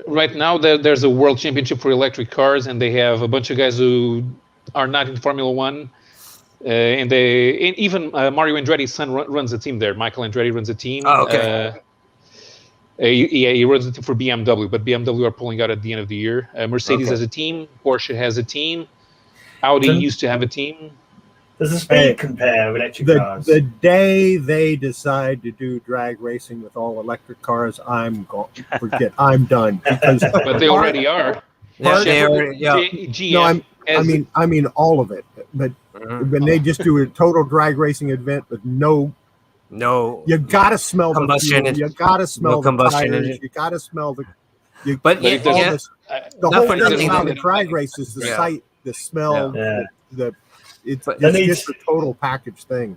Right now there's a world championship for electric cars, and they have a bunch of guys who are not in Formula One, and even Mario Andretti's son runs a team there. Michael Andretti runs a team. Oh, okay. He runs a team for BMW, but BMW are pulling out at the end of the year. Mercedes has a team. Porsche has a team. Audi used to have a team. Does the speed compare with electric cars? The day they decide to do drag racing with all electric cars, I'm gone. Forget. I'm done. Because but they already are. Yeah, they already, GM, no, I mean all of it. But when they just do a total drag racing event with no, you gotta smell combustion. The fuel, you gotta smell the combustion tires, engine. you gotta smell the. But the whole thing about the drag race is the Yeah. sight, the smell, Yeah. it's needs- just a total package thing.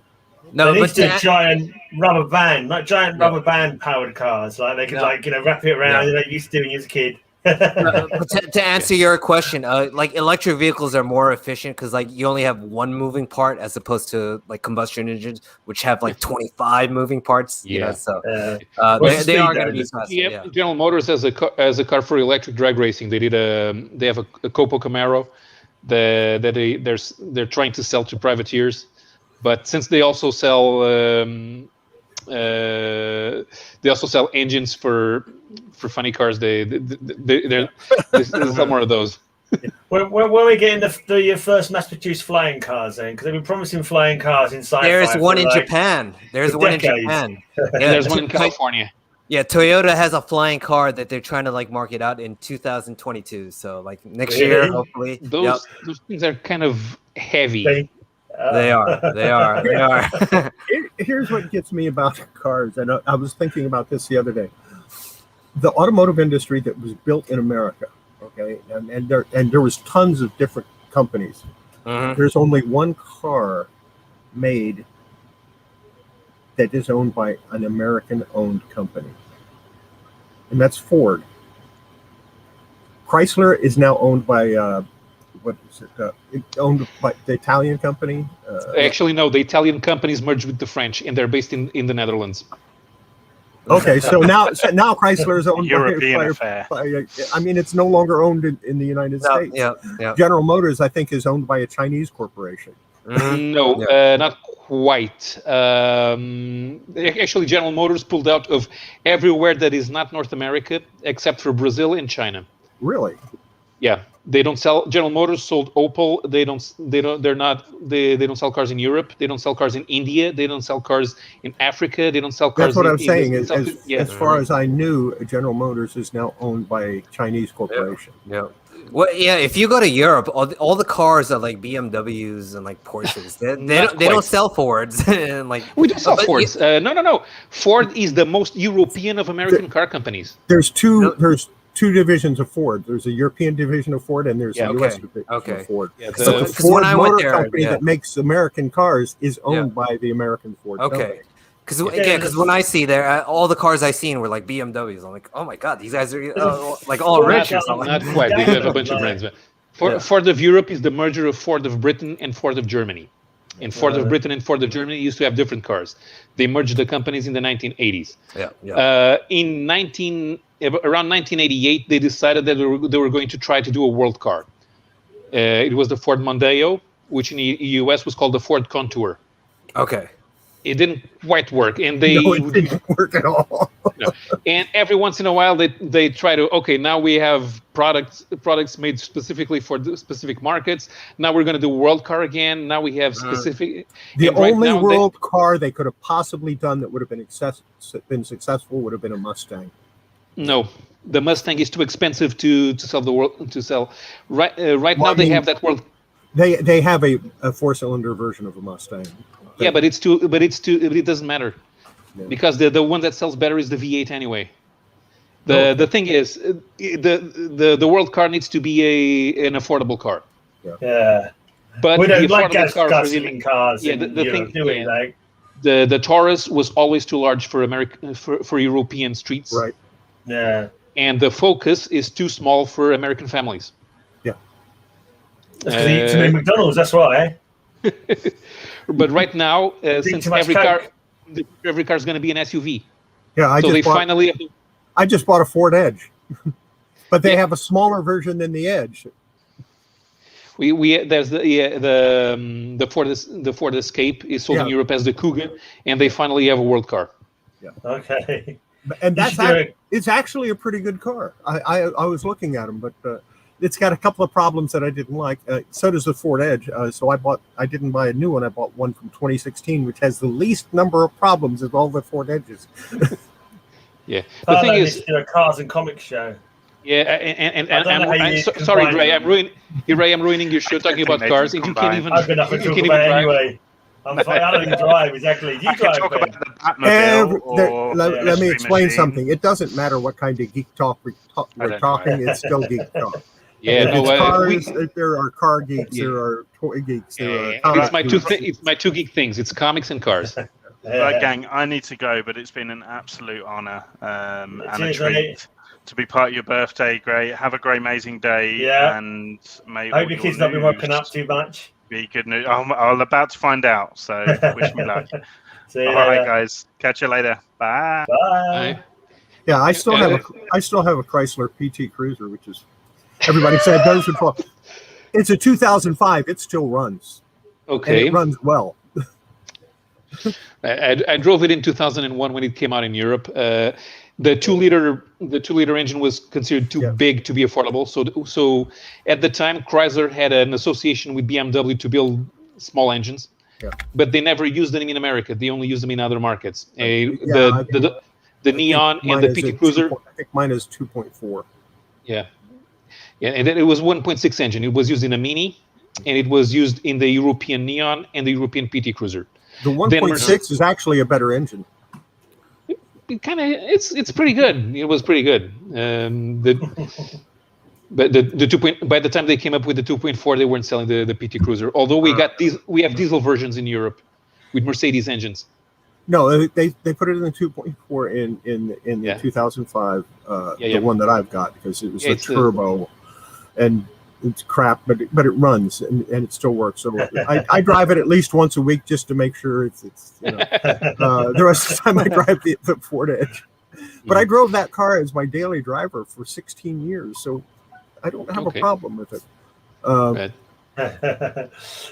No, they need but to giant rubber band, like giant rubber band powered cars. Like they could wrap it around. You know, you used to doing as a kid. But to answer your question, like electric vehicles are more efficient because like you only have one moving part as opposed to like combustion engines, which have like 25 moving parts. You know, so they are going to be faster. Yeah. General Motors has a car for electric drag racing. They did they have a Copo Camaro that they're trying to sell to privateers, but since they also sell engines for funny cars, they're some more of those. When are we getting the first mass-produced flying cars then? Because they've been promising flying cars in sci-fi. There's one in Japan. There's one in Japan. And there's one in California. Yeah, Toyota has a flying car that they're trying to like market out in 2022. So like next year, hopefully. Those things are kind of heavy. They are. Here's what gets me about cars, and I was thinking about this the other day. The automotive industry that was built in America, okay, and there was tons of different companies. There's only one car made that is owned by an American-owned company, and that's Ford. Chrysler is now owned by what is it? Owned by the Italian company? Actually, no. The Italian companies merged with the French, and they're based in the Netherlands. Okay, so now Chrysler is owned European affair. I mean, it's no longer owned in the United States. Yeah. General Motors, I think, is owned by a Chinese corporation. No, not quite. Actually, General Motors pulled out of everywhere that is not North America, except for Brazil and China. Really? Yeah, they don't sell. General Motors sold Opel. They don't sell cars in Europe. They don't sell cars in India. They don't sell cars in Africa. They don't sell cars. That's what I'm saying. As far as I knew, General Motors is now owned by a Chinese corporation. Yeah. Well, yeah. If you go to Europe, all the cars are like BMWs and like Porsches. They don't sell Fords and like. We do sell Fords. No. Ford is the most European of American car companies. There's two divisions of Ford. There's a European division of Ford, and there's a U.S. division of Ford. So the Ford Motor Company that makes American cars is owned by the American Ford company. Because when I see there, all the cars I seen were like BMWs. I'm like, oh my god, these guys are like all rich or something. Not quite. They do have a bunch of brands. Ford of Europe is the merger of Ford of Britain and Ford of Germany. And Ford of Britain and Ford of Germany used to have different cars. They merged the companies in the 1980s. Around 1988, they decided that they were going to try to do a world car. It was the Ford Mondeo, which in the US was called the Ford Contour. Okay. It didn't quite work, and it didn't work at all. And every once in a while, they try to now we have products made specifically for the specific markets. Now we're going to do world car again. Now we have specific. The only world car they could have possibly done that would have been successful would have been a Mustang. No, the Mustang is too expensive to sell the world to sell. Right now they have that world. They have a 4-cylinder version of a Mustang. Yeah, but it doesn't matter, because the one that sells better is the V8 anyway. The thing is, the world car needs to be an affordable car. Yeah. But we don't like gasoline cars. Yeah, the Taurus was always too large for for European streets. Right. Yeah. And the Focus is too small for American families. Yeah. That's because you eat too many McDonald's. That's why. But right now, since every car is going to be an SUV. Yeah, I just bought a Ford Edge, but they have a smaller version than the Edge. There's the Ford Escape is sold in Europe as the Kuga, and they finally have a world car. Yeah. Okay. And it's actually a pretty good car. I was looking at them, but it's got a couple of problems that I didn't like. So does the Ford Edge. So I didn't buy a new one. I bought one from 2016, which has the least number of problems of all the Ford Edges. Yeah. The thing is, a cars and comics show. Yeah, and I'm sorry, Ray. I'm ruining your show talking about cars, and you can't even. I've got nothing to talk about anyway. I'm fine. I don't even drive exactly. You drive. Talk about the Batmobile. Let me explain something. It doesn't matter what kind of geek talk we're talking. It's still geek talk. Yeah, no, cars. There are car geeks. There are toy geeks. There are it's my two geek things. It's comics and cars. Right, gang. I need to go, but it's been an absolute honor and a treat to be part of your birthday. Great. Have a Greymazing day. Yeah. And I hope your kids not been woken up too much. Be good news. I'm about to find out. So wish me luck. All right, guys. Catch you later. Bye. Bye. Yeah, I still have a Chrysler PT Cruiser, which is everybody said those are fall. It's a 2005. It still runs. Okay. And it runs well. I drove it in 2001 when it came out in Europe. The 2-liter engine was considered too big to be affordable. So at the time, Chrysler had an association with BMW to build small engines, but they never used them in America. They only used them in other markets. The Neon and the PT Cruiser. I think mine is 2.4. Yeah, and it was 1.6 engine. It was used in a Mini, and it was used in the European Neon and the European PT Cruiser. The 1.6 is actually a better engine. It's pretty good. It was pretty good. But the 2. By the time they came up with the 2.4, they weren't selling the PT Cruiser. Although we have diesel versions in Europe with Mercedes engines. No, they put it in the 2.4 in the 2005 the one that I've got, because it was the turbo, and it's crap, but it runs and it still works. So I drive it at least once a week just to make sure it's the rest of the time I drive the Ford Edge. But I drove that car as my daily driver for 16 years, so I don't have a problem with it. And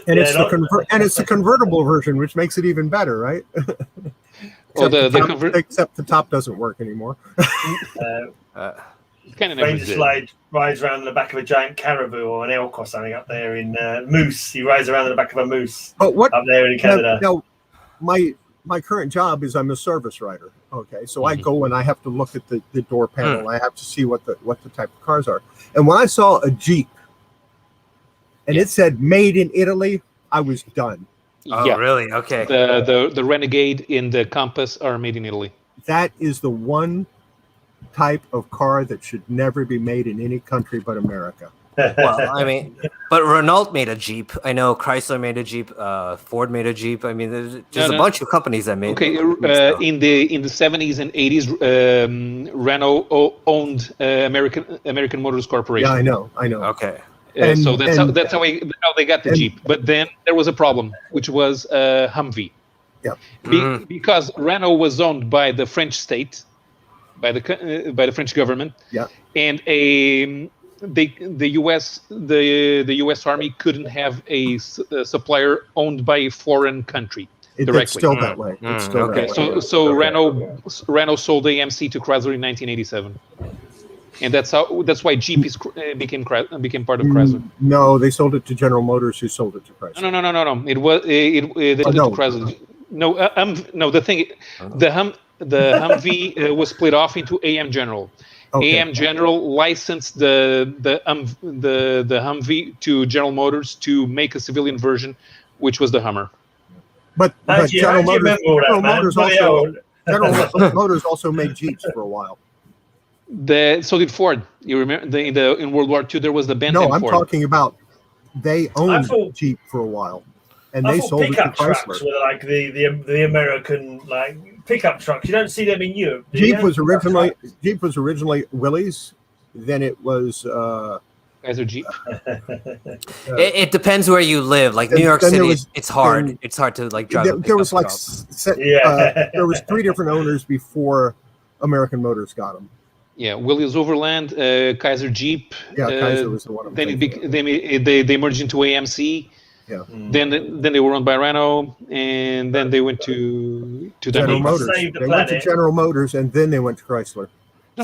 it's the convertible version, which makes it even better, right? Except the top doesn't work anymore. Kind of rides around the back of a giant caribou or an elk or something up there in moose. He rides around in the back of a moose up there in Canada. Now, my current job is I'm a service writer. Okay, so I go and I have to look at the door panel. I have to see what the type of cars are. And when I saw a Jeep and it said "Made in Italy," I was done. Oh, really? Okay. The Renegade and the Compass are made in Italy. That is the one type of car that should never be made in any country but America. Well, I mean, but Renault made a Jeep. I know Chrysler made a Jeep. Ford made a Jeep. I mean, there's a bunch of companies that made. Okay, in the 70s and 80s, Renault owned American Motors Corporation. Yeah, I know. Okay. So that's how they got the Jeep. But then there was a problem, which was Humvee. Yeah. Because Renault was owned by the French state, by the French government. Yeah. And the U.S. Army couldn't have a supplier owned by a foreign country directly. It's still that way. It's still okay. That way. So Renault sold AMC to Chrysler in 1987. And that's why Jeep became part of Chrysler. No, they sold it to General Motors, who sold it to Chrysler. No. They sold it to Chrysler. No, the Humvee was split off into AM General. Okay. AM General licensed the Humvee to General Motors to make a civilian version, which was the Hummer. But General Motors also made Jeeps for a while. So did Ford. You remember in World War II there was the Benton. No, I'm talking about they owned Jeep for a while, and they sold it to Chrysler. Were like the American pickup trucks. You don't see them in Europe. Jeep was originally Willys. Then it was Kaiser Jeep. It depends where you live. Like New York City, it's hard. It's hard to drive. There was there was 3 different owners before American Motors got them. Yeah, Willys Overland, Kaiser Jeep. Yeah, Kaiser was the one. Then they merged into AMC. Yeah. Then they were owned by Renault, and then they went to General Motors. They went to General Motors, and then they went to Chrysler.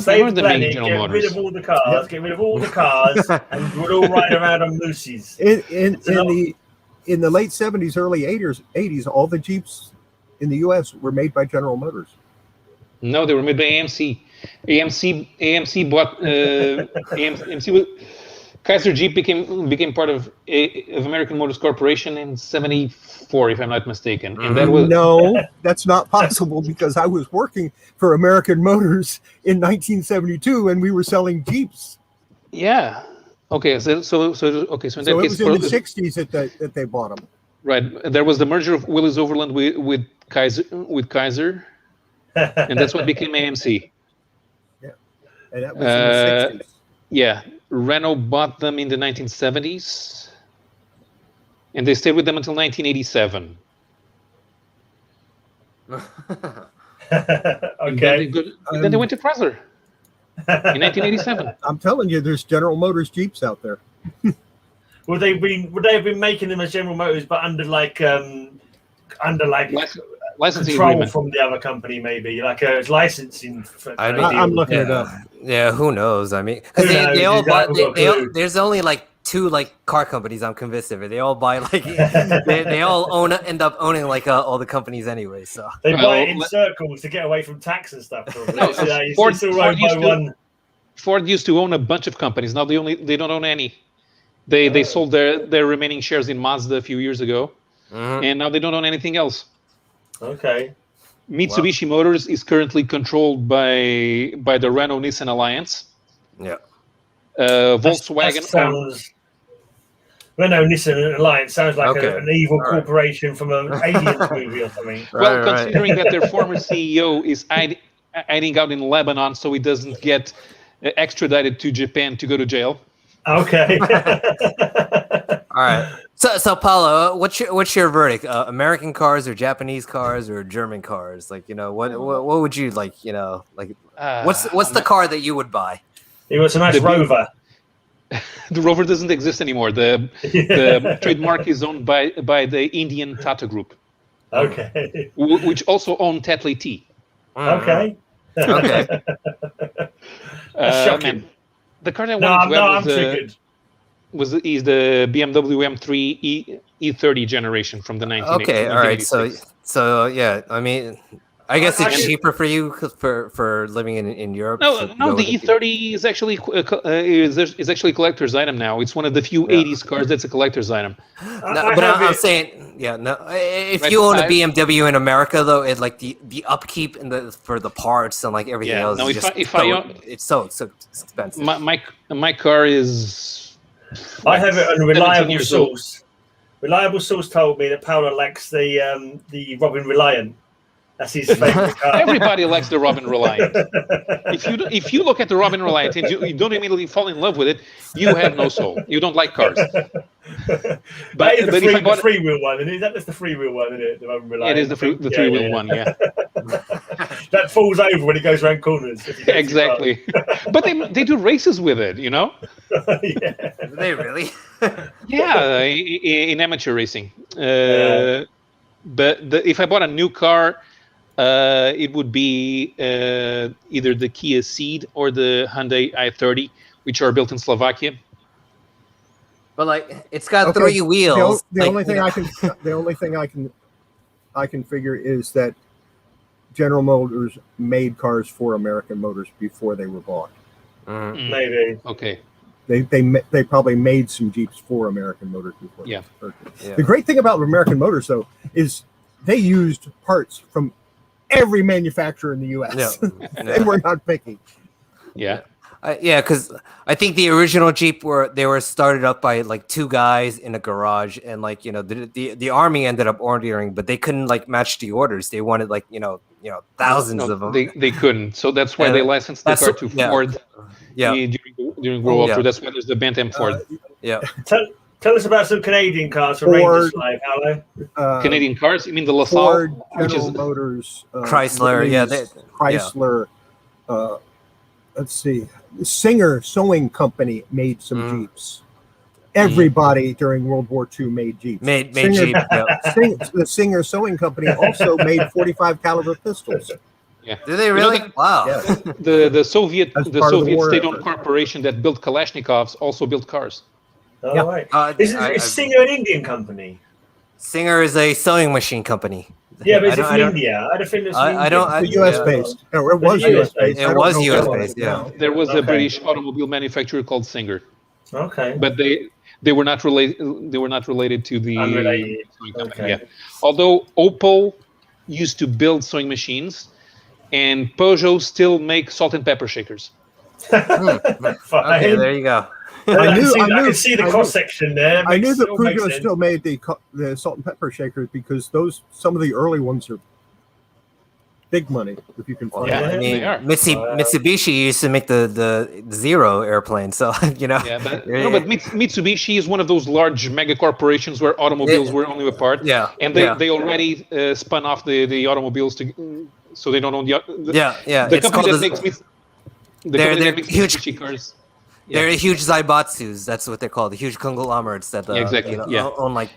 Save the planet, get rid of all the cars, get rid of all the cars, and we'll all ride around on mooses. In the late 70s, early 80s, all the Jeeps in the U.S. were made by General Motors. No, they were made by AMC. AMC bought AMC. Chrysler Jeep became part of American Motors Corporation in '74, if I'm not mistaken. And that was no, that's not possible because I was working for American Motors in 1972, and we were selling Jeeps. Yeah. Okay. So in that case, it was in the '60s that they bought them. Right. There was the merger of Willys Overland with Kaiser, and that's what became AMC. Yeah, and that was in the '60s. Yeah. Renault bought them in the 1970s, and they stayed with them until 1987. Okay. Then they went to Chrysler in 1987. I'm telling you, there's General Motors Jeeps out there. Would they have been making them as General Motors, but under licensing control agreement from the other company, maybe like a licensing? I'm looking it up. Yeah, who knows? I mean, because they all buy. There's only like 2 car companies. I'm convinced of it. They all buy they all end up owning all the companies anyway. So they buy it in circles to get away from tax and stuff. Ford used to own a bunch of companies. Now they don't own any. They sold their remaining shares in Mazda a few years ago, and now they don't own anything else. Okay. Mitsubishi Motors is currently controlled by the Renault-Nissan Alliance. Yeah. Volkswagen. Renault-Nissan Alliance sounds like an evil corporation from an Aliens movie or something. Well, considering that their former CEO is hiding out in Lebanon so he doesn't get extradited to Japan to go to jail. Okay. All right. So Paulo, what's your verdict? American cars or Japanese cars or German cars? What would you like? What's the car that you would buy? It was a nice Rover. The Rover doesn't exist anymore. The trademark is owned by the Indian Tata Group. Okay. Which also own Tetley Tea. Okay. Okay. Shocking. Man, the car I wanted to have is the BMW M3 E30 generation from the 1980s. Okay, all right. So yeah, I mean, I guess it's cheaper for you for living in Europe. No, the E30 is actually is actually a collector's item now. It's one of the few 80s cars that's a collector's item. I'm saying, if you own a BMW in America, though, it the upkeep and for the parts and everything else. No, it's so expensive. My car is. I have it on a reliable source. Reliable source told me that Paolo likes the Robin Reliant. That's his favorite car. Everybody likes the Robin Reliant. If you look at the Robin Reliant and you don't immediately fall in love with it, you have no soul. You don't like cars. But the freewheel one, isn't it? That's the freewheel one, isn't it? The Robin Reliant. It is the three-wheel one, yeah. That falls over when it goes around corners. Exactly. But they do races with it, Yeah. Do they really? Yeah, in amateur racing. But if I bought a new car, it would be either the Kia Ceed or the Hyundai i30, which are built in Slovakia. But it's got 3 wheels. The only thing I can figure is that General Motors made cars for American Motors before they were bought. Maybe. Okay. They probably made some Jeeps for American Motors before. Yeah. The great thing about American Motors, though, is they used parts from every manufacturer in the U.S. They were not picky. Yeah. Because I think the original Jeep were started up by 2 guys in a garage, and the army ended up ordering, but they couldn't match the orders. They wanted thousands of them. They couldn't, so that's why they licensed the car to Ford. Yeah. During World War II, that's why there's the Bantam Ford. Tell us about some Canadian cars from Rangers Live, Hello. Canadian cars? You mean the LaSalle? Ford, General Motors, Chrysler, Chrysler. Let's see. The Singer Sewing Company made some Jeeps. Everybody during World War II made Jeeps. Made Jeep. The Singer Sewing Company also made 45 caliber pistols. Yeah. Do they really? Wow. Yeah. The Soviet As part of the war state-owned effort. corporation that built Kalashnikovs also built cars. Oh, Yeah. right. Is Singer an Indian company? Singer is a sewing machine company. Yeah, but is it from India? I don't think it's It's US based. No, it was US based. It was US based. Yeah. There was a British automobile manufacturer called Singer. Okay. But they were not related. They were not related to the Unrelated. sewing company. Okay. Yeah. Although Opel used to build sewing machines, and Peugeot still make salt and pepper shakers. Okay, there you go. I can see the cross section there. I knew that Peugeot still made the salt and pepper shakers because some of the early ones are big money if you can find Yeah, them. I mean, Mitsubishi used to make the Zero airplane, so you know. Yeah, but Mitsubishi is one of those large mega corporations where automobiles were only a part. Yeah, and they already spun off the automobiles so they don't own the. The company that makes they're huge Mitsubishi cars. Yeah. They're huge Zaibatsus. That's what they're called. The huge conglomerates that own like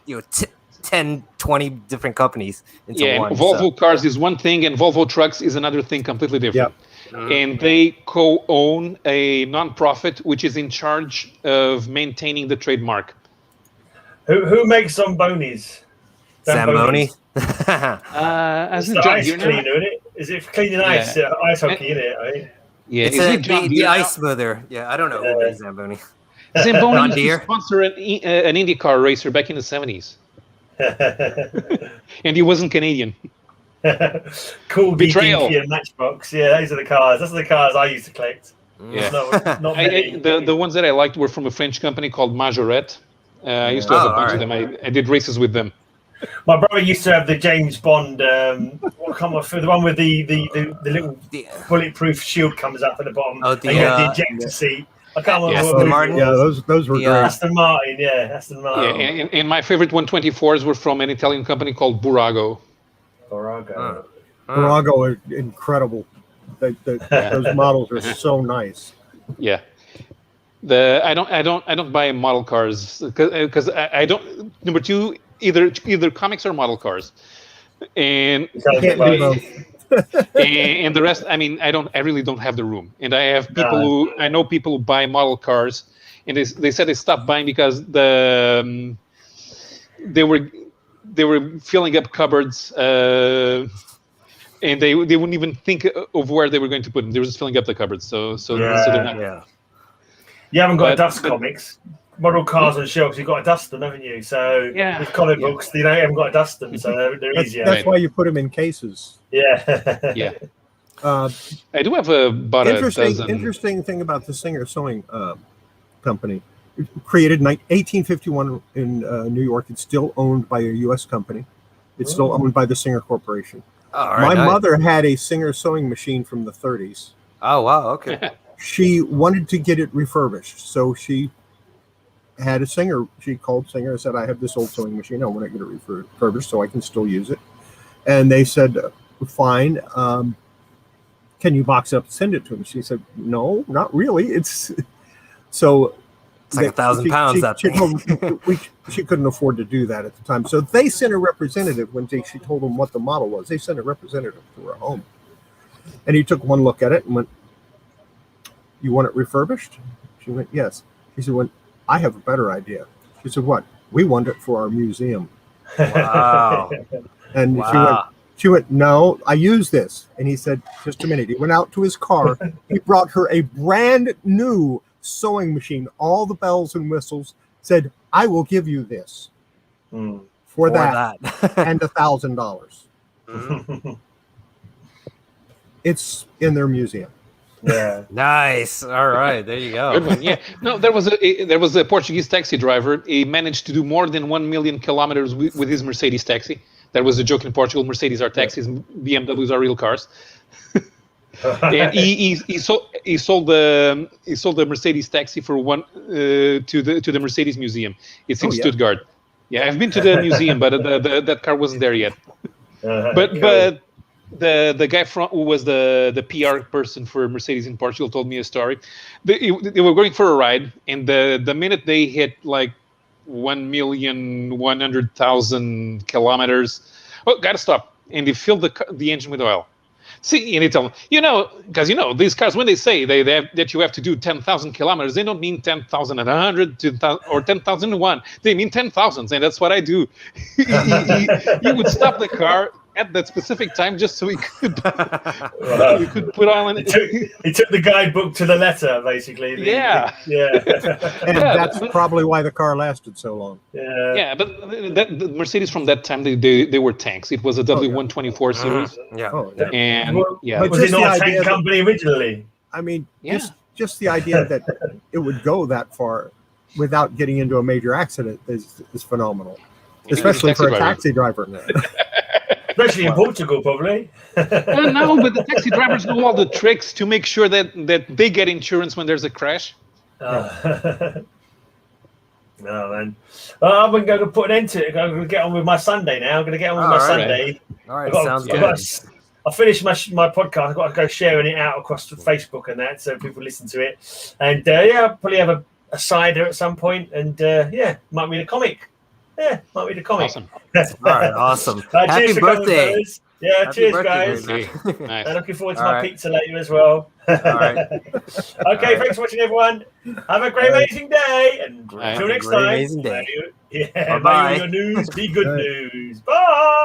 10, 20 different companies into one. And Volvo cars is one thing, and Volvo trucks is another thing completely different. Yep. And they co-own a non-profit which is in charge of maintaining the trademark. Who makes Zambonis? Zamboni? It's the ice cleaner, isn't it? Is it cleaning ice? Ice hockey, isn't it? Right? Yeah, it's the ice smoother. Yeah, I don't know who makes Zamboni. Zamboni used to sponsor an IndyCar racer back in the 70s. And he wasn't Canadian. Cool Betrayal. DDP and Matchbox. Yeah, those are the cars. Those are the cars I used to collect. Yeah. Not many. The ones that I liked were from a French company called Majorette. I used to have a bunch of them. I did races with them. My brother used to have the James Bond. The one with the little bulletproof shield comes up at the bottom. Oh, the ejector seat. I can't remember. Aston Martin. Yeah, those were great. Aston Martin. Yeah, Aston Martin. Yeah, and my favorite 124s were from an Italian company called Burago. Burago. Burago are incredible. Those models are so nice. Yeah. I don't buy model cars because I don't. Number two, either comics or model cars, and and the rest. I mean, I really don't have the room, and I have people I know people who buy model cars, and they said they stopped buying because they were filling up cupboards, and they wouldn't even think of where they were going to put them. They were just filling up the cupboards. So they're not. Yeah. You haven't got dust comics. Model cars on shelves, you've got to dust them, haven't you? So with comic books, you haven't got to dust them, so they're easier. That's why you put them in cases. Yeah. Yeah. I do have about a dozen. Interesting thing about the Singer Sewing Company. It created in 1851 in New York. It's still owned by a U.S. company. It's still owned by the Singer Corporation. My mother had a Singer sewing machine from the 30s. Oh, wow. Okay. She wanted to get it refurbished, so she had a Singer. She called Singer and said, I have this old sewing machine. I want to get it refurbished so I can still use it. And they said, fine. Can you box it up and send it to them? She said, no, not really. It's like 1,000 pounds. She couldn't afford to do that at the time. So they sent a representative when she told them what the model was. They sent a representative to her home. And he took one look at it and went, you want it refurbished? She went, yes. He said, well, I have a better idea. She said, what? We want it for our museum. Wow. And she went, no, I use this. And he said, just a minute. He went out to his car. He brought her a brand new sewing machine, all the bells and whistles, said, I will give you this for that. And $1,000. It's in their museum. Yeah. Nice. All right. There you go. Good one. Yeah. No, there was a Portuguese taxi driver. He managed to do more than 1 million kilometers with his Mercedes taxi. That was a joke in Portugal. Mercedes are taxis. BMWs are real cars. And he sold the Mercedes taxi for one to the Mercedes museum. It's in Stuttgart. Yeah, I've been to the museum, but that car wasn't there yet. But the guy who was the PR person for Mercedes in Portugal told me a story. They were going for a ride, and the minute they hit like 1,100,000 kilometers, gotta stop, and they filled the engine with oil. See, and they tell because these cars, when they say that you have to do 10,000 kilometers, they don't mean 10,100 or 10,001. They mean 10,000s, and that's what I do. You would stop the car at that specific time just so we could you could put on it. He took the guidebook to the letter, basically. Yeah. And that's probably why the car lasted so long. Yeah, but the Mercedes from that time, they were tanks. It was a W124 series. And But was it not a tank company originally? I mean, just the idea that it would go that far without getting into a major accident is phenomenal, especially for a taxi driver. Especially in Portugal, probably. No, but the taxi drivers know all the tricks to make sure that they get insurance when there's a crash. Oh, man. I'm going to put an end to it. I'm going to get on with my Sunday now. I'm going to get on with my Sunday. All right, sounds good. I finished my podcast. I've got to go sharing it out across Facebook and that, so people listen to it. And I'll probably have a cider at some point. And might read a comic. Yeah, might read a comic. Awesome. All right, awesome. Happy birthday. Yeah, Happy cheers, birthday, guys. Nice. I'm looking forward to my pizza later as well. All right. Okay, thanks for watching, everyone. Have a great, amazing day. And until next time. Amazing day. May your news be good news. Bye.